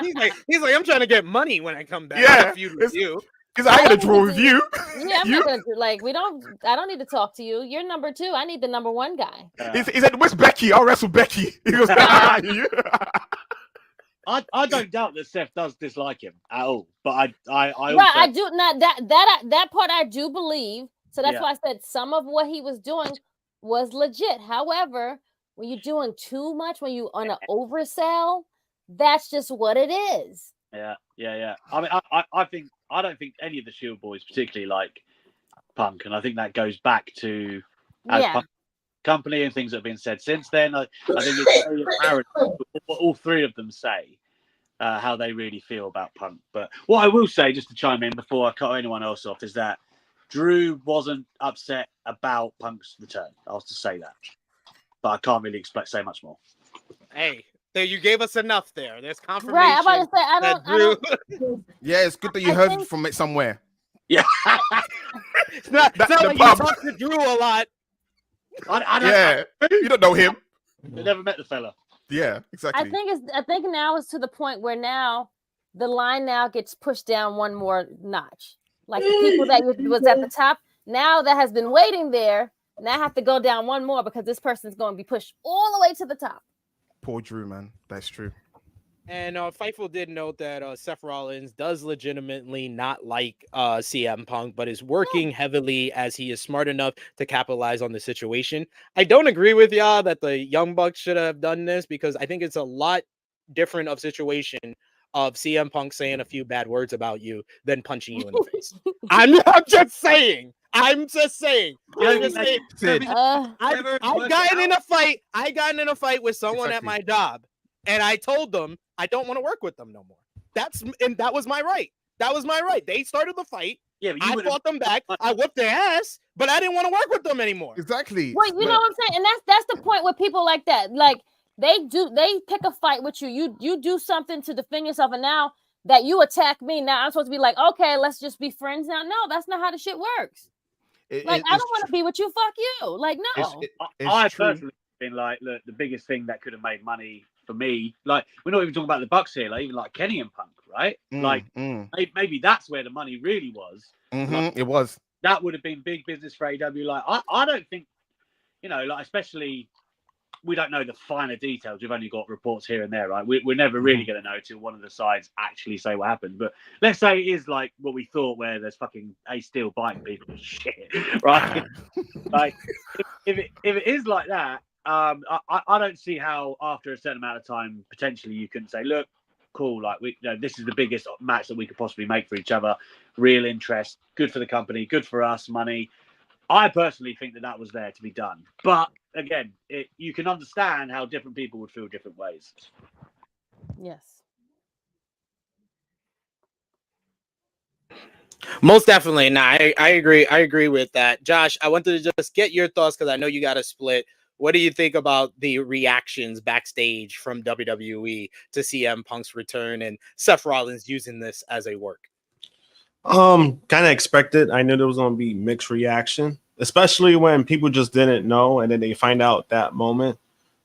he's like, I'm trying to get money when I come back. Yeah, Feud with you. Because I got to draw with you. Yeah, I'm not gonna I don't need to talk to you. You're number 2. I need the number 1 guy. He said, where's Becky? I'll wrestle Becky. He goes, I don't doubt that Seth does dislike him at all, but I I do not that part I do believe. So that's why I said some of what he was doing was legit. However, when you're doing too much, when you on an oversell, that's just what it is. Yeah. I mean, I don't think any of the Shield boys particularly like Punk, and I think that goes back to Punk company and things that have been said since then. I think it's very apparent what all three of them say, how they really feel about Punk. But what I will say, just to chime in before I cut anyone else off, is that Drew wasn't upset about Punk's return. I was to say that, but I can't really say much more. Hey, there, you gave us enough there. There's confirmation. Right, I'm about to say I don't. Yeah, it's good that you heard from it somewhere. Yeah, it's not like you talk to Drew a lot. I you don't know him. I never met the fella. Yeah, exactly. I think now it's to the point where now the line now gets pushed down one more notch. Like the people that was at the top, now that has been waiting there, now have to go down one more because this person's going to be pushed all the way to the top. Poor Drew, man. That's true. And Fightful did note that Seth Rollins does legitimately not like CM Punk, but is working heavily as he is smart enough to capitalize on the situation. I don't agree with y'all that the Young Bucks should have done this, because I think it's a lot different of situation of CM Punk saying a few bad words about you than punching you in the face. I'm just saying. I've gotten in a fight. I got in a fight with someone at my job, and I told them I don't want to work with them no more. That was my right. They started the fight. Yeah, but I fought them back. I whipped their ass, but I didn't want to work with them anymore. Exactly. Well, you know what I'm saying, and that's the point with people like that. Like they pick a fight with you. You do something to defend yourself, and now that you attack me, now I'm supposed to be like, okay, let's just be friends now. No, that's not how the shit works. I don't want to be with you. Fuck you. Like, no. I personally been like, look, the biggest thing that could have made money for me, like, we're not even talking about the Bucks here, like even like Kenny and Punk, right? Maybe that's where the money really was. Like, it was. That would have been big business for AW. Like, I don't think, like, especially, we don't know the finer details. We've only got reports here and there, right? We're never really going to know till one of the sides actually say what happened. But let's say it is like what we thought, where there's fucking Ace Steel biting people, shit, right? Like, if it is like that, I don't see how after a certain amount of time, potentially you can say, look, cool, like this is the biggest match that we could possibly make for each other. Real interest, good for the company, good for us, money. I personally think that was there to be done. But again, you can understand how different people would feel different ways. Yes. Most definitely. Nah, I agree. I agree with that. Josh, I wanted to just get your thoughts because I know you got a split. What do you think about the reactions backstage from WWE to CM Punk's return and Seth Rollins using this as a work? Kind of expected. I knew there was going to be mixed reaction, especially when people just didn't know and then they find out that moment.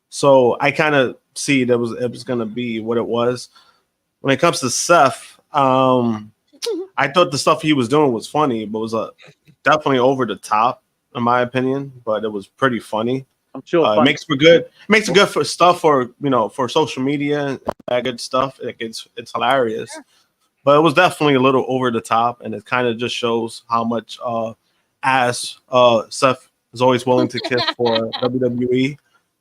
So I kind of see it was going to be what it was. When it comes to Seth, I thought the stuff he was doing was funny, but was definitely over the top, in my opinion. But it was pretty funny. I'm sure it makes for good for stuff for for social media and that good stuff. It's hilarious, but it was definitely a little over the top, and it kind of just shows how much ass Seth is always willing to kiss for WWE.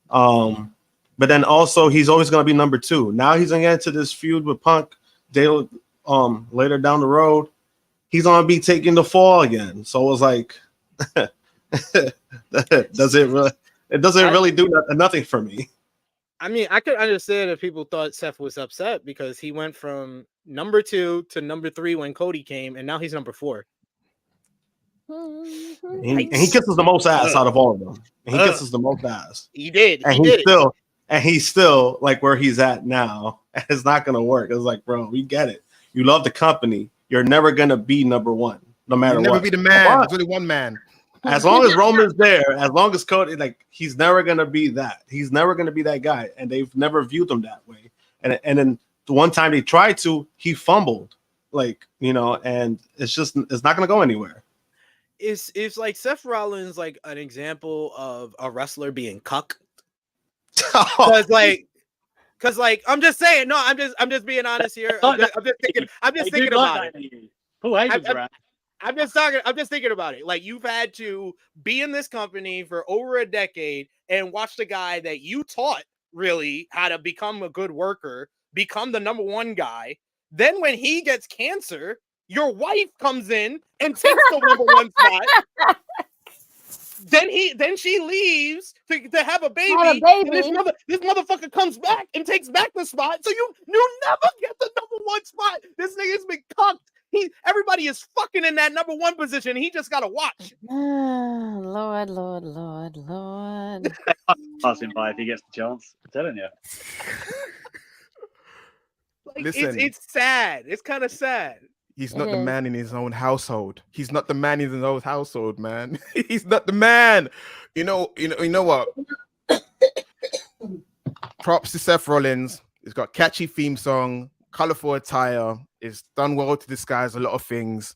But then also he's always going to be number 2. Now he's going to get into this feud with Punk. Later down the road, he's going to be taking the fall again. So it was like, it doesn't really do nothing for me. I mean, I could understand if people thought Seth was upset because he went from number 2 to number 3 when Cody came, and now he's number 4. And he kisses the most ass out of all of them. And he kisses the most ass. He did. And he's still like where he's at now. It's not gonna work. It's like, bro, we get it. You love the company. You're never gonna be number 1, no matter what. Never be the man. There's only one man. As long as Roman's there, as long as Cody, like, he's never gonna be that. He's never gonna be that guy, and they've never viewed him that way. And then the one time they tried to, he fumbled, and it's not gonna go anywhere. Is like Seth Rollins like an example of a wrestler being cucked? Because I'm just saying, no, I'm just being honest here. I'm just thinking about it. Who hates around? I'm just thinking about it. Like, you've had to be in this company for over a decade and watch the guy that you taught really how to become a good worker, become the number 1 guy. Then when he gets cancer, your wife comes in and takes the number 1 spot. Then she leaves to have a baby. And this motherfucker comes back and takes back the spot. So you never get the number 1 spot. This nigga's been cucked. Everybody is fucking in that number 1 position. He just gotta watch. Lord. Pass him by if he gets the chance. I'm telling you. Like, Listen, it's sad. It's kind of sad. He's not the man in his own household. He's not the man in his own household, man. He's not the man. You know what? Props to Seth Rollins. He's got catchy theme song, colorful attire. It's done well to disguise a lot of things.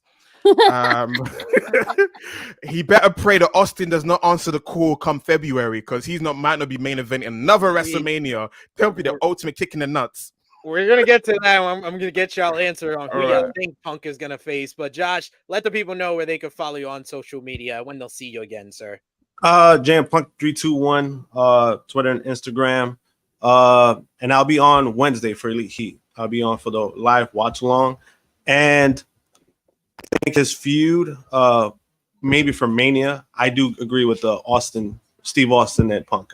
He better pray that Austin does not answer the call come February, because might not be main eventing another WrestleMania. That'll be the ultimate kick in the nuts. We're gonna get to that. I'm gonna get y'all answer on who you think Punk is gonna face. But Josh, let the people know where they can follow you on social media, when they'll see you again, sir. JamPunk321, Twitter and Instagram. And I'll be on Wednesday for Elite Heat. I'll be on for the live watch along. And I think his feud, maybe for Mania, I do agree with Steve Austin and Punk.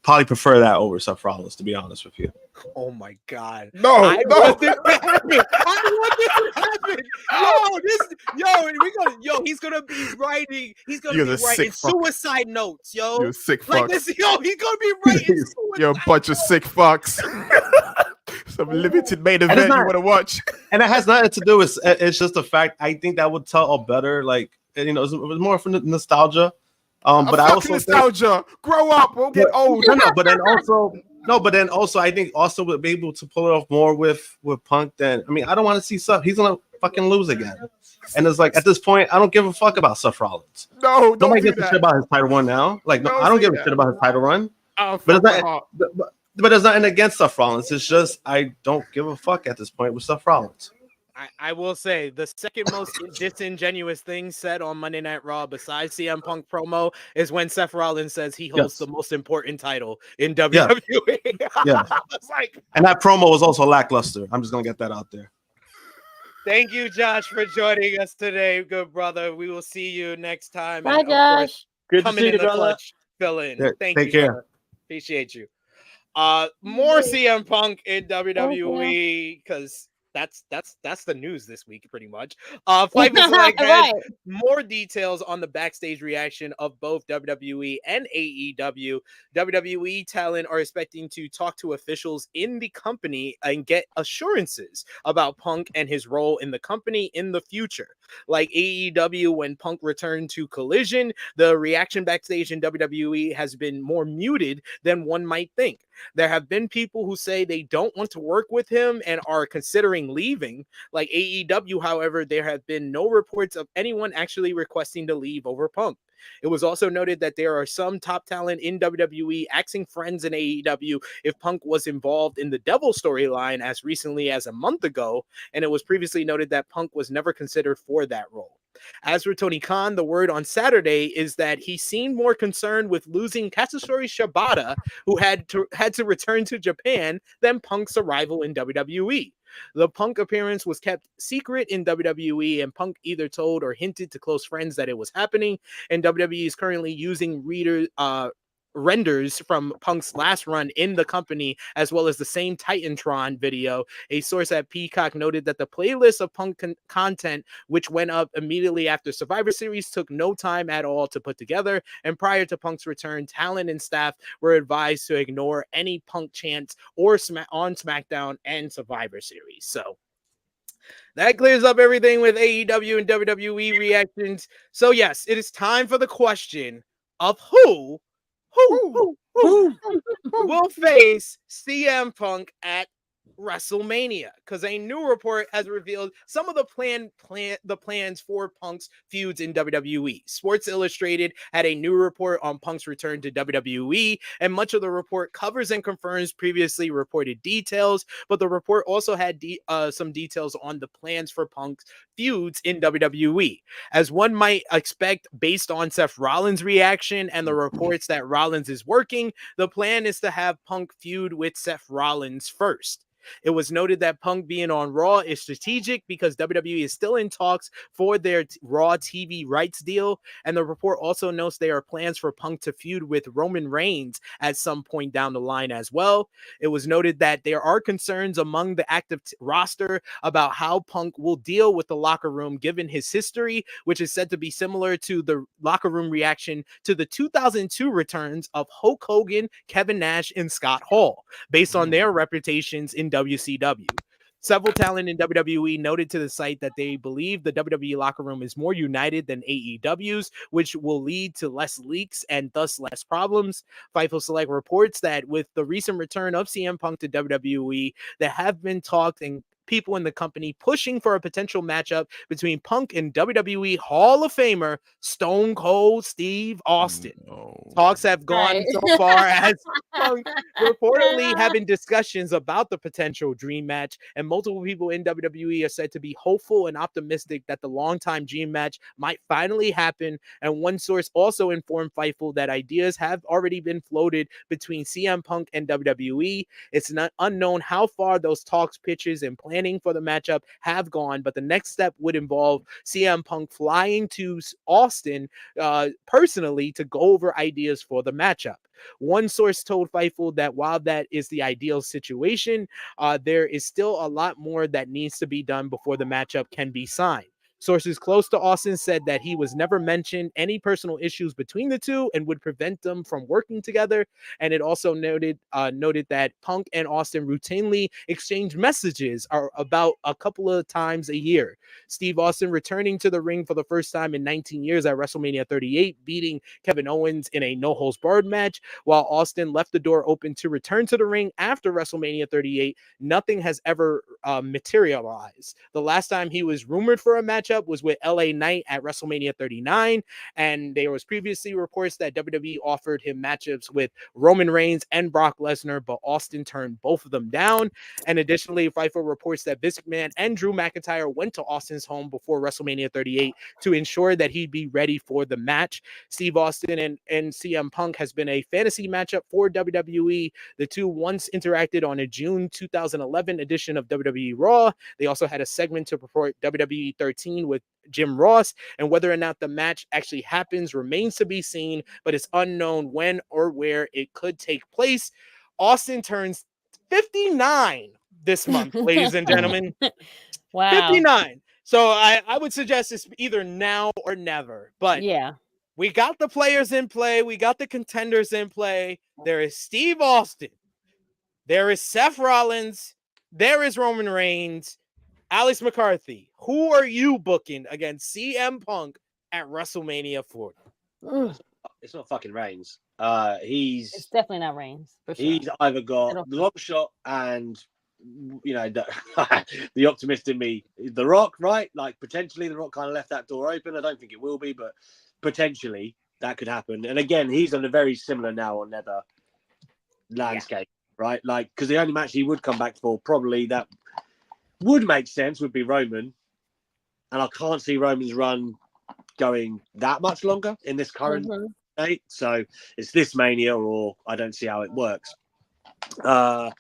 probably prefer that over Seth Rollins, to be honest with you. Oh my God! No, I no. want this to happen. I want this to happen. He's gonna be writing. He's gonna You're be the sick writing fuck. suicide notes, yo. You're a sick Like fuck. this, he's gonna be writing. You're a bunch of sick fucks. Some limited main And it's event you not- want to watch. And it has nothing to do with it's just the fact. I think that would tell a better, like, you know, it was more for nostalgia. But I also nostalgia. Grow up. We'll get old. but then also I think also would be able to pull it off more with Punk than, I mean, I don't want to see Seth. He's gonna fucking lose again. And it's like, at this point, I don't give a fuck about Seth Rollins. No, don't Nobody do gives a that. shit about his title run now. Like, no, Don't I don't say give a that. shit about his title run. Oh, But it's fuck my not. heart. But there's nothing against Seth Rollins. It's just I don't give a fuck at this point with Seth Rollins. I will say the second most disingenuous thing said on Monday Night Raw besides CM Punk promo is when Seth Rollins says he holds the most important title in WWE. Yeah. It's like, And that promo was also lackluster. I'm just gonna get that out there. thank you, Josh, for joining us today, good brother. We will see you next time. Bye, And, of course, Josh. Good to coming see in you, the brother. clutch, fill in. Yeah, Thank take you, care. brother. Appreciate you. More CM Punk in WWE because that's the news this week, pretty much. Fightful Select has Right. more details on the backstage reaction of both WWE and AEW. WWE talent are expecting to talk to officials in the company and get assurances about Punk and his role in the company in the future. Like AEW, when Punk returned to Collision, the reaction backstage in WWE has been more muted than one might think. There have been people who say they don't want to work with him and are considering leaving. Like AEW, however, there have been no reports of anyone actually requesting to leave over Punk. It was also noted that there are some top talent in WWE asking friends in AEW if Punk was involved in the Devil storyline as recently as a month ago, and it was previously noted that Punk was never considered for that role. As for Tony Khan, the word on Saturday is that he seemed more concerned with losing Katsuyori Shibata, who had to return to Japan, than Punk's arrival in WWE. The Punk appearance was kept secret in WWE, and Punk either told or hinted to close friends that it was happening, and WWE is currently using renders from Punk's last run in the company, as well as the same Titantron video. A source at Peacock noted that the playlist of Punk content, which went up immediately after Survivor Series, took no time at all to put together, and prior to Punk's return, talent and staff were advised to ignore any Punk chants or on SmackDown and Survivor Series. So that clears up everything with AEW and WWE reactions. So yes, it is time for the question of who will face CM Punk at WrestleMania, because a new report has revealed some of the plans for Punk's feuds in WWE. Sports Illustrated had a new report on Punk's return to WWE, and much of the report covers and confirms previously reported details, but the report also had some details on the plans for Punk's feuds in WWE. As one might expect based on Seth Rollins' reaction and the reports that Rollins is working, the plan is to have Punk feud with Seth Rollins first. It was noted that Punk being on Raw is strategic because WWE is still in talks for their Raw TV rights deal, and the report also notes there are plans for Punk to feud with Roman Reigns at some point down the line as well. It was noted that there are concerns among the active roster about how Punk will deal with the locker room given his history, which is said to be similar to the locker room reaction to the 2002 returns of Hulk Hogan, Kevin Nash, and Scott Hall, based on their reputations in WCW. Several talent in WWE noted to the site that they believe the WWE locker room is more united than AEW's, which will lead to less leaks and thus less problems. Fightful Select reports that with the recent return of CM Punk to WWE, there have been talks and people in the company pushing for a potential matchup between Punk and WWE Hall of Famer Stone Cold Steve Austin. Talks have gone so far as Punk reportedly having discussions about the potential dream match, and multiple people in WWE are said to be hopeful and optimistic that the longtime dream match might finally happen. And one source also informed Fightful that ideas have already been floated between CM Punk and WWE. It's not unknown how far those talks, pitches, and plans planning for the matchup have gone, but the next step would involve CM Punk flying to Austin personally to go over ideas for the matchup. One source told Fightful that while that is the ideal situation, there is still a lot more that needs to be done before the matchup can be signed. Sources close to Austin said that he was never mentioned any personal issues between the two and would prevent them from working together. And it also noted that Punk and Austin routinely exchange messages about a couple of times a year. Steve Austin returning to the ring for the first time in 19 years at WrestleMania 38, beating Kevin Owens in a no-holds-barred match, while Austin left the door open to return to the ring after WrestleMania 38. Nothing has ever materialized. The last time he was rumored for a matchup was with LA Knight at WrestleMania 39, and there was previously reports that WWE offered him matchups with Roman Reigns and Brock Lesnar, but Austin turned both of them down. And additionally, Fightful reports that Vince McMahon and Drew McIntyre went to Austin's home before WrestleMania 38 to ensure that he'd be ready for the match. Steve Austin and CM Punk has been a fantasy matchup for WWE. The two once interacted on a June 2011 edition of WWE Raw. They also had a segment to purport WWE 13 with Jim Ross, and whether or not the match actually happens remains to be seen, but it's unknown when or where it could take place. Austin turns 59 this month, ladies and gentlemen. Wow. 59. So I would suggest it's either now or never. But yeah, we got the players in play. We got the contenders in play. There is Steve Austin. There is Seth Rollins. There is Roman Reigns. Alex McCarthy, who are you booking against CM Punk at WrestleMania 40? It's not fucking Reigns. It's definitely not Reigns. For sure. He's either got the long shot and, you know, the optimist in me, The Rock, right? Like, potentially The Rock kind of left that door open. I don't think it will be, but potentially that could happen. And again, he's on a very similar now or never landscape, right? Like, because the only match he would come back for, probably that would make sense, would be Roman. And I can't see Roman's run going that much longer in this current state. So it's this Mania, or I don't see how it works. And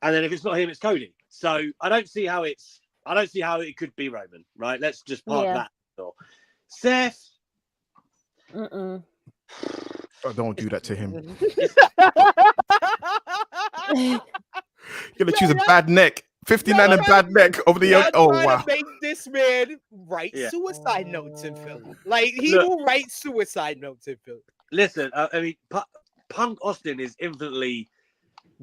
then if it's not him, it's Cody. So I don't see how it could be Roman, right? Let's just park that door. Seth. Oh, don't do that to him. You're gonna choose a bad neck. 59 and bad neck over the young. Oh wow! To make this man write suicide notes in Philly. Like he will write suicide notes in Philly. Listen, I mean, Punk Austin is infinitely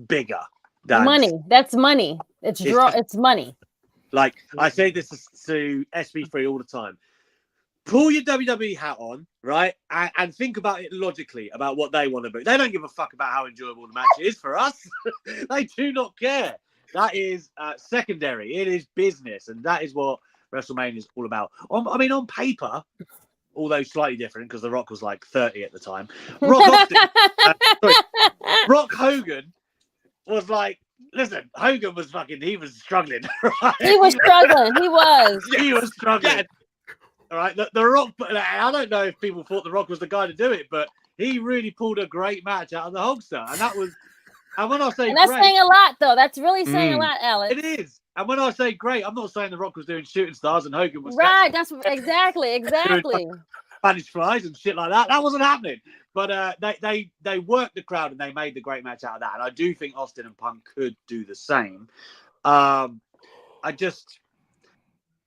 bigger than money. That's money. It's money. Like I say this to SB3 all the time. Pull your WWE hat on, right, and think about it logically about what they want to do. They don't give a fuck about how enjoyable the match is for us. They do not care. That is secondary. It is business, and that is what WrestleMania is all about. I mean, on paper, although slightly different because The Rock was like 30 at the time. Rock Hogan was like, listen, Hogan was he was struggling. Right? He was struggling. He was struggling. Yeah. All right, the Rock. I don't know if people thought The Rock was the guy to do it, but he really pulled a great match out of the Hulkster, and that was. And when I say that's great, saying a lot, though. That's really saying a lot, Alex. It is. And when I say great, I'm not saying The Rock was doing shooting stars and Hogan was right. That's exactly. Spanish flies and shit like that. That wasn't happening. But they worked the crowd and they made the great match out of that. And I do think Austin and Punk could do the same.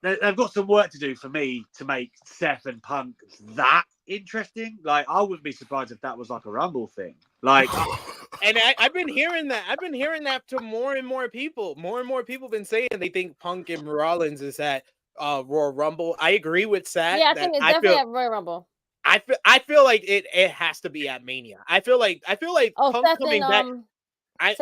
They've got some work to do for me to make Seth and Punk that interesting. Like, I wouldn't be surprised if that was like a Rumble thing. Like, and I've been hearing that. I've been hearing that to more and more people. More and more people have been saying they think Punk and Rollins is at Royal Rumble. I agree with Seth. Yeah, I think it's definitely at Royal Rumble. I feel like it has to be at Mania. I feel like Punk Seth coming back. I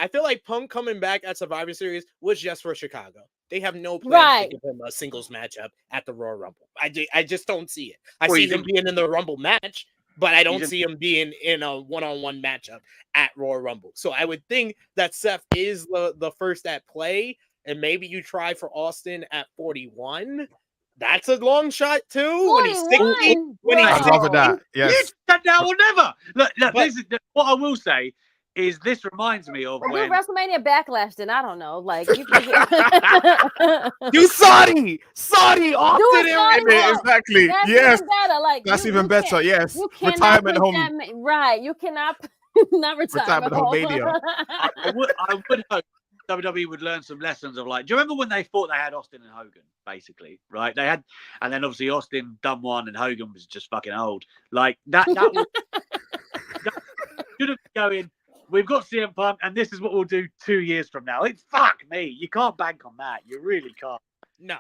feel like Punk coming back at Survivor Series was just for Chicago. They have no plans to give him a singles matchup at the Royal Rumble. I just don't see it. I see him being in the Rumble match, but I don't see him being in a one-on-one matchup at Royal Rumble. So I would think that Seth is the first at play, and maybe you try for Austin at 41. That's a long shot too. 41? When he's 60, I'd rather that. Yes. Now or never. Look, this is what I will say. is this reminds me of Well, when do WrestleMania Backlash, then I don't know. Like you can You Saudi Austin Saudi work. Exactly. That's Yes. even better. Like That's you even better. can't- Yes. You cannot Retirement put home. that right. You cannot not retirement Retirement home home. mania. I would hope WWE would learn some lessons of like. Do you remember when they thought they had Austin and Hogan? Basically, right? They had, and then obviously Austin done one, and Hogan was just fucking old. Like that. That should have been going. We've got CM Punk, and this is what we'll do 2 years from now. It's fuck me. You can't bank on that. You really can't. No,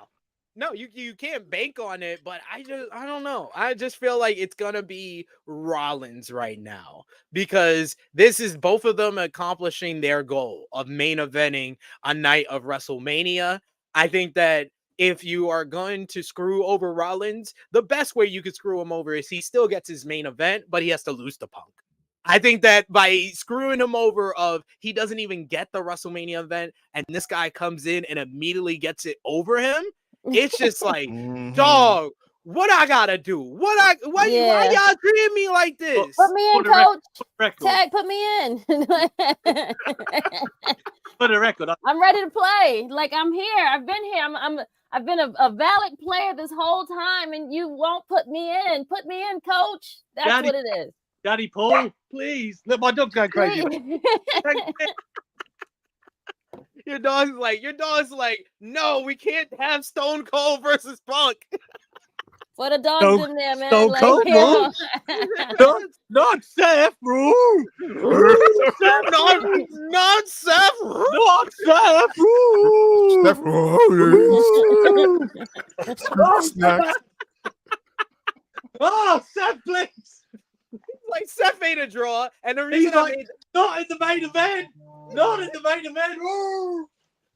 you can't bank on it, but I don't know. I just feel like it's gonna be Rollins right now because this is both of them accomplishing their goal of main eventing a night of WrestleMania. I think that if you are going to screw over Rollins, the best way you could screw him over is he still gets his main event, but he has to lose to Punk. I think that by screwing him over of he doesn't even get the WrestleMania event and this guy comes in and immediately gets it over him, it's just like, dog, what I gotta do? Why y'all treating me like this? Put me in, coach. Tag, put me in. For the record, I'm ready to play. Like I'm here. I've been here. I've been a valid player this whole time, and you won't put me in. Put me in, coach. That's what it is. Daddy Paul, please. Look, my dog's going crazy. Your dog's like, no, we can't have Stone Cold versus Punk. For the dogs in there, man. Stone Cold, bro. Not Seth, bro. Not Seth. Not Seth, bro. Seth Rollins. Snacks. Oh, Seth, please. Like Seth ain't a draw, and the He's reason like, not in the main event. Not in the main event. Woo!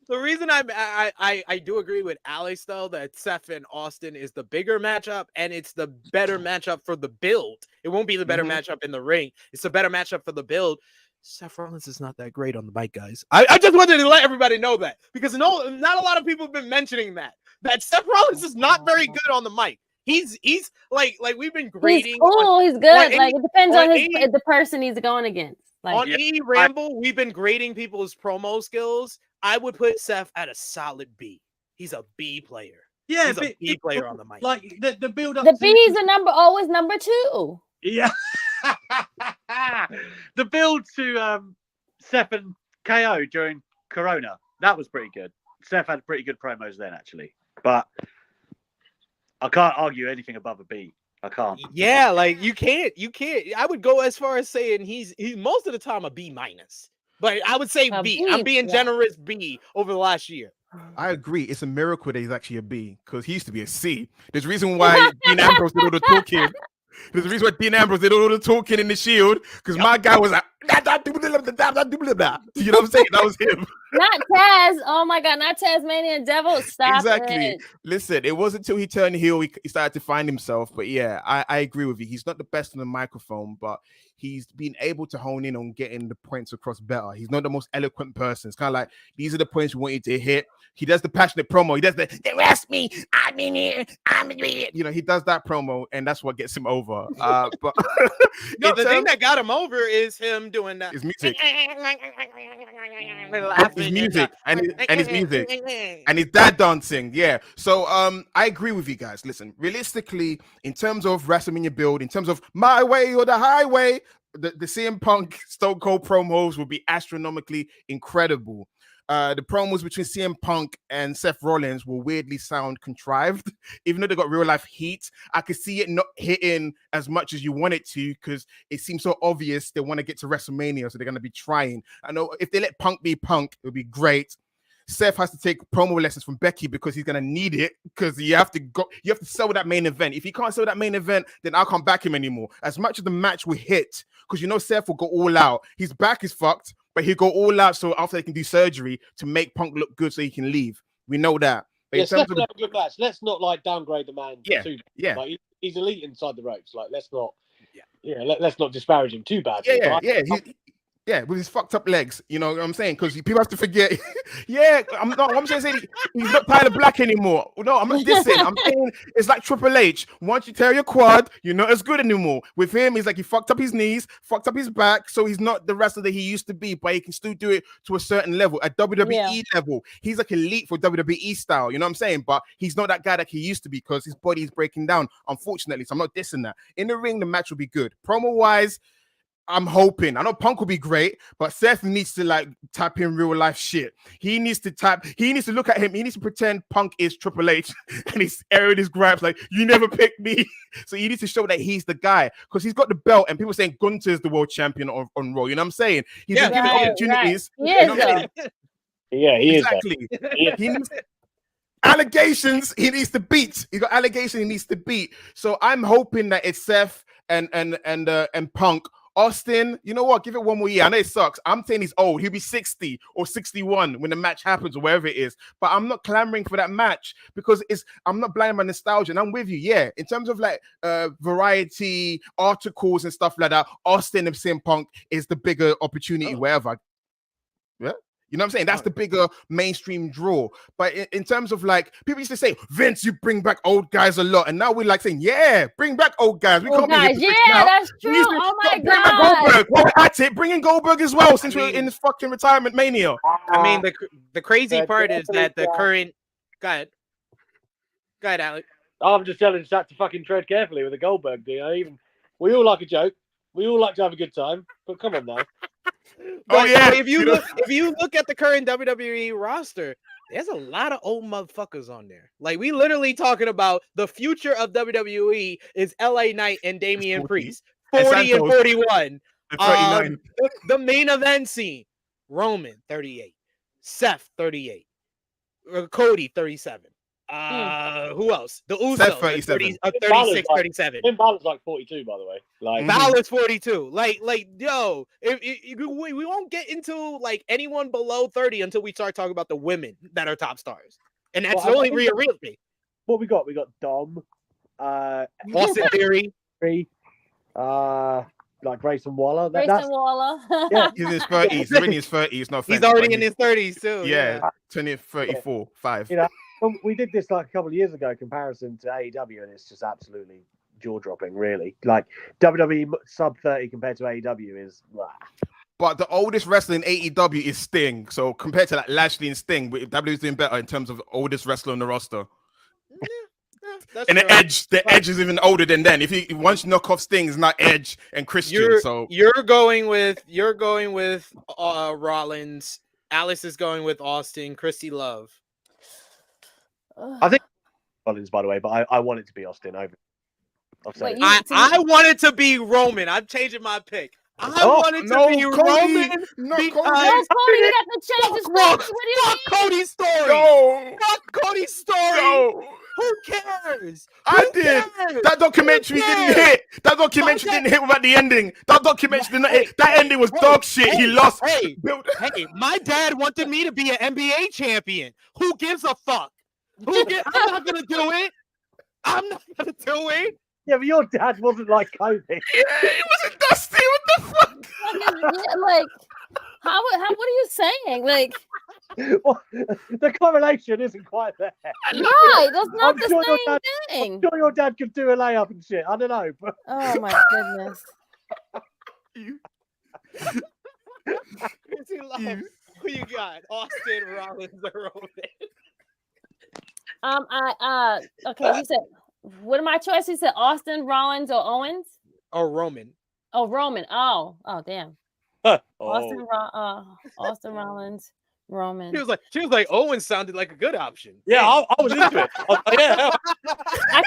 The reason I do agree with Alex though that Seth and Austin is the bigger matchup and it's the better matchup for the build. It won't be the better matchup in the ring. It's the better matchup for the build. Seth Rollins is not that great on the mic, guys. I just wanted to let everybody know that because not a lot of people have been mentioning that Seth Rollins is not very good on the mic. He's like we've been grading. He's cool. He's good. Like it depends on the person he's going against. Like, on E Ramble, we've been grading people's promo skills. I would put Seth at a solid B. He's a B player. Yeah, he's a B player on the mic. Like the build up. The B's are always number 2. Yeah. The build to Seth and KO during Corona, that was pretty good. Seth had pretty good promos then, actually, but I can't argue anything above a B. I can't. Yeah, like you can't. I would go as far as saying he's most of the time a B minus, but I would say B. I'm being generous B over the last year. I agree. It's a miracle that he's actually a B because he used to be a C. There's a reason why Dean Ambrose did all the talking. There's a reason why Dean Ambrose did all the talking in the Shield because my guy was like, you know what I'm saying? That was him. Not Taz. Oh my God, not Tasmanian Devil. Stop Exactly. it. Listen, it wasn't until he turned heel he started to find himself. But yeah, I agree with you. He's not the best on the microphone, but he's been able to hone in on getting the points across better. He's not the most eloquent person. It's kind of like, these are the points we want you to hit. He does the passionate promo. He does they ask me, I'm in here, I'm in here. You know, he does that promo, and that's what gets him over. But no, the thing that got him over is him doing that. His music. His music and his music and his dad dancing. Yeah. So I agree with you guys. Listen, realistically, in terms of WrestleMania build, in terms of my way or the highway, the CM Punk Stone Cold promos will be astronomically incredible. The promos between CM Punk and Seth Rollins will weirdly sound contrived, even though they got real life heat. I could see it not hitting as much as you want it to because it seems so obvious they want to get to WrestleMania, so they're going to be trying. I know if they let Punk be Punk, it would be great. Seth has to take promo lessons from Becky because he's going to need it because you have to sell that main event. If he can't sell that main event, then I can't back him anymore. As much as the match will hit, because you know Seth will go all out. His back is fucked, but he'll go all out so after they can do surgery to make Punk look good so he can leave. We know that. But yeah, Seth will have a good match. Let's not downgrade the man too. Yeah. Like, he's elite inside the ropes. Like let's not disparage him too badly. Yeah. Yeah, with his fucked up legs, you know what I'm saying? Because people have to forget. Yeah, I'm saying he's not Tyler Black anymore. No, I'm not dissing. I'm saying it's like Triple H. Once you tear your quad, you're not as good anymore. With him, he's like he fucked up his knees, fucked up his back, so he's not the wrestler that he used to be, but he can still do it to a certain level. At WWE level, he's like elite for WWE style, you know what I'm saying? But he's not that guy that he used to be because his body is breaking down, unfortunately. So I'm not dissing that. In the ring, the match will be good. Promo-wise, I'm hoping. I know Punk will be great, but Seth needs to like tap in real life shit. He needs to look at him. He needs to pretend Punk is Triple H and he's airing his gripes like, you never picked me. So he needs to show that he's the guy because he's got the belt and people saying Gunther is the world champion on Raw. You know what I'm saying? He's been given opportunities. Right. You know what I'm saying? Yeah, he exactly. He needs allegations he needs to beat. He got allegations he needs to beat. So I'm hoping that it's Seth and Punk. Austin, you know what? Give it one more year. I know it sucks. I'm saying he's old. He'll be 60 or 61 when the match happens or wherever it is. But I'm not clamoring for that match because I'm not blinded by nostalgia. And I'm with you. Yeah. In terms of like variety, articles and stuff like that, Austin and CM Punk is the bigger opportunity wherever. Yeah. You know what I'm saying? That's the bigger mainstream draw. But in terms of like, people used to say, Vince, you bring back old guys a lot. And now we're like saying, yeah, bring back old guys. We can't be hypocrites now. That's true. Oh my bring back Goldberg. Well, that's it. Bring in Goldberg as well since we're in this fucking retirement mania. I mean, the crazy part is that the current... Go ahead, Alex. I'm just telling Zach to fucking tread carefully with the Goldberg deal. We all like a joke. We all like to have a good time. But come on now. But if you look at the current WWE roster, there's a lot of old motherfuckers on there. Like we literally talking about the future of WWE is LA Knight and Damian Priest, 40 and 41. The main event scene: Roman 38, Seth 38, Cody 37. Who else? The Usos 36, 37. Finn Balor's like 42, by the way. Like Balor's 42. Like, yo, we won't get into like anyone below 30 until we start talking about the women that are top stars, and that's the only real thing. What we got? We got Dom, Austin Theory, like Grayson Waller. Grayson Waller. Yeah, he's in his 30s. He's in his 30s. No offense, he's already in his 30s too. Yeah, 20, 34, 5. You know, we did this like a couple of years ago, comparison to AEW, and it's just absolutely jaw-dropping, really. Like WWE sub 30 compared to AEW is. Blah. But the oldest wrestler in AEW is Sting. So compared to like Lashley and Sting, WWE's doing better in terms of oldest wrestler on the roster. And the Edge is even older than then. If you once you knock off Sting, it's not Edge and Christian. You're going with Rollins. Alice is going with Austin. Krssi Luv. I think Rollins, by the way, but I want it to be Austin over. I want it to be Roman. I'm changing my pick. I want it to be Roman. No, Cody, you have to change his story. What do you mean? Cody's story. No. Fuck Cody's story. No. Who cares? I did. That documentary didn't hit. That documentary didn't hit without the ending. That documentary didn't hit. That ending was dog shit. He lost. Hey, my dad wanted me to be an NBA champion. Who gives a fuck? I'm not gonna do it. I'm not gonna do it. Yeah, but your dad wasn't like Kobe. Yeah, he wasn't Dusty. What the fuck? Like, what are you saying? Like, well, the correlation isn't quite there. Right, that's not the same thing. I'm sure your dad could do a layup and shit. I don't know. But... Oh my goodness. Who you got? Austin, Rollins, or Roman? Okay, he said, what are my choices? He said Austin, Rollins, or Owens? Or Roman. Oh, Roman. Oh, damn. Austin, Rollins, Roman. She was like, Owens sounded like a good option. Yeah, I was into it. Yeah. I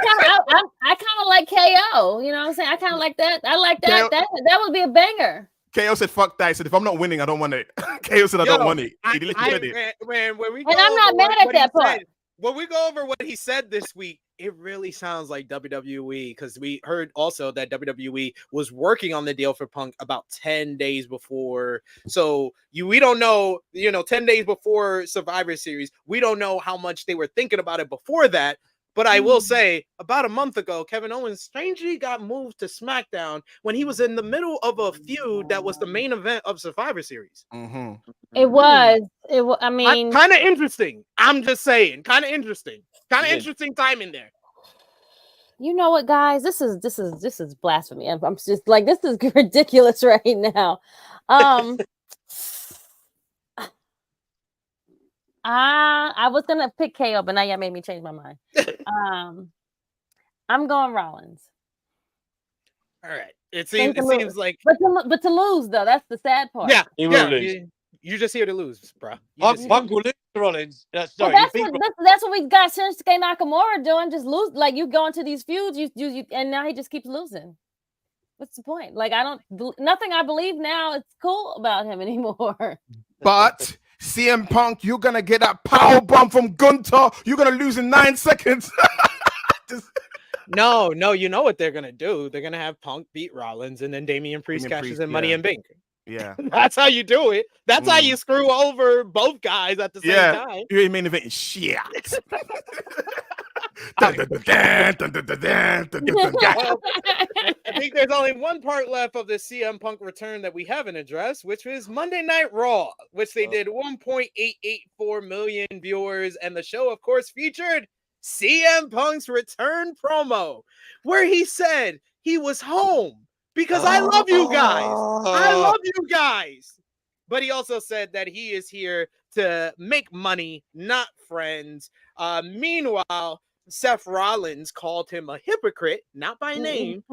kind of like KO. You know what I'm saying? I kind of like that. I like that. That would be a banger. KO said, "Fuck that." He said, "If I'm not winning, I don't want it." KO said, "I don't want it." He said it. When we and I'm not mad at that part. When we go over what he said this week, it really sounds like WWE, because we heard also that WWE was working on the deal for Punk about 10 days before. So we don't know, 10 days before Survivor Series, we don't know how much they were thinking about it before that. But I will say, about a month ago, Kevin Owens strangely got moved to SmackDown when he was in the middle of a feud that was the main event of Survivor Series. It was. I mean, kind of interesting. I'm just saying, kind of interesting. Kind of interesting time in there. You know what, guys? This is blasphemy. I'm just like, this is ridiculous right now. I was gonna pick KO, but now y'all made me change my mind. I'm going Rollins. All right. It seems like, but to lose though, that's the sad part. Yeah, you're just here to lose, bro. Punk will lose to Rollins. That's what we got Shinsuke Nakamura doing. Just lose, like you go into these feuds, you and now he just keeps losing. What's the point? Like nothing I believe now is cool about him anymore. But CM Punk, you're gonna get that power bomb from Gunter. You're gonna lose in 9 seconds. No, you know what they're gonna do? They're gonna have Punk beat Rollins, and then Damian Priest cashes in Money in Bank. Yeah, that's how you do it. That's how you screw over both guys at the same time. You're in main event. Shit. I think there's only one part left of the CM Punk return that we haven't addressed, which was Monday Night Raw, which they did 1.884 million viewers, and the show, of course, featured CM Punk's return promo, where he said he was home because I love you guys. I love you guys. But he also said that he is here to make money, not friends. Meanwhile, Seth Rollins called him a hypocrite, not by name,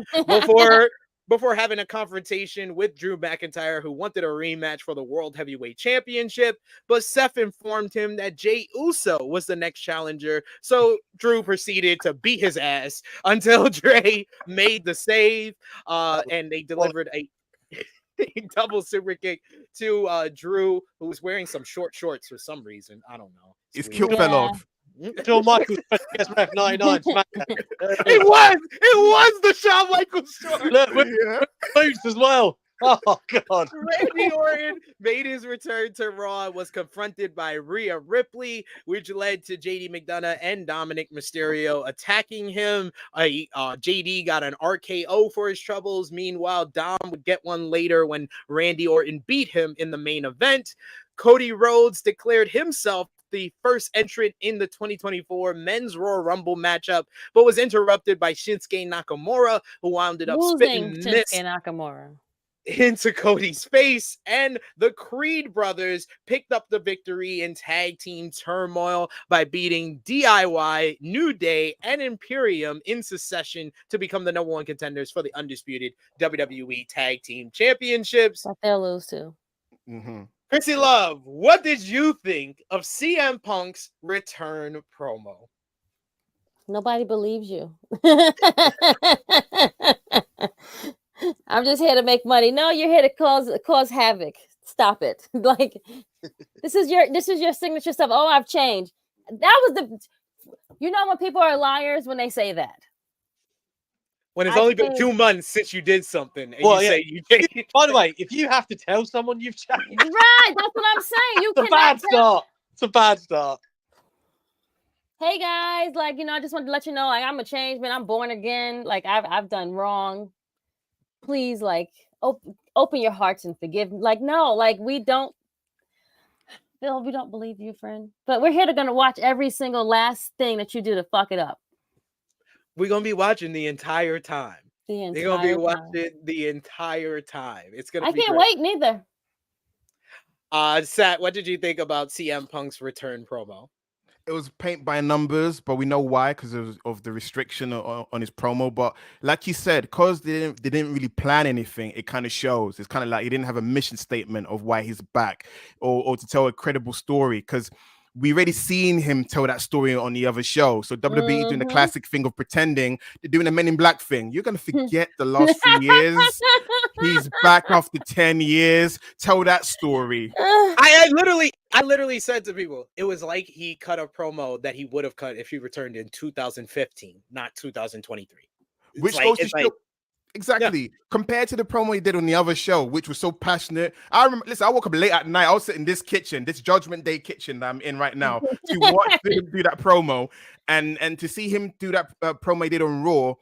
before having a confrontation with Drew McIntyre, who wanted a rematch for the World Heavyweight Championship. But Seth informed him that Jey Uso was the next challenger. So Drew proceeded to beat his ass until Dre made the save, and they delivered a double super kick to Drew, who was wearing some short shorts for some reason. I don't know. His kilt fell off. Shawn Michaels ref 99 SmackDown. It was the Shawn Michaels short. Look, boots as well. Oh God! Randy Orton made his return to Raw, was confronted by Rhea Ripley, which led to JD McDonough and Dominic Mysterio attacking him. JD got an RKO for his troubles. Meanwhile, Dom would get one later when Randy Orton beat him in the main event. Cody Rhodes declared himself the first entrant in the 2024 Men's Royal Rumble matchup, but was interrupted by Shinsuke Nakamura, who wound up spitting mist into Cody's face, and the Creed brothers picked up the victory in tag team turmoil by beating DIY, New Day, and Imperium in succession to become the #1 contenders for the undisputed WWE Tag Team Championships. But they'll lose too. Krssi Luv, what did you think of CM Punk's return promo? Nobody believes you. I'm just here to make money. No, you're here to cause havoc. Stop it. Like this is your signature stuff. Oh, I've changed. That was when people are liars when they say that. When it's only been 2 months since you did something, and say you changed. By the way, if you have to tell someone you've changed, right? That's what I'm saying. It's a bad start. It's a bad start. Hey guys, I just wanted to let you know, I'm a changed man. I'm born again. I've done wrong. Please, open your hearts and forgive. No, we don't. Bill, we don't believe you, friend. But we're here to watch every single last thing that you do to fuck it up. We're gonna be watching the entire time. They're gonna be watching the entire time. It's gonna. I can't wait neither. Sat, what did you think about CM Punk's return promo? It was paint by numbers, but we know why, because of the restriction on his promo. But like you said, because they didn't really plan anything, it kind of shows. It's kind of like he didn't have a mission statement of why he's back, or to tell a credible story, because we already seen him tell that story on the other show. So WWE doing the classic thing of pretending they're doing the Men in Black thing. You're gonna forget the last 3 years. He's back after 10 years. Tell that story. I literally said to people, it was like he cut a promo that he would have cut if he returned in 2015, not 2023. Exactly. Compared to the promo he did on the other show, which was so passionate. I remember, listen, I woke up late at night. I was sitting in this kitchen, this Judgment Day kitchen that I'm in right now, to watch him do that promo and to see him do that promo he did on Raw.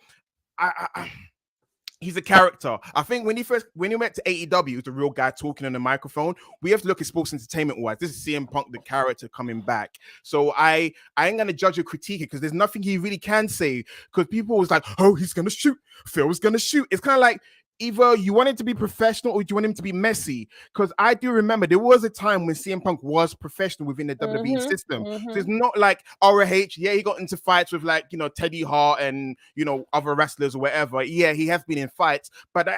He's a character. I think when he went to AEW, he was the real guy talking on the microphone. We have to look at sports entertainment wise. This is CM Punk, the character coming back. So I ain't gonna judge or critique it because there's nothing he really can say. Because people was like, oh, he's gonna shoot. Phil's gonna shoot. It's kind of like either you want him to be professional or you want him to be messy. Because I do remember there was a time when CM Punk was professional within the WWE system. So it's not like ROH. Yeah, he got into fights with like, Teddy Hart and, other wrestlers or whatever. Yeah, he has been in fights, but that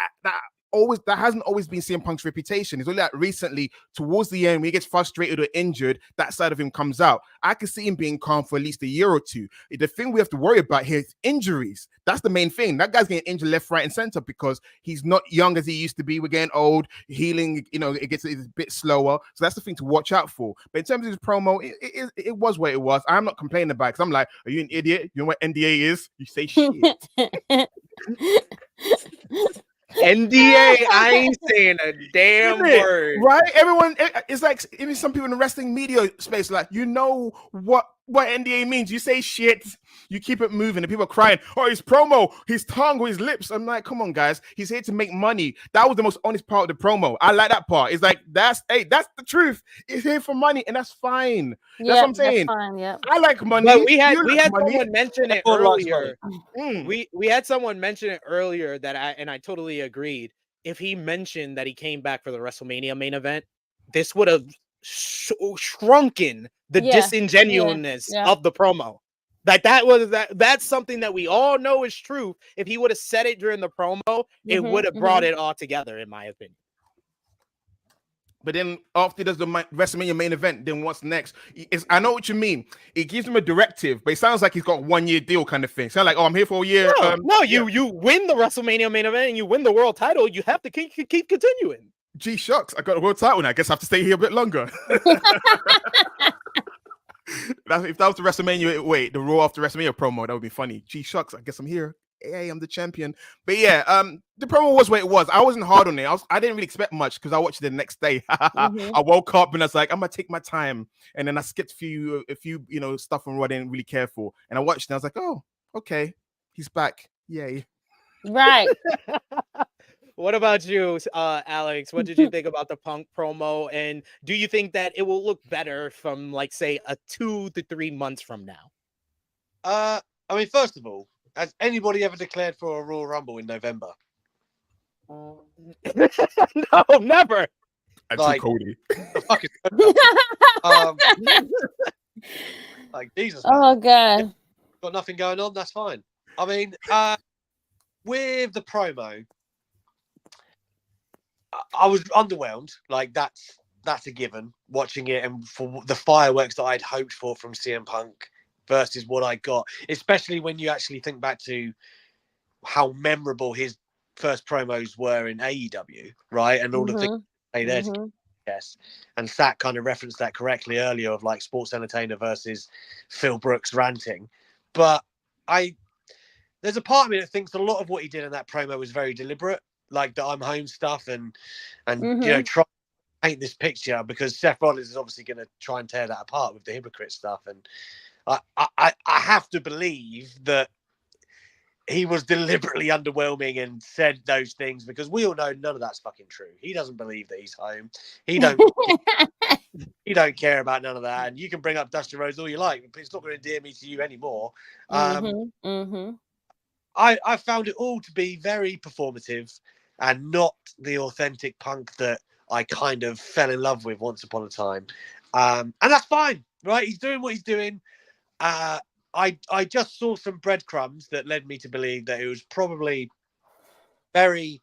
hasn't always been CM Punk's reputation. It's only like recently, towards the end, when he gets frustrated or injured, that side of him comes out. I could see him being calm for at least a year or two. The thing we have to worry about here is injuries. That's the main thing. That guy's getting injured left, right, and center because he's not young as he used to be. We're getting old. Healing, it's a bit slower. So that's the thing to watch out for. But in terms of his promo, it was what it was. I'm not complaining about it because I'm like, are you an idiot? You know what NDA is? You say shit. NDA, I ain't saying a damn word. Right? Everyone, it's like even some people in the wrestling media space, like, what NDA means. You say shit, you keep it moving, and people are crying, oh, his promo, his tongue or his lips. I'm like, come on, guys. He's here to make money. That was the most honest part of the promo. I like that part. It's like, that's the truth. He's here for money, and that's fine. That's what I'm saying. That's fine, yeah. I like money. But we had money. someone mention it earlier. We had someone mention it earlier that I totally agreed. If he mentioned that he came back for the WrestleMania main event, this would have shrunken the disingenuousness of the promo. That's something that we all know is true. If he would have said it during the promo, it would have brought it all together, in my opinion. But then after there's the WrestleMania main event, then what's next? I know what you mean. It gives him a directive, but it sounds like he's got a 1 year deal kind of thing. Sound like, oh, I'm here for a year. You win the WrestleMania main event and you win the world title. You have to keep continuing. Gee, shucks, I got a world title now. I guess I have to stay here a bit longer. If that was the WrestleMania, the Raw after WrestleMania promo, that would be funny. Gee, shucks, I guess I'm here. Hey, I'm the champion. But yeah, the promo was what it was. I wasn't hard on it. I didn't really expect much because I watched it the next day. I woke up and I was like, I'm gonna take my time. And then I skipped a few stuff on Raw I didn't really care for. And I watched it and I was like, oh, okay, he's back. Yay. Right. What about you, Alex? What did you think about the Punk promo? And do you think that it will look better from, like, say, 2 to 3 months from now? I mean, first of all, has anybody ever declared for a Royal Rumble in November? No, never. Like, Cody. The fuck is like, Jesus. Oh, God. Got nothing going on? That's fine. I mean, with the promo, I was underwhelmed. Like, that's a given, watching it, and for the fireworks that I'd hoped for from CM Punk versus what I got, especially when you actually think back to how memorable his first promos were in AEW, right? And all the things they there. Yes. And Sat kind of referenced that correctly earlier of like Sports Entertainer versus Phil Brooks ranting. But there's a part of me that thinks a lot of what he did in that promo was very deliberate, like the I'm home stuff and try to paint this picture, because Seth Rollins is obviously going to try and tear that apart with the hypocrite stuff. And I have to believe that he was deliberately underwhelming and said those things, because we all know none of that's fucking true. He doesn't believe that he's home. He don't care about none of that. And you can bring up Dusty Rhodes all you like, but it's not going to endear me to you anymore. I found it all to be very performative and not the authentic Punk that I kind of fell in love with once upon a time. And that's fine, right? He's doing what he's doing. I just saw some breadcrumbs that led me to believe that it was probably very,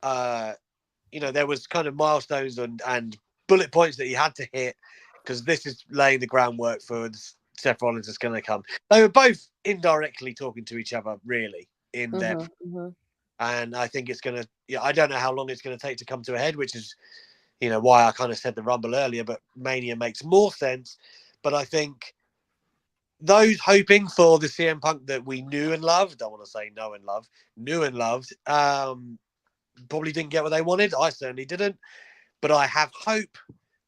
there was kind of milestones and bullet points that he had to hit, because this is laying the groundwork for Seth Rollins is going to come. They were both indirectly talking to each other, really, in depth. And I think it's going to, I don't know how long it's going to take to come to a head, which is, why I kind of said the Rumble earlier, but Mania makes more sense. But I think those hoping for the CM Punk that we knew and loved, don't want to say know and love, knew and loved, probably didn't get what they wanted. I certainly didn't. But I have hope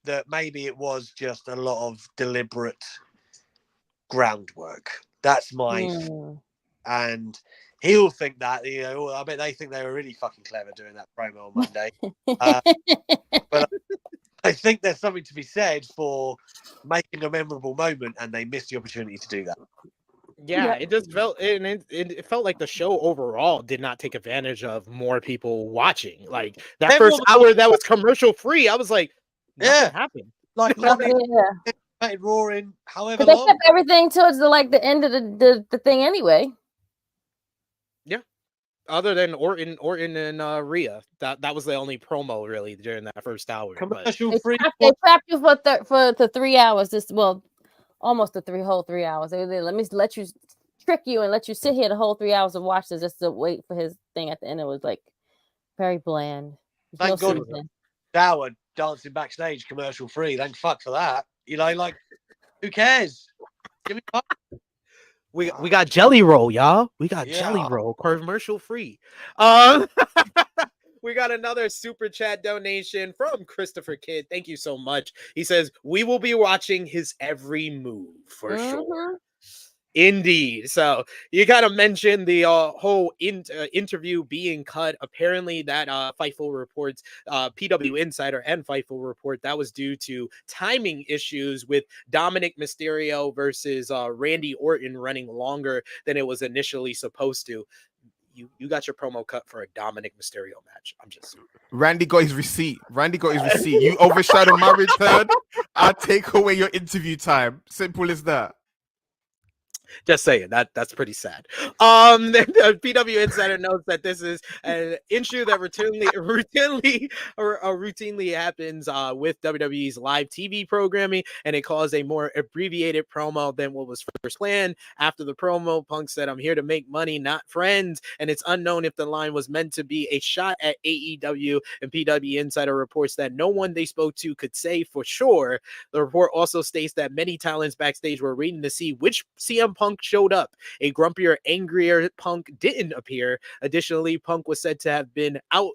that maybe it was just a lot of deliberate groundwork. That's my... And he'll think that, you know, I bet they think they were really fucking clever doing that promo on Monday. But I think there's something to be said for making a memorable moment, and they missed the opportunity to do that. Yeah, it just felt it felt like the show overall did not take advantage of more people watching. Like that first hour that was commercial free, I was like, nothing happened. Like roaring, however But they long. kept everything towards the end of the thing anyway. Yeah. Other than Orton and Rhea, that was the only promo really during that first hour. Commercial free. They trapped you for the 3 hours. Almost the whole 3 hours. They let you trick you and let you sit here the whole 3 hours and watch this just to wait for his thing at the end. It was like very bland. Thank God. Dower dancing backstage commercial free. Thank fuck for that. You know, like who cares? Give me fuck. We got Jelly Roll, y'all. We got Jelly Roll commercial free. We got another super chat donation from Christopher Kidd. Thank you so much. He says, we will be watching his every move for sure. Indeed. So you kind of mentioned the whole interview being cut. Apparently that Fightful reports, PW Insider and Fightful report, that was due to timing issues with Dominic Mysterio versus Randy Orton running longer than it was initially supposed to. You got your promo cut for a Dominic Mysterio match. I'm just... Randy got his receipt. You overshadowed my return. I'll take away your interview time. Simple as that. Just saying that's pretty sad. The PW Insider notes that this is an issue that routinely happens with WWE's live TV programming, and it caused a more abbreviated promo than what was first planned. After the promo, Punk said, "I'm here to make money, not friends," and it's unknown if the line was meant to be a shot at AEW. And PW Insider reports that no one they spoke to could say for sure. The report also states that many talents backstage were waiting to see which CM Punk showed up. A grumpier, angrier Punk didn't appear. Additionally, Punk was said to have been out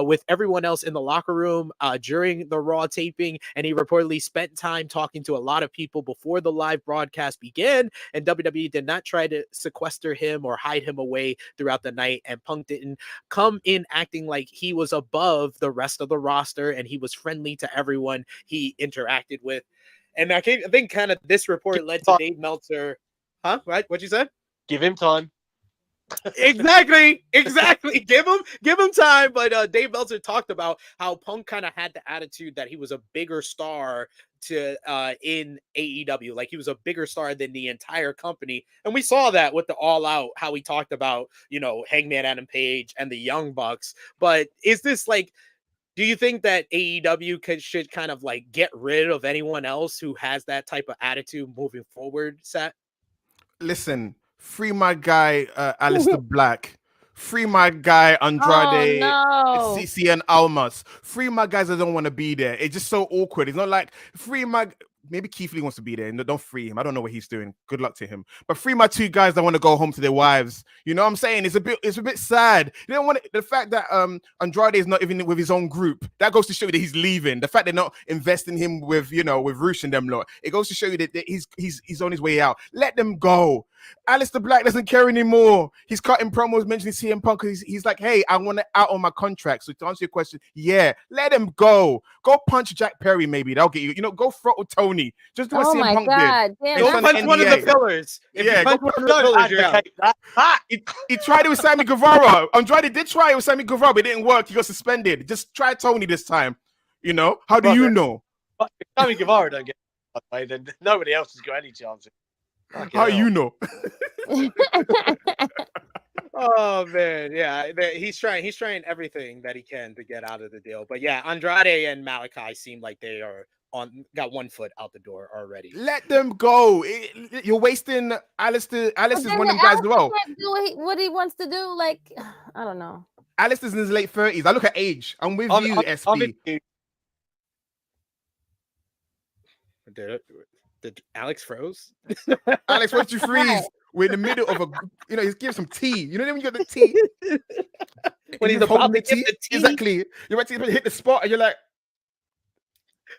with everyone else in the locker room during the Raw taping, and he reportedly spent time talking to a lot of people before the live broadcast began, and WWE did not try to sequester him or hide him away throughout the night, and Punk didn't come in acting like he was above the rest of the roster and he was friendly to everyone he interacted with. And I think kind of this report led to Dave Meltzer. Huh? Right? What you said? Give him time. Exactly. Give him time. But Dave Meltzer talked about how Punk kind of had the attitude that he was a bigger star in AEW, like he was a bigger star than the entire company, and we saw that with the All Out. How he talked about Hangman Adam Page and the Young Bucks. But is this like? Do you think that AEW should kind of like get rid of anyone else who has that type of attitude moving forward, Seth? Listen, free my guy, Aleister Black. Free my guy, Andrade, CC and Almas. Free my guys that don't want to be there. It's just so awkward. It's not like free my... Maybe Keith Lee wants to be there. No, don't free him. I don't know what he's doing. Good luck to him. But free my two guys that want to go home to their wives. You know what I'm saying? It's a bit sad. You don't want the fact that Andrade is not even with his own group. That goes to show you that he's leaving. The fact they're not investing him with with Roosh and them lot. It goes to show you that he's on his way out. Let them go. Aleister Black doesn't care anymore. He's cutting promos mentioning CM Punk because he's like, hey, I want to out on my contract. So to answer your question, yeah, let him go. Go punch Jack Perry, maybe. That'll get you. Go throttle Tony. Just do what CM Punk did. Damn, go punch one of the pillars. Go punch one of the pillars, you're out. He tried it with Sammy Guevara. Andrade did try it with Sammy Guevara, but it didn't work. He got suspended. Just try Tony this time. How do you know? But if Sammy Guevara don't get it, then nobody else has got any chance. How you know? Oh man, yeah, he's trying everything that he can to get out of the deal. But yeah, Andrade and Malachi seem like they are got one foot out the door already. Let them go. You're wasting Aleister. Aleister's one of them guys as well. Do what he wants to do, like I don't know. Aleister's in his late 30s. I look at age. I'm with you, SB. Did Alex froze? Alex, once you freeze, we're in the middle of a, he's giving some tea. You know when you got the tea? When he's You're about holding to give the tea. Exactly. You're about to hit the spot and you're like,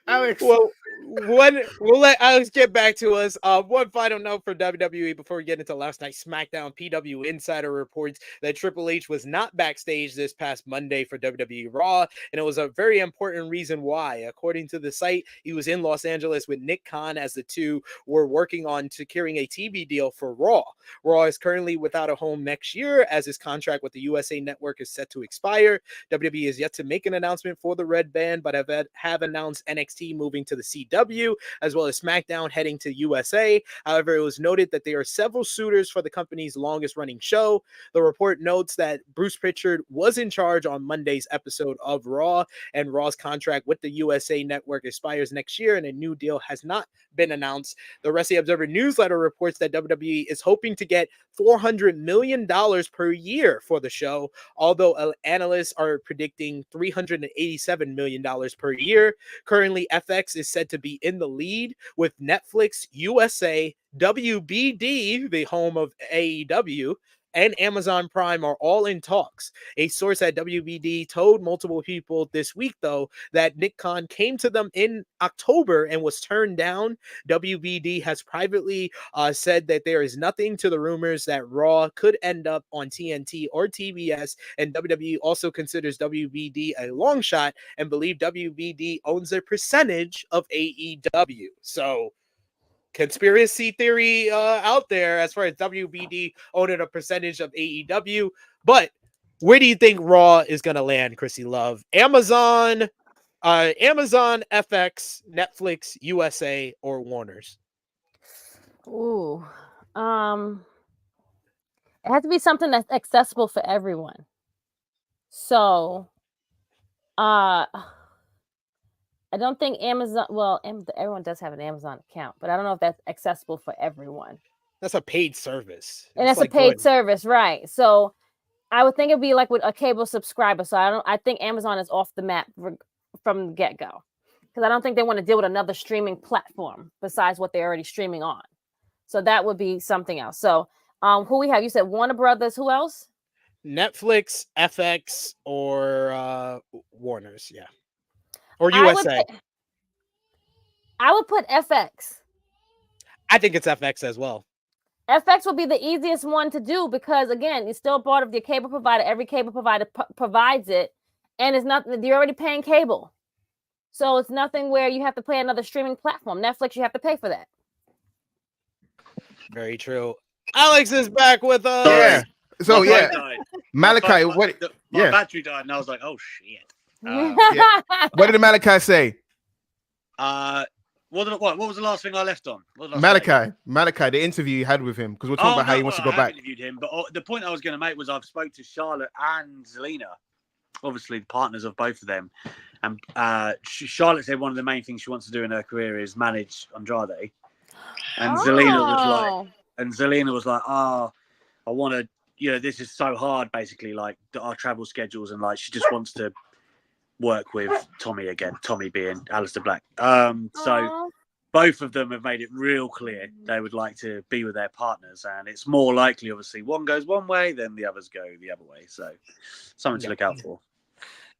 Alex. Well, we'll let Alex get back to us. One final note for WWE before we get into last night's SmackDown. PW Insider reports that Triple H was not backstage this past Monday for WWE Raw, and it was a very important reason why. According to the site, he was in Los Angeles with Nick Khan as the two were working on securing a TV deal for Raw. Raw is currently without a home next year as his contract with the USA Network is set to expire. WWE is yet to make an announcement for the Red Band, but have announced NXT moving to the CW, as well as SmackDown heading to USA. However, it was noted that there are several suitors for the company's longest running show. The report notes that Bruce Pritchard was in charge on Monday's episode of Raw, and Raw's contract with the USA Network expires next year, and a new deal has not been announced. The Wrestling Observer newsletter reports that WWE is hoping to get $400 million per year for the show, although analysts are predicting $387 million per year. Currently, FX is said to be in the lead with Netflix, USA, WBD, the home of AEW, and Amazon Prime are all in talks. A source at WBD told multiple people this week, though, that Nick Khan came to them in October and was turned down. WBD has privately said that there is nothing to the rumors that Raw could end up on TNT or TBS, and WWE also considers WBD a long shot and believe WBD owns a percentage of AEW. So, conspiracy theory out there as far as WBD owning a percentage of AEW. But where do you think Raw is going to land, Krssi Luv? Amazon, FX, Netflix, USA, or Warner's? Ooh. It has to be something that's accessible for everyone. So, I don't think Amazon, well, everyone does have an Amazon account, but I don't know if that's accessible for everyone. That's a paid service. And that's a paid service, right? So I would think it'd be like with a cable subscriber. So I think Amazon is off the map from the get-go. Because I don't think they want to deal with another streaming platform besides what they're already streaming on. So that would be something else. So who we have? You said Warner Brothers. Who else? Netflix, FX, or Warner's, yeah. Or USA. I would put FX. I think it's FX as well. FX will be the easiest one to do because, again, it's still part of your cable provider. Every cable provider provides it. And it's not, you're already paying cable. So it's nothing where you have to pay another streaming platform. Netflix, you have to pay for that. Very true. Alex is back with us. Yeah. So, my Malachi, my battery died, and I was like, oh, shit. What did Malachi say? What was the last thing I left on? Malachi, the interview you had with him, because we're talking about how he wants to go back. Interviewed him, but the point I was going to make was I've spoke to Charlotte and Zelina, obviously the partners of both of them, and Charlotte said one of the main things she wants to do in her career is manage Andrade, and Zelina was like, oh, I want to, this is so hard, basically, like our travel schedules, and like she just wants to work with Tommy again, Tommy being Aleister Black. So both of them have made it real clear they would like to be with their partners, and it's more likely, obviously, one goes one way, then the others go the other way. So something to look out for.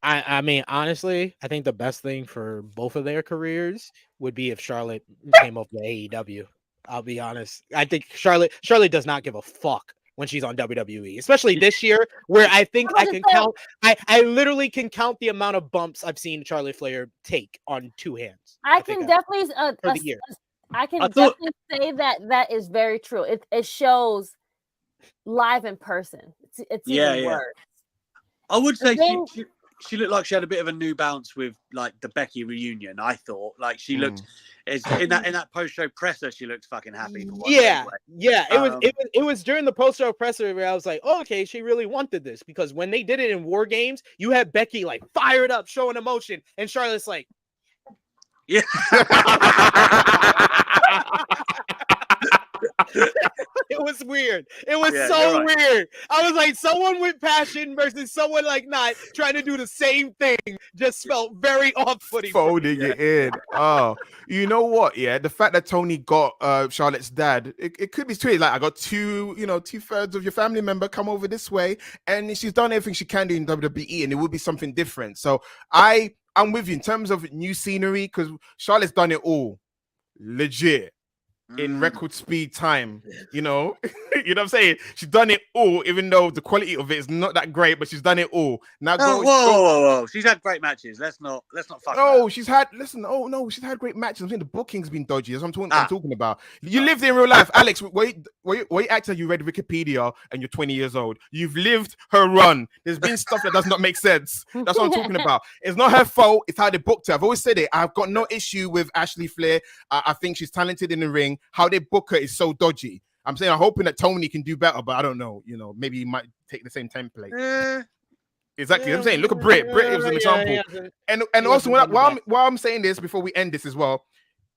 I mean, honestly, I think the best thing for both of their careers would be if Charlotte came over to AEW. I'll be honest. I think Charlotte does not give a fuck when she's on WWE, especially this year, where I think I can count. I literally can count the amount of bumps I've seen Charlotte Flair take on two hands. I can definitely say that is very true. It shows live in person. It's even worse. I would say she looked like she had a bit of a new bounce with like the Becky reunion. I thought like she looked in that post show presser. She looked fucking happy. For one It was during the post show presser where I was like, oh, okay, she really wanted this, because when they did it in War Games, you had Becky like fired up, showing emotion, and Charlotte's like, yeah. It was weird. It was Yeah, so you're right. weird. I was like, someone with passion versus someone like not trying to do the same thing just felt very off-putting. Folding it in. Oh, you know what? Yeah, the fact that Tony got Charlotte's dad, it could be tweeted like, I got two, 2/3 of your family member come over this way, and she's done everything she can do in WWE, and it would be something different. So I'm with you in terms of new scenery, because Charlotte's done it all legit in record speed time, you know what I'm saying? She's done it all, even though the quality of it is not that great, but she's done it all. Now, whoa. She's had great matches. Let's not fuck. No, she's had great matches. I'm saying the booking's been dodgy. That's what I'm talking about. You lived in real life, Alex. Wait, acting you read Wikipedia and you're 20 years old. You've lived her run. There's been stuff that does not make sense. That's what I'm talking about. It's not her fault. It's how they booked her. I've always said it. I've got no issue with Ashley Flair. I think she's talented in the ring. How they book her is so dodgy. I'm hoping that Tony can do better, but I don't know. Maybe he might take the same template. Exactly. I'm saying, look at Britt. Britt was an example. And also, while I'm saying this, before we end this as well,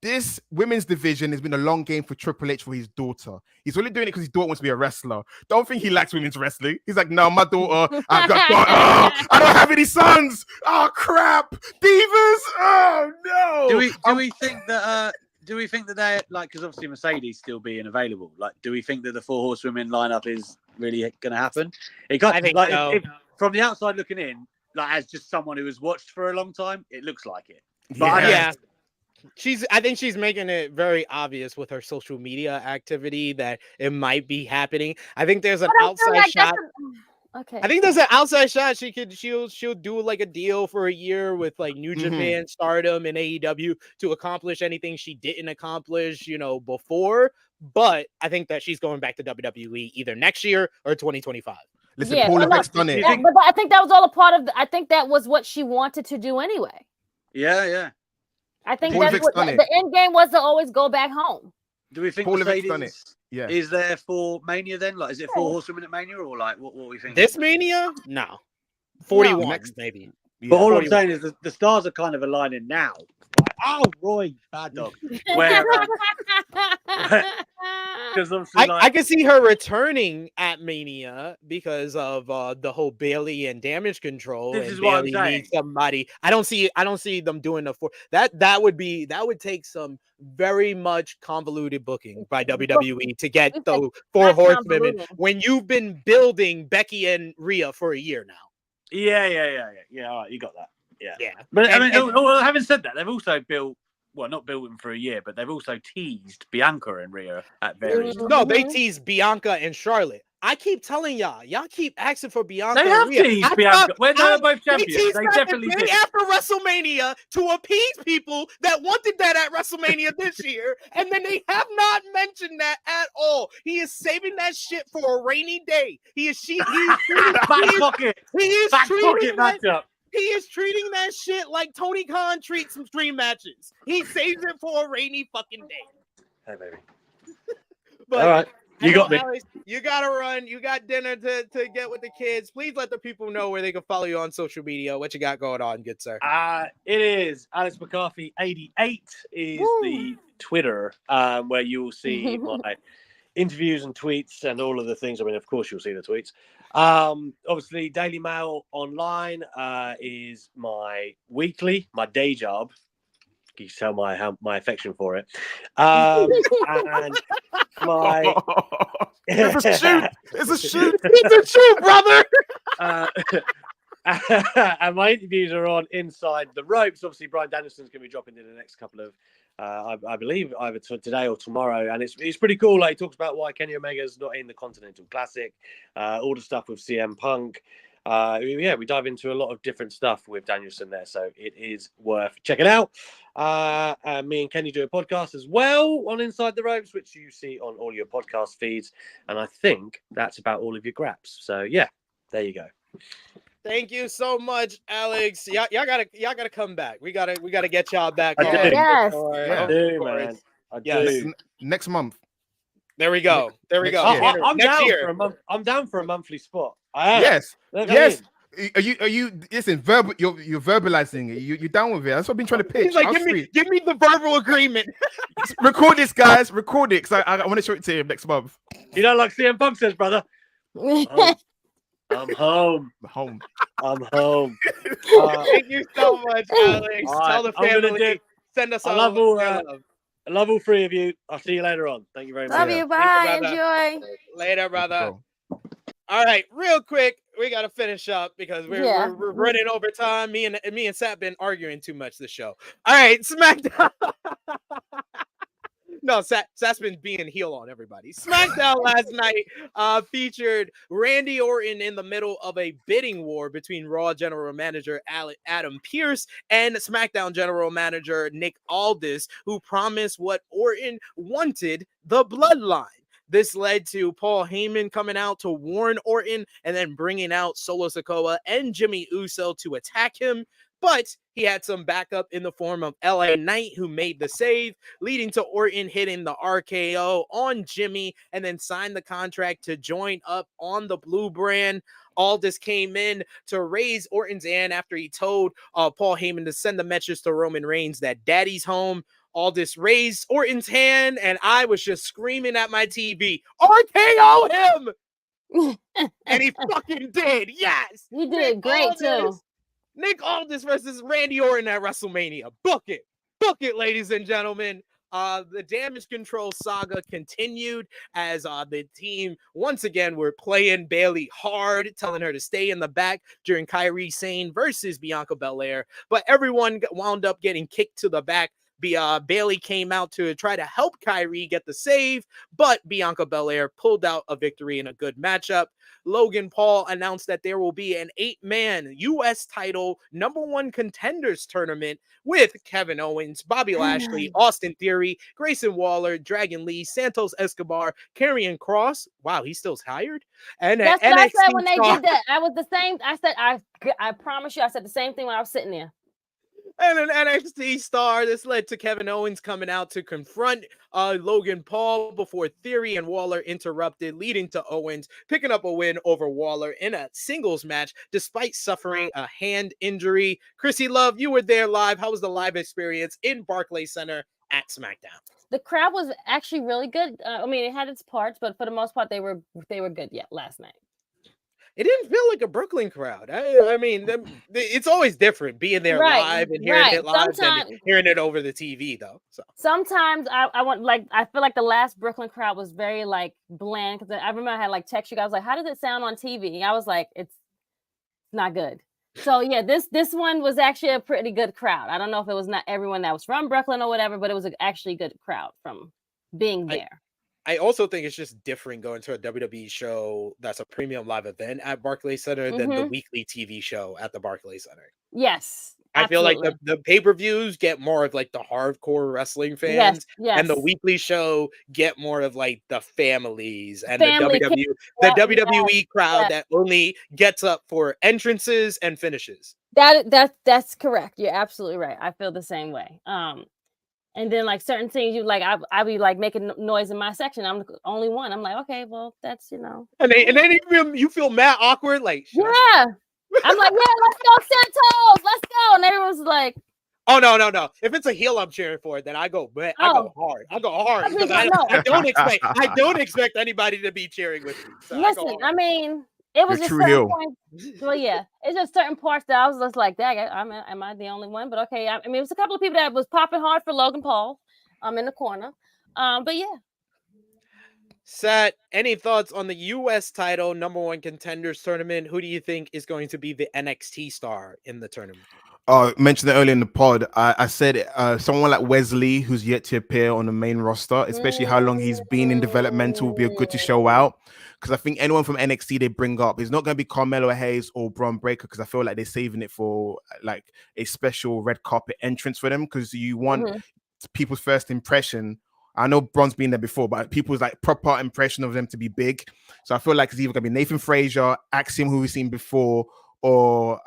this women's division has been a long game for Triple H for his daughter. He's only doing it because his daughter wants to be a wrestler. Don't think he likes women's wrestling. He's like, no, my daughter, I don't have any sons. Oh, crap. Divas. Oh, no. Do we think that... Do we think that they because obviously Mercedes still being available? Do we think that the 4 horsewomen lineup is really going to happen? I think so. If, from the outside looking in, as just someone who has watched for a long time, it looks like it. But yeah. I think she's making it very obvious with her social media activity that it might be happening. I think there's an outside shot. Okay. I think there's an outside shot. She'll do like a deal for a year with like New Japan, Stardom, and AEW to accomplish anything she didn't accomplish, before. But I think that she's going back to WWE either next year or 2025. Listen, Paul Levesque's done it. But I think that was all a part of. I think that was what she wanted to do anyway. Yeah. I think that's what the end game was, to always go back home. Do we think Paul Levesque's done it? Yeah. Is there for Mania then? Is it 4 horsewomen at Mania, or what we think? This Mania? No. 41 next, maybe. Yeah. But all I'm saying is the stars are kind of aligning now. Oh, Roy, bad dog. Where, I can see her returning at Mania because of the whole Bailey and damage control. This and is Bailey what I'm saying. needs somebody. I don't see them doing the 4. That would take some very much convoluted booking by WWE to get the 4 horsewomen when you've been building Becky and Rhea for a year now. Yeah. All right, you got that. Yeah. But having said that, they've also not built them for a year, but they've also teased Bianca and Rhea at various. No, they teased Bianca and Charlotte. I keep telling y'all keep asking for Bianca. They have and Rhea. teased Bianca. When they were both champions, they definitely did. After WrestleMania to appease people that wanted that at WrestleMania this year, and then they have not mentioned that at all. He is saving that shit for a rainy day. He is treating that shit like Tony Khan treats some dream matches. He saves it for a rainy fucking day. Hey, baby. But all right. You got me. Alex, you gotta run. You got dinner to get with the kids. Please let the people know where they can follow you on social media. What you got going on, good sir? It is Alex McCarthy 88 is the Twitter, where you will see my interviews and tweets and all of the things. I mean, of course, you'll see the tweets. Obviously, Daily Mail Online is my day job. You can tell my affection for it. And my it's a shoot. It's a shoot. It's a shoot, brother. And my interviews are on Inside the Ropes. Obviously, Bryan Danielson's going to be dropping in the next couple of, I believe, either today or tomorrow. And it's pretty cool. Like, he talks about why Kenny Omega's not in the Continental Classic, all the stuff with CM Punk. We dive into a lot of different stuff with Danielson there, so it is worth checking out. Me and Kenny do a podcast as well on Inside the Ropes, which you see on all your podcast feeds, and I think that's about all of your graps. So yeah, there you go. Thank you so much, Alex. Y'all gotta come back. We gotta get y'all back. I do. Yes. I do, man. I do. Next month. There we go. I'm Next down year. for a month. I'm down for a monthly spot. I am. Yes. Are you? Listen, verbal. You're verbalizing it. You're down with it. That's what I've been trying to pitch. He's like, give me the verbal agreement. Record this, guys. Record it, because I want to show it to him next month. You know, like CM Punk says, brother. I'm home. I'm home. Thank you so much, Alex. Tell the family. Send us I love all three of you. I'll see you later on. Thank you very much. Love you. Bye. Enjoy. Later, brother. All right, real quick, we gotta finish up because we're running over time. Me and Sat been arguing too much this show. All right, SmackDown. No, Sat's been being heel on everybody. SmackDown last night featured Randy Orton in the middle of a bidding war between Raw General Manager Adam Pearce and SmackDown General Manager Nick Aldis, who promised what Orton wanted: the bloodline. This led to Paul Heyman coming out to warn Orton and then bringing out Solo Sikoa and Jimmy Uso to attack him. But he had some backup in the form of LA Knight, who made the save, leading to Orton hitting the RKO on Jimmy and then signed the contract to join up on the Blue brand. Aldis came in to raise Orton's hand after he told Paul Heyman to send the message to Roman Reigns that Daddy's home. Aldis raised Orton's hand, and I was just screaming at my TV, RKO him! And he fucking did, yes! He did great, too. Nick Aldis versus Randy Orton at WrestleMania. Book it, ladies and gentlemen. The Damage Control saga continued as the team once again were playing Bayley hard, telling her to stay in the back during Kairi Sane versus Bianca Belair. But everyone wound up getting kicked to the back. Bayley came out to try to help Kairi get the save, but Bianca Belair pulled out a victory in a good matchup. Logan Paul announced that there will be an 8-man U.S. title #1 contenders tournament with Kevin Owens, Bobby Lashley, Austin Theory, Grayson Waller, Dragon Lee, Santos Escobar, Karrion Kross. Wow, he's still tired. And that's what I said when they star. did that. I was the same. I said, I promise you, I said the same thing when I was sitting there. And an NXT star. This led to Kevin Owens coming out to confront Logan Paul before Theory and Waller interrupted, leading to Owens picking up a win over Waller in a singles match despite suffering a hand injury. Krssi Luv, you were there live. How was the live experience in Barclays Center at SmackDown? The crowd was actually really good. I mean, it had its parts, but for the most part, they were good. Yeah, last night. It didn't feel like a Brooklyn crowd. I mean, it's always different being there live and hearing it live than hearing it over the TV, though. So sometimes I feel like the last Brooklyn crowd was very like bland, because I remember I had like text you guys like, how does it sound on TV? I was like, it's not good. So yeah, this one was actually a pretty good crowd. I don't know if it was not everyone that was from Brooklyn or whatever, but it was actually a good crowd from being there. I also think it's just different going to a WWE show that's a premium live event at Barclays Center than the weekly TV show at the Barclays Center. Yes. I feel like the pay-per-views get more of like the hardcore wrestling fans, and the weekly show get more of like the families and the WWE crowd that only gets up for entrances and finishes. That's correct. You're absolutely right. I feel the same way. And then like certain things you like, I be like making noise in my section. I'm the only one. I'm like, okay, well, that's, you know. And then you feel mad awkward, like yeah. I'm like, yeah, let's go, Santos, let's go. And everyone's like, oh no. If it's a heel I'm cheering for, then I go hard. I don't expect anybody to be cheering with me. So listen, I mean, it was just certain points. Well, yeah, it's just certain parts that I was just like, dang, am I the only one? But okay, I mean, it was a couple of people that was popping hard for Logan Paul. In the corner. But yeah. Seth, any thoughts on the U.S. title #1 contenders tournament? Who do you think is going to be the NXT star in the tournament? Mentioned it earlier in the pod. I said someone like Wesley, who's yet to appear on the main roster, especially how long he's been in developmental, will be a good to show out. Because I think anyone from NXT they bring up is not going to be Carmelo Hayes or Braun Breaker, because I feel like they're saving it for like a special red carpet entrance for them, because you want people's first impression. I know Braun's been there before, but people's like proper impression of them to be big. So I feel like it's either going to be Nathan Frazier, Axiom, who we've seen before, or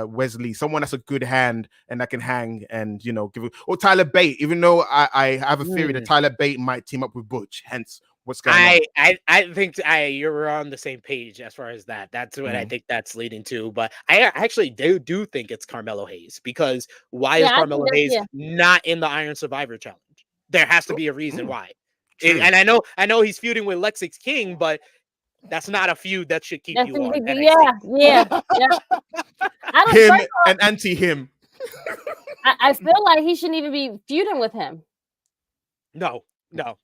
Wesley, someone that's a good hand and that can hang and, you know, or Tyler Bate, even though I have a theory that Tyler Bate might team up with Butch, hence what's going on? I think you're on the same page as far as that. That's what I think that's leading to. But I actually do think it's Carmelo Hayes, because why is Carmelo Hayes not in the Iron Survivor Challenge? There has to be a reason why. And I know he's feuding with Lexix King, but that's not a feud that should keep you on. Yeah. Him and anti-him. I feel like he shouldn't even be feuding with him. No.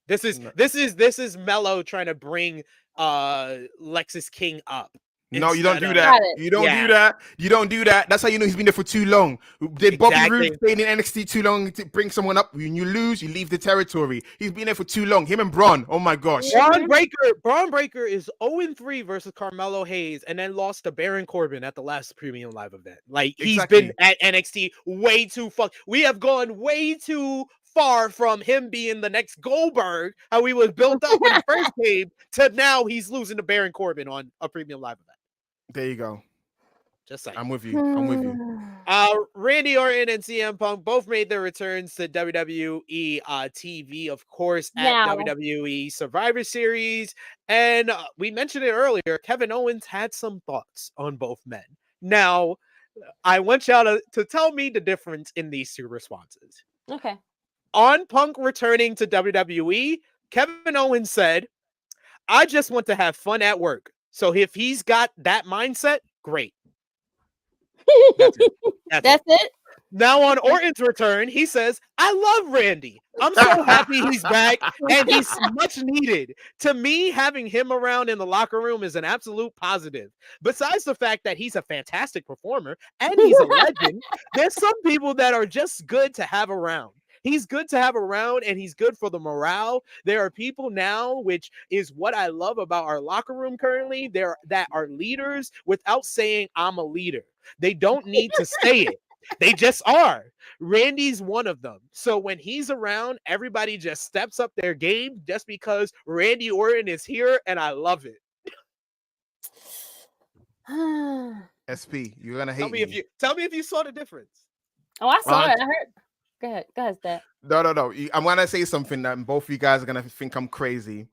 This is Mello trying to bring Lexis King up. No, you don't do that. You don't do that. You don't do that. That's how you know he's been there for too long. Did Bobby Roode stay in NXT too long to bring someone up? When you lose, you leave the territory. He's been there for too long. Him and Braun. Oh my gosh. Braun Breaker is 0-3 versus Carmelo Hayes, and then lost to Baron Corbin at the last Premium Live event. Like, he's been at NXT way too we have gone way too far from him being the next Goldberg, how he was built up when he first came, to now he's losing to Baron Corbin on a Premium Live event. There you go. Just saying. I'm with you. Randy Orton and CM Punk both made their returns to WWE TV, of course, at WWE Survivor Series. And we mentioned it earlier, Kevin Owens had some thoughts on both men. Now, I want y'all to tell me the difference in these two responses. Okay. On Punk returning to WWE, Kevin Owens said, I just want to have fun at work. So if he's got that mindset, great. That's it. Now on Orton's return, he says, I love Randy. I'm so happy he's back, and he's much needed. To me, having him around in the locker room is an absolute positive. Besides the fact that he's a fantastic performer and he's a legend, there's some people that are just good to have around. He's good to have around, and he's good for the morale. There are people now, which is what I love about our locker room currently, that are leaders without saying I'm a leader. They don't need to say it. They just are. Randy's one of them. So when he's around, everybody just steps up their game just because Randy Orton is here, and I love it. SP, you're gonna hate Tell me if you saw the difference. Oh, I saw it. I heard. Go ahead, Seth. No. I'm gonna say something that both of you guys are gonna think I'm crazy,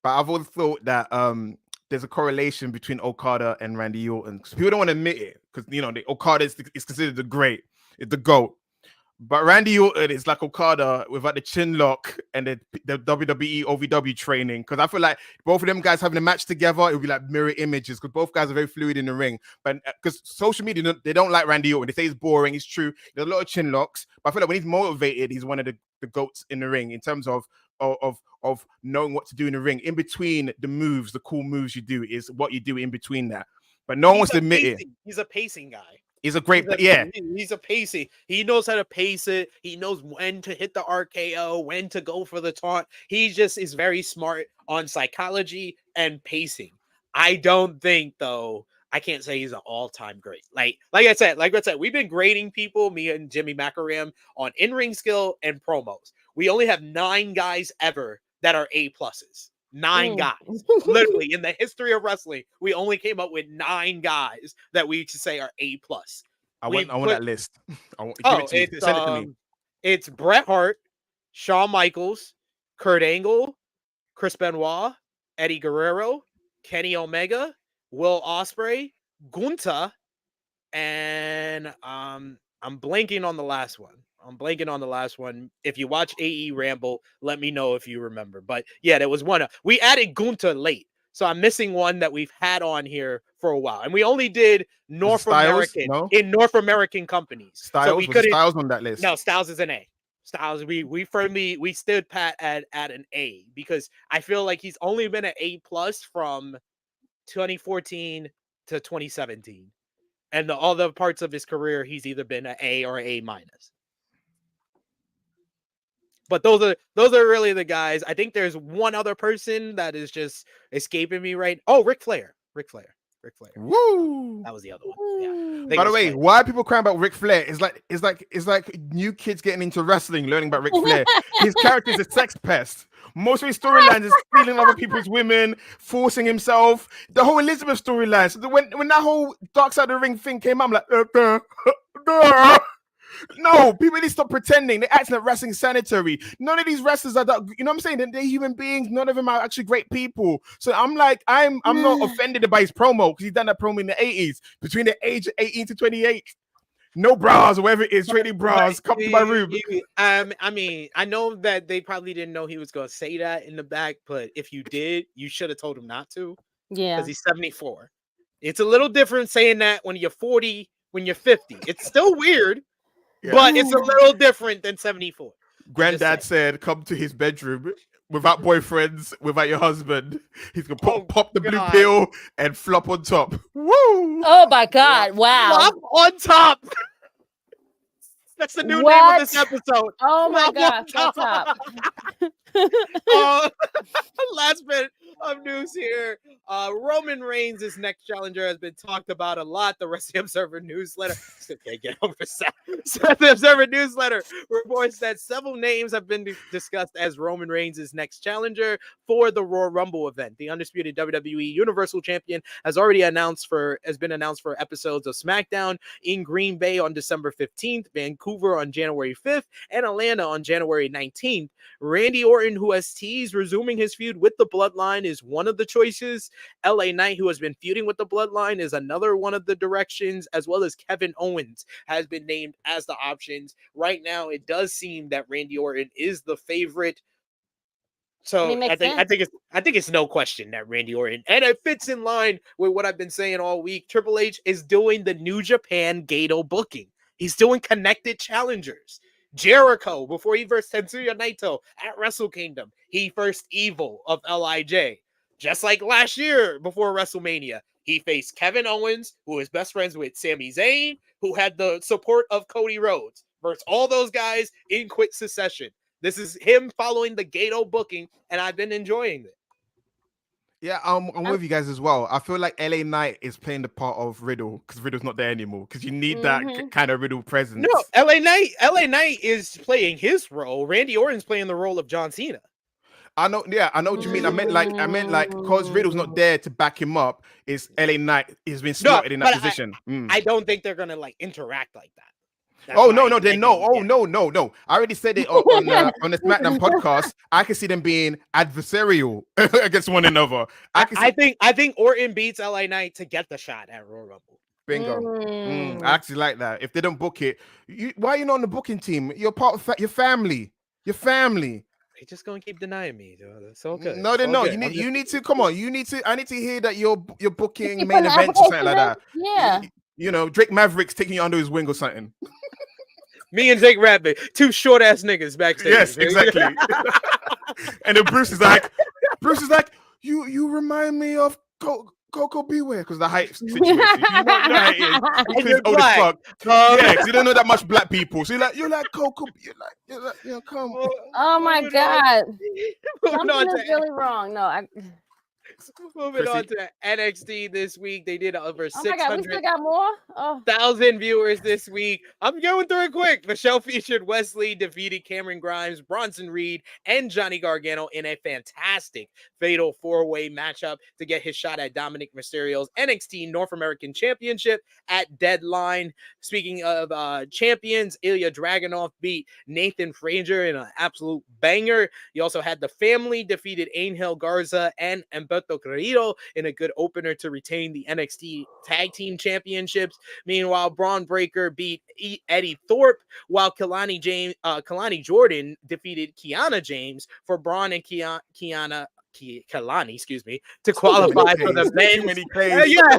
but I've always thought that there's a correlation between Okada and Randy Orton. People don't want to admit it because Okada is considered the GOAT. But Randy Orton is like Okada without the chin lock and the WWE OVW training. Because I feel like both of them guys having a match together, it would be like mirror images because both guys are very fluid in the ring. But because social media, they don't like Randy Orton. They say he's boring. It's true. There's a lot of chin locks. But I feel like when he's motivated, he's one of the GOATs in the ring in terms of knowing what to do in the ring. In between the moves, the cool moves you do is what you do in between that. But no one wants to admit it. He's a pacing guy. He's a great, He's a pacey. He knows how to pace it. He knows when to hit the RKO, when to go for the taunt. He just is very smart on psychology and pacing. I don't think, though, I can't say he's an all-time great. Like I said, we've been grading people, me and Jimmy Macaram, on in-ring skill and promos. We only have 9 guys ever that are A+s. 9 guys. Literally, in the history of wrestling, we only came up with 9 guys that we should say are A+. I want that list. It's Bret Hart, Shawn Michaels, Kurt Angle, Chris Benoit, Eddie Guerrero, Kenny Omega, Will Ospreay, Gunther, and I'm blanking on the last one. If you watch AE Ramble, let me know if you remember. But yeah, there was one. We added Gunther late. So I'm missing one that we've had on here for a while. And we only did North American companies. Styles, so Styles on that list. No, Styles is an A. Styles, we stood pat at an A because I feel like he's only been an A+ from 2014 to 2017. And the other parts of his career, he's either been an A or A-. But those are really the guys. I think there's one other person that is just escaping me right. Oh, Ric Flair. Woo! That was the other one. Yeah. By the way, why are people crying about Ric Flair? It's like new kids getting into wrestling, learning about Ric Flair. His character is a sex pest. Most of his storylines is stealing other people's women, forcing himself. The whole Elizabeth storyline. So when that whole Dark Side of the Ring thing came out, I'm like, No, people need to stop pretending. They're acting like wrestling sanitary. None of these wrestlers are that, you know what I'm saying? They're human beings. None of them are actually great people. So I'm like, I'm not offended by his promo because he's done that promo in the 80s between the age of 18 to 28. No bras or whatever it is, trading bras. Come to my room. I mean, I know that they probably didn't know he was going to say that in the back, but if you did, you should have told him not to. Yeah. Because he's 74. It's a little different saying that when you're 40, when you're 50. It's still weird, but it's a little different than 74. Granddad said, come to his bedroom without boyfriends, without your husband. He's going to pop the blue pill and flop on top. Woo! Oh, my God. Wow. Flop on top. That's the new name of this episode. Oh, my God. Flop top. Last bit of news here. Roman Reigns' next challenger has been talked about a lot. The Wrestling Observer newsletter. Okay, get over Seth. The Observer newsletter reports that several names have been discussed as Roman Reigns' next challenger for the Royal Rumble event. The undisputed WWE Universal Champion has been announced for episodes of Smackdown in Green Bay on December 15th, Vancouver on January 5th, and Atlanta on January 19th. Randy Orton, who has teased resuming his feud with the Bloodline, is one of the choices. LA Knight, who has been feuding with the Bloodline, is another one of the directions, as well as Kevin Owens has been named as the options. Right now, it does seem that Randy Orton is the favorite. So I think it's no question that Randy Orton, and it fits in line with what I've been saying all week. Triple H is doing the New Japan Gato booking. He's doing connected challengers. Jericho, before he versed Tetsuya Naito at Wrestle Kingdom, he first Evil of LIJ. Just like last year before WrestleMania, he faced Kevin Owens, who is best friends with Sami Zayn, who had the support of Cody Rhodes, versus all those guys in quick succession. This is him following the Gato booking, and I've been enjoying it. Yeah, I'm with you guys as well. I feel like LA Knight is playing the part of Riddle because Riddle's not there anymore because you need that kind of Riddle presence. No, LA Knight is playing his role. Randy Orton's playing the role of John Cena. I know what you mean. I meant like because Riddle's not there to back him up, is LA Knight has been slotted in that position. I don't think they're gonna like interact like that. That's no. I already said it on the SmackDown podcast. I can see them being adversarial against one another. I think Orton beats LA Knight to get the shot at Royal Rumble. Bingo. I actually like that. If they don't book it, why are you not on the booking team? You're part of your family. Your family. They're just gonna keep denying me, though. That's so good. No, they're not. You need to come on. I need to hear that you're booking main events or something like that. Yeah. You know, Drake Maverick's taking you under his wing or something. Me and Jake Rabbit, two short ass niggas backstage. Yes, exactly. And then Bruce is like, you remind me of Coco Beware because the height situation. You know how it is. He's old as fuck. Yeah, because you don't know that much black people. So you're like Coco. You're like, come on. Oh my God. Something is really wrong. No, Moving on to NXT this week, they did over 600,000 we still got more? Viewers this week. I'm going through it quick. The show featured Wesley defeated Cameron Grimes, Bronson Reed, and Johnny Gargano in a fantastic fatal four-way matchup to get his shot at Dominic Mysterio's NXT North American Championship at Deadline. Speaking of champions, Ilya Dragunov beat Nathan Frazier in an absolute banger. You also had the family defeated Angel Garza and Humberto Carrillo in a good opener to retain the NXT Tag Team Championships. Meanwhile, Braun Breaker beat Eddie Thorpe, while Kalani Jordan defeated Kiana James for Braun and Kalani, to qualify for the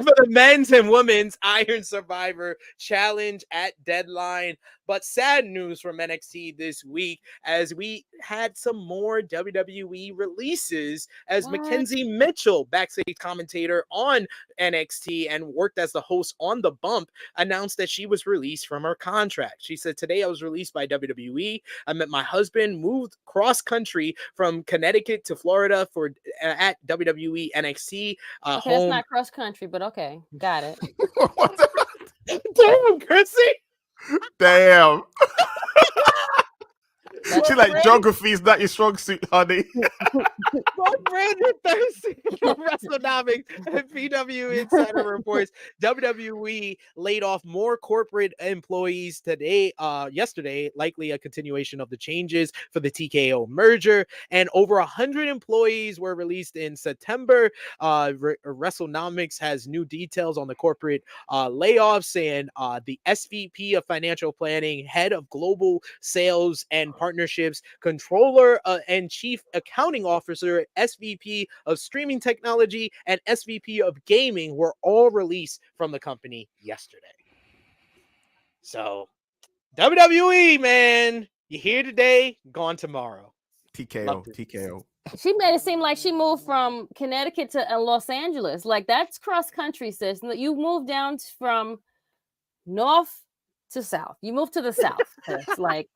for the men's and women's Iron Survivor Challenge at Deadline. But sad news from NXT this week, as we had some more WWE releases, as Mackenzie Mitchell, backstage commentator on NXT and worked as the host on The Bump, announced that she was released from her contract. She said, "Today I was released by WWE. I met my husband, moved cross country from Connecticut to Florida for at WWE NXT. Okay, home." It's not cross country, but okay, got it. Damn, Krssi. Damn. She's like, geography is not your strong suit, honey. Both Brandon Thurston from WrestleNomics and PW Insider reports WWE laid off more corporate employees yesterday, likely a continuation of the changes for the TKO merger, and over 100 employees were released in September. WrestleNomics has new details on the corporate layoffs, saying the SVP of Financial Planning, Head of Global Sales and Partnerships, Controller and Chief Accounting Officer, SVP of Streaming Technology, and SVP of Gaming were all released from the company yesterday. So, WWE, man, you're here today, gone tomorrow. TKO. She made it seem like she moved from Connecticut to Los Angeles. Like, that's cross country, sis. You moved down from north to south. You moved to the south. Sis. Like,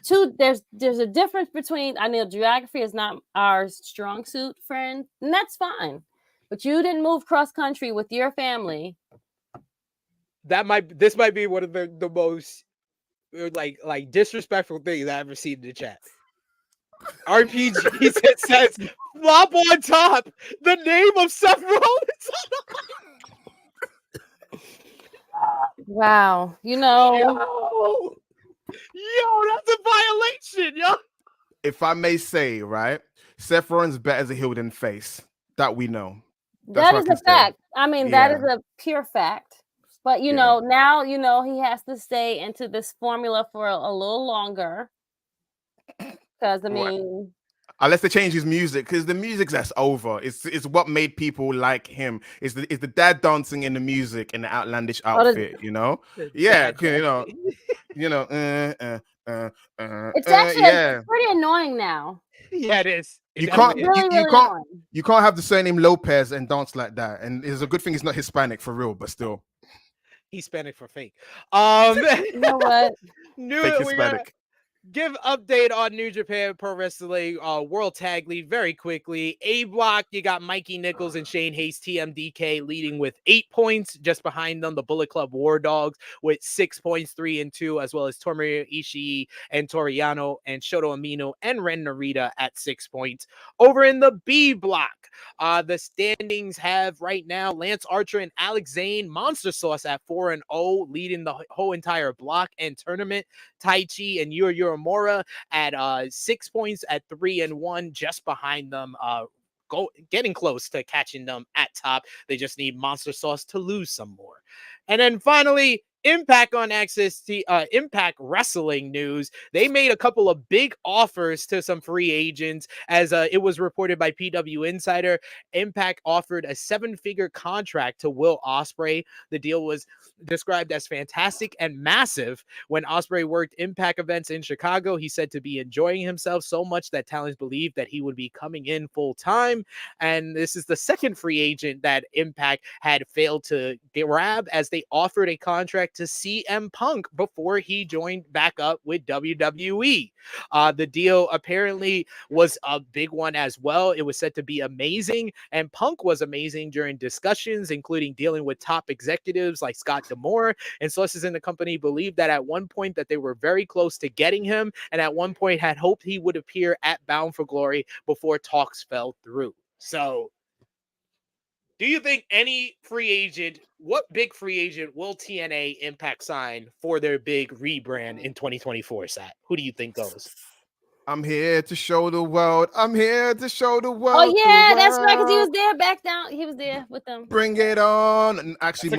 there's a difference between, I know geography is not our strong suit, friend, and that's fine. But you didn't move cross country with your family. This might be one of the most like disrespectful things I've ever seen in the chat. RPG says flop on top. The name of Seth Rollins. Wow, Yo, that's a violation, yo. If I may say, right, Seth Rollins better as a heel than face. That we know. That is a fact. I mean, that is a pure fact. But now he has to stay into this formula for a little longer. Because I mean, unless they change his music, because the music's that's over. It's what made people like him. It's the dad dancing in the music in the outlandish outfit, Yeah, it's actually pretty annoying now. Yeah, it is. You can't have the surname Lopez and dance like that. And it's a good thing he's not Hispanic for real, but still. Hispanic for fake. You know what? Fake Hispanic. Give update on New Japan Pro Wrestling World Tag League very quickly. A block, you got Mikey Nichols and Shane Hayes, TMDK, leading with 8 points. Just behind them, the Bullet Club War Dogs with 6 points, 3 and 2, as well as Tomohiro Ishii and Toriano and Shoto Amino and Ren Narita at 6 points. Over in the B block, the standings have right now Lance Archer and Alex Zane, Monster Sauce at 4-0, leading the whole entire block and tournament. Taichi and Yuri Mora at 6 points at 3-1, just behind them, getting close to catching them at top. They just need Monster Sauce to lose some more. And then finally, Impact on Access to Impact Wrestling news. They made a couple of big offers to some free agents. As it was reported by PW Insider, Impact offered a 7-figure contract to Will Ospreay. The deal was described as fantastic and massive. When Ospreay worked Impact events in Chicago, he said to be enjoying himself so much that talents believed that he would be coming in full time. And this is the second free agent that Impact had failed to grab, as they offered a contract to CM Punk before he joined back up with WWE. The deal apparently was a big one as well. It was said to be amazing, and Punk was amazing during discussions, including dealing with top executives like Scott D'Amore. And sources in the company believed that at one point that they were very close to getting him, and at one point had hoped he would appear at Bound for Glory before talks fell through. So, do you think what big free agent will TNA Impact sign for their big rebrand in 2024, Sat? Who do you think goes? I'm here to show the world. I'm here to show the world. Oh, yeah, that's right, because he was there back down. He was there with them. Bring it on. And actually,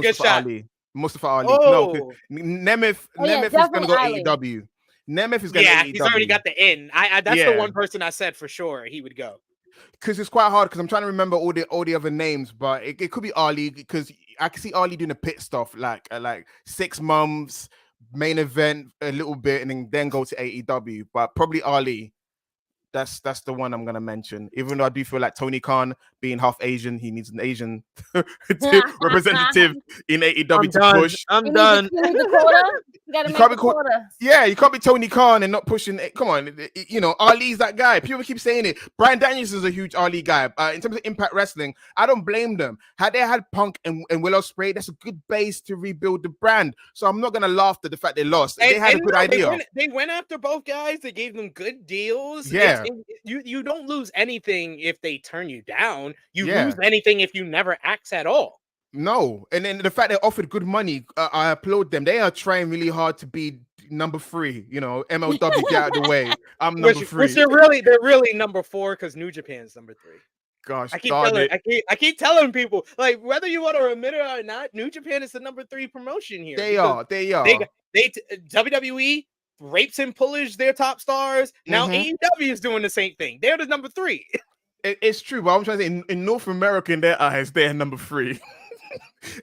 Mustafa Ali. Oh. No, Nemeth is going to go AEW. Nemeth is going to AEW. He's already got the in. That's the one person I said for sure he would go. Because it's quite hard, because I'm trying to remember all the other names, but it could be Ali, because I can see Ali doing the pit stuff like 6 months, main event a little bit, and then go to AEW. But probably Ali. That's the one I'm gonna mention. Even though I do feel like Tony Khan, being half Asian, he needs an Asian representative in AEW to push. You need the quota. You gotta make the quota. Yeah, you can't be Tony Khan and not pushing it. Come on, you know, Ali's that guy. People keep saying it. Bryan Danielson's a huge Ali guy. In terms of Impact Wrestling, I don't blame them. Had they had Punk and Will Ospreay, that's a good base to rebuild the brand. So I'm not gonna laugh at the fact they lost. They had a good idea. They went after both guys. They gave them good deals. Yeah. You don't lose anything if they turn you down. You lose anything if you never act at all. No, and then the fact they offered good money, I applaud them. They are trying really hard to be number 3. You know, MLW, get out of the way. I'm number 3. Which they're really number 4 because New Japan's number 3. Gosh, I keep telling people, like, whether you want to admit it or not, New Japan is the number 3 promotion here. They are. WWE rapes and pillage their top stars. Now AEW is doing the same thing. They're the number 3. It's true, but I'm trying to say in North America, in their eyes, they're number 3.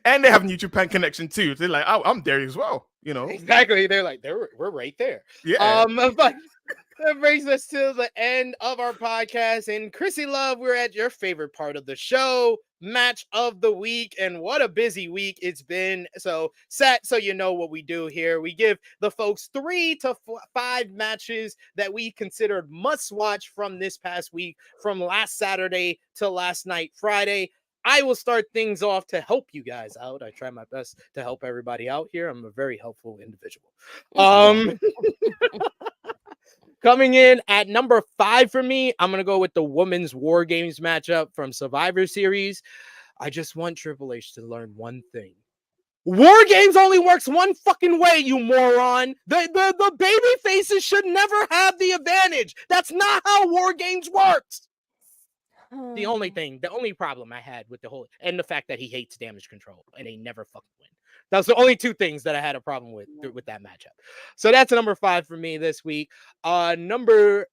And they have New Japan connection too. They're like, oh, I'm there as well. You know, exactly. They're like, we're right there. Yeah. But that brings us to the end of our podcast. And Krssi Luv, we're at your favorite part of the show, match of the week. And what a busy week it's been. So, Seth, so you know what we do here. We give the folks 3 to 5 matches that we considered must watch from this past week, from last Saturday to last night, Friday. I will start things off to help you guys out. I try my best to help everybody out here. I'm a very helpful individual. Coming in at number 5 for me, I'm going to go with the Women's War Games matchup from Survivor Series. I just want Triple H to learn one thing. War Games only works one fucking way, you moron. The baby faces should never have the advantage. That's not how War Games works. The only problem I had with the whole, and the fact that he hates damage control and they never fucking win. That's the only 2 things that I had a problem with that matchup. So that's number 5 for me this week. Number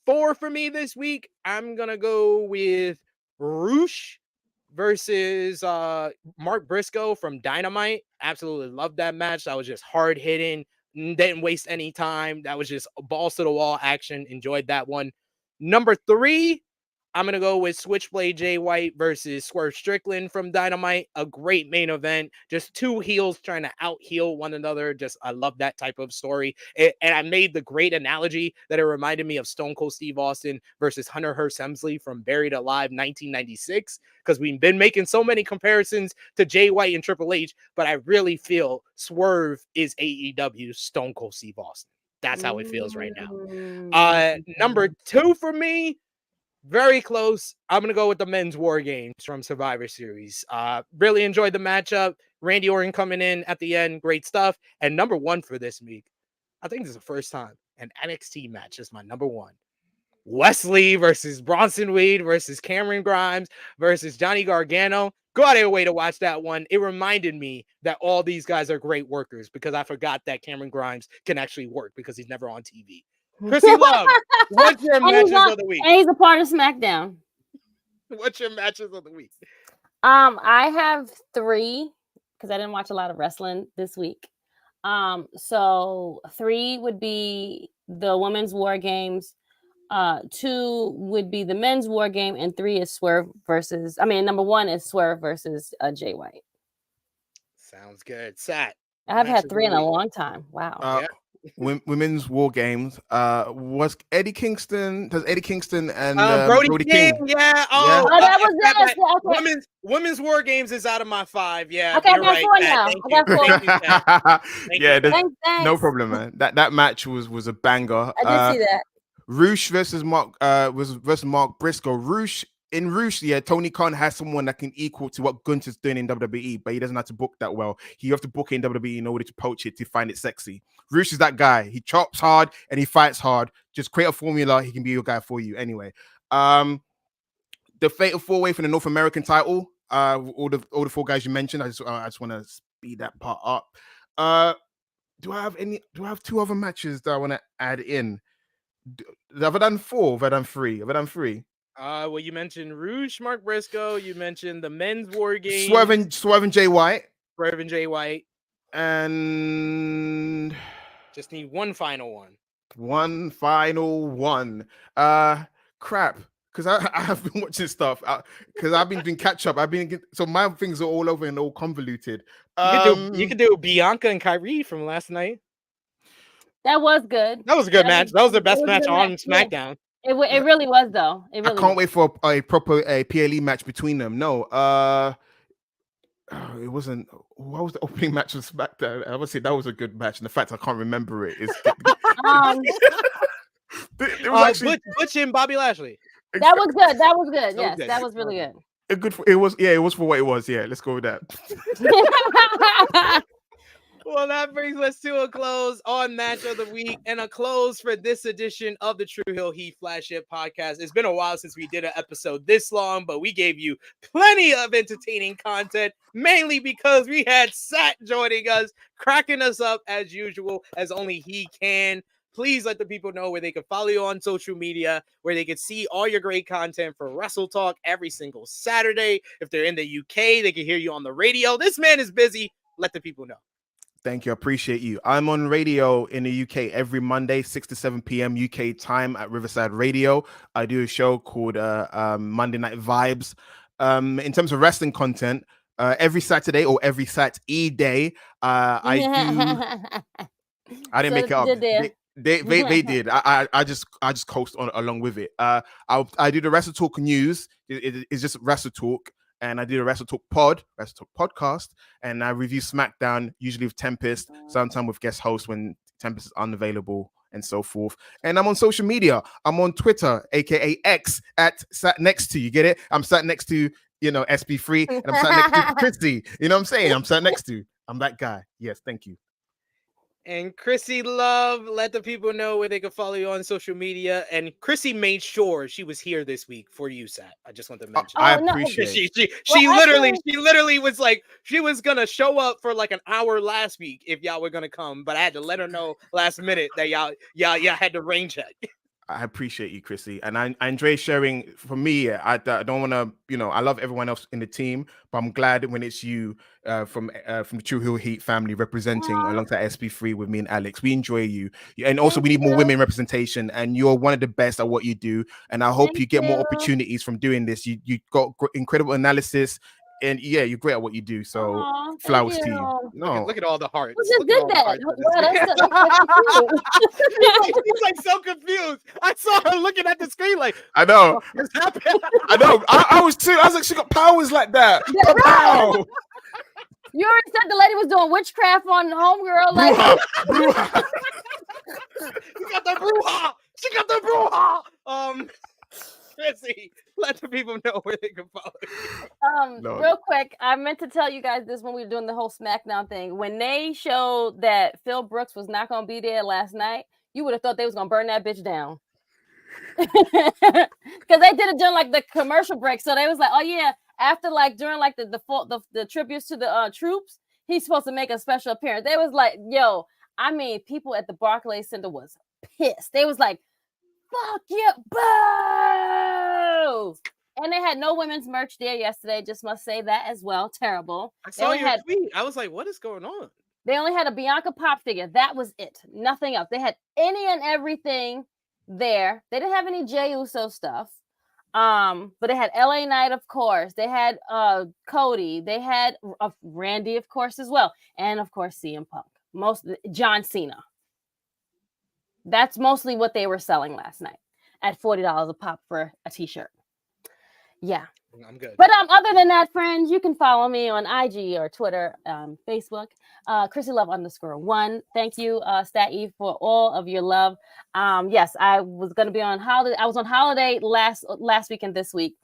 4 for me this week, I'm gonna go with Roosh versus Mark Briscoe from Dynamite. Absolutely loved that match. That was just hard hitting, didn't waste any time. That was just balls to the wall action. Enjoyed that one. Number 3, I'm going to go with Switchblade Jay White versus Swerve Strickland from Dynamite. A great main event. Just 2 heels trying to out-heel one another. I love that type of story. And I made the great analogy that it reminded me of Stone Cold Steve Austin versus Hunter Hearst Helmsley from Buried Alive 1996. Because we've been making so many comparisons to Jay White and Triple H. But I really feel Swerve is AEW's Stone Cold Steve Austin. That's how it feels right now. Number 2 for me, very close. I'm going to go with the Men's War Games from Survivor Series. Really enjoyed the matchup. Randy Orton coming in at the end. Great stuff. And number 1 for this week, I think this is the first time an NXT match is my number 1. Wesley versus Bronson Reed versus Cameron Grimes versus Johnny Gargano. Go out of your way to watch that one. It reminded me that all these guys are great workers because I forgot that Cameron Grimes can actually work because he's never on TV. Krssi Luv, what's your matches of the week? And he's a part of Smackdown. What's your matches of the week? I have 3 because I didn't watch a lot of wrestling this week. So 3 would be the Women's War Games. 2 would be the Men's War Game, and 3 is number 1 is Swerve versus Jay White. Sounds good. Sat. I haven't had 3 in a long time. Wow. Women's War Games. Was Eddie Kingston? Does Eddie Kingston and Brody King? Yeah. Oh, that was that. Women's War Games is out of my 5. Yeah. Okay, I got 4 now. Yeah. Thanks. No problem, man. That match was a banger. I did see that. Roosh versus Mark Briscoe. In Roosh, Tony Khan has someone that can equal to what Gunther's doing in WWE, but he doesn't have to book that well. You have to book it in WWE in order to poach it to find it sexy. Roosh is that guy. He chops hard and he fights hard. Just create a formula. He can be your guy for you. Anyway, the Fatal 4-Way for the North American title. All the 4 guys you mentioned. I just want to speed that part up. Do I have 2 other matches that I want to add in? Have I done 4? Have I done 3? Have I done 3? Well, you mentioned Roosh, Mark Briscoe. You mentioned the Men's War Game. Swerve and Jay White. Swerve and Jay White. And just need one final one. One final one. Crap. Because I have been watching stuff. Because I've been doing catch up. So my things are all over and all convoluted. You could do Bianca and Kyrie from last night. That was good. That was a good match. That was the best match on SmackDown. It really was though. It really I can't wait for a proper PLE match between them. No, it wasn't. What was the opening match of SmackDown? I would say that was a good match, and the fact I can't remember it is. It was actually Butch and Bobby Lashley. That was good. That was good. Yes, that was really good. It was for what it was. Yeah, let's go with that. Well, that brings us to a close on Match of the Week and a close for this edition of the Tru Heel Heat Flagship podcast. It's been a while since we did an episode this long, but we gave you plenty of entertaining content, mainly because we had Sat joining us, cracking us up as usual, as only he can. Please let the people know where they can follow you on social media, where they can see all your great content for WrestleTalk every single Saturday. If they're in the UK, they can hear you on the radio. This man is busy. Let the people know. Thank you. I appreciate you. I'm on radio in the UK every Monday, 6 to 7 p.m. UK time at Riverside Radio. I do a show called Monday Night Vibes. In terms of wrestling content, every Saturday or every Saturday day, I didn't make it up. They did. I just coast on along with it. I do the WrestleTalk news. It's just WrestleTalk. And I do the WrestleTalk WrestleTalk podcast, and I review SmackDown, usually with Tempest, sometimes with guest hosts when Tempest is unavailable, and so forth. And I'm on social media. I'm on Twitter, aka X, at sat next to. You get it? I'm sat next to, SB3, and I'm sat next to Krssi. You know what I'm saying? I'm sat next to. I'm that guy. Yes, thank you. And Krssi Luv, let the people know where they can follow you on social media. And Krssi made sure she was here this week for you, Sat. I just want to mention. I appreciate it. She literally was like, she was gonna show up for like an hour last week if y'all were gonna come, but I had to let her know last minute that y'all had to rain check. I appreciate you, Krssi, and I enjoy sharing. For me, I don't want to, I love everyone else in the team, but I'm glad when it's you from the Tru Heel Heat family representing alongside SB3 with me and Alex. We enjoy you, and also we need more women representation, and you're one of the best at what you do, and I hope you get more opportunities from doing this. You got incredible analysis. And yeah, you're great at what you do. So flowers to you. No, look at all the hearts. Who just did that? He's like so confused. I saw her looking at the screen like, I know. What's happening? I know. I was too. I was like, she got powers like that. Yeah, right. You already said the lady was doing witchcraft on Homegirl. Like, she got the brouhaha. She got the brouhaha. Krssi, let the people know where they can follow you. Real quick, I meant to tell you guys this when we were doing the whole SmackDown thing. When they showed that Phil Brooks was not going to be there last night, you would have thought they was going to burn that bitch down. Because they did it during like the commercial break. So they was like, oh yeah, after like during like the tributes to the troops, he's supposed to make a special appearance. They was like, yo, I mean, people at the Barclays Center was pissed. They was like, fuck yeah, boo! And they had no women's merch there yesterday. Just must say that as well. Terrible. I saw your tweet. I was like, what is going on? They only had a Bianca Pop figure. That was it. Nothing else. They had any and everything there. They didn't have any Jey Uso stuff. But they had LA Knight, of course. They had Cody. They had Randy, of course, as well. And of course, CM Punk. John Cena. That's mostly what they were selling last night at $40 a pop for a t-shirt. Yeah. I'm good. But other than that, friends, you can follow me on IG or Twitter, Facebook, Krssi Luv _1. Thank you, Stat E, for all of your love. Yes, I was going to be on holiday. I was on holiday last week and this week.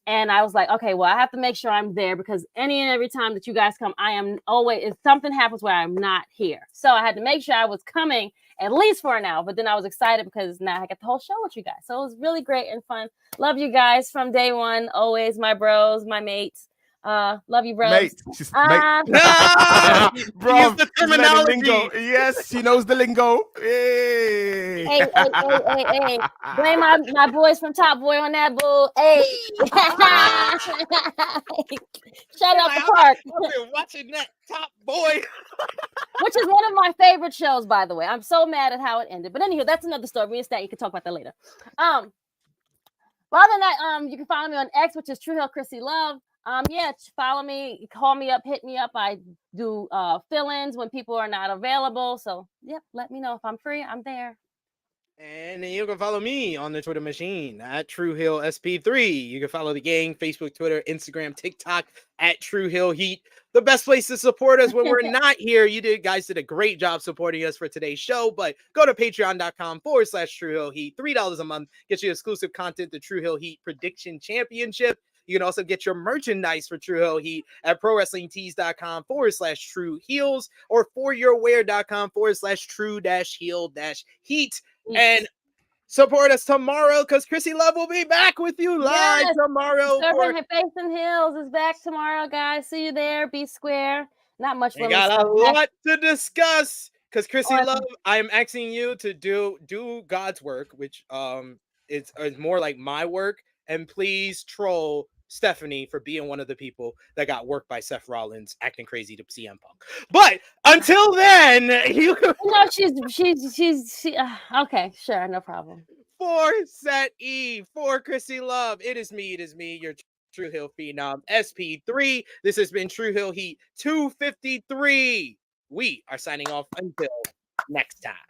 And I was like, okay, well, I have to make sure I'm there because any and every time that you guys come, I am always, if something happens where I'm not here. So I had to make sure I was coming at least for an hour. But then I was excited because now I got the whole show with you guys. So it was really great and fun. Love you guys from day one. Always my bros, my mates. Love you, bro. Mate, she's, mate. Bro, Use the she's learning terminology. lingo. Yes, she knows the lingo. Hey. Hey. Blame my boys from Top Boy on that bull. Hey. Shout out to Park. I've been watching that Top Boy. Which is one of my favorite shows, by the way. I'm so mad at how it ended. But anyway, that's another story. Me and Stat, you can talk about that later. Other than that, you can follow me on X, which is Tru Heel Krssi Luv. Yeah, follow me, call me up, hit me up. I do fill-ins when people are not available. So, yep, let me know if I'm free. I'm there. And you can follow me on the Twitter machine at Tru Heel SP3. You can follow the gang, Facebook, Twitter, Instagram, TikTok at Tru Heel Heat. The best place to support us when we're not here. You guys did a great job supporting us for today's show, but go to patreon.com/Tru Heel Heat. $3 a month gets you exclusive content, the Tru Heel Heat Prediction Championship. You can also get your merchandise for Tru Heel Heat at prowrestlingtees.com/Tru Heels or foryourwear.com/Tru-Heel-Heat. And support us tomorrow because Krssi Luv will be back with you live tomorrow. Serpent and Face and Heels is back tomorrow, guys. See you there. Be square. Not much. We got a lot to discuss because Krssi Luv, I'm asking you to do God's work, which is more like my work, and please troll Stephanie for being one of the people that got worked by Seth Rollins acting crazy to CM Punk. But until then, you no, she's okay, sure, no problem. For Set E, for Krssi Luv, it is me, your Tru Heel Phenom SP3. This has been Tru Heel Heat 253. We are signing off until next time.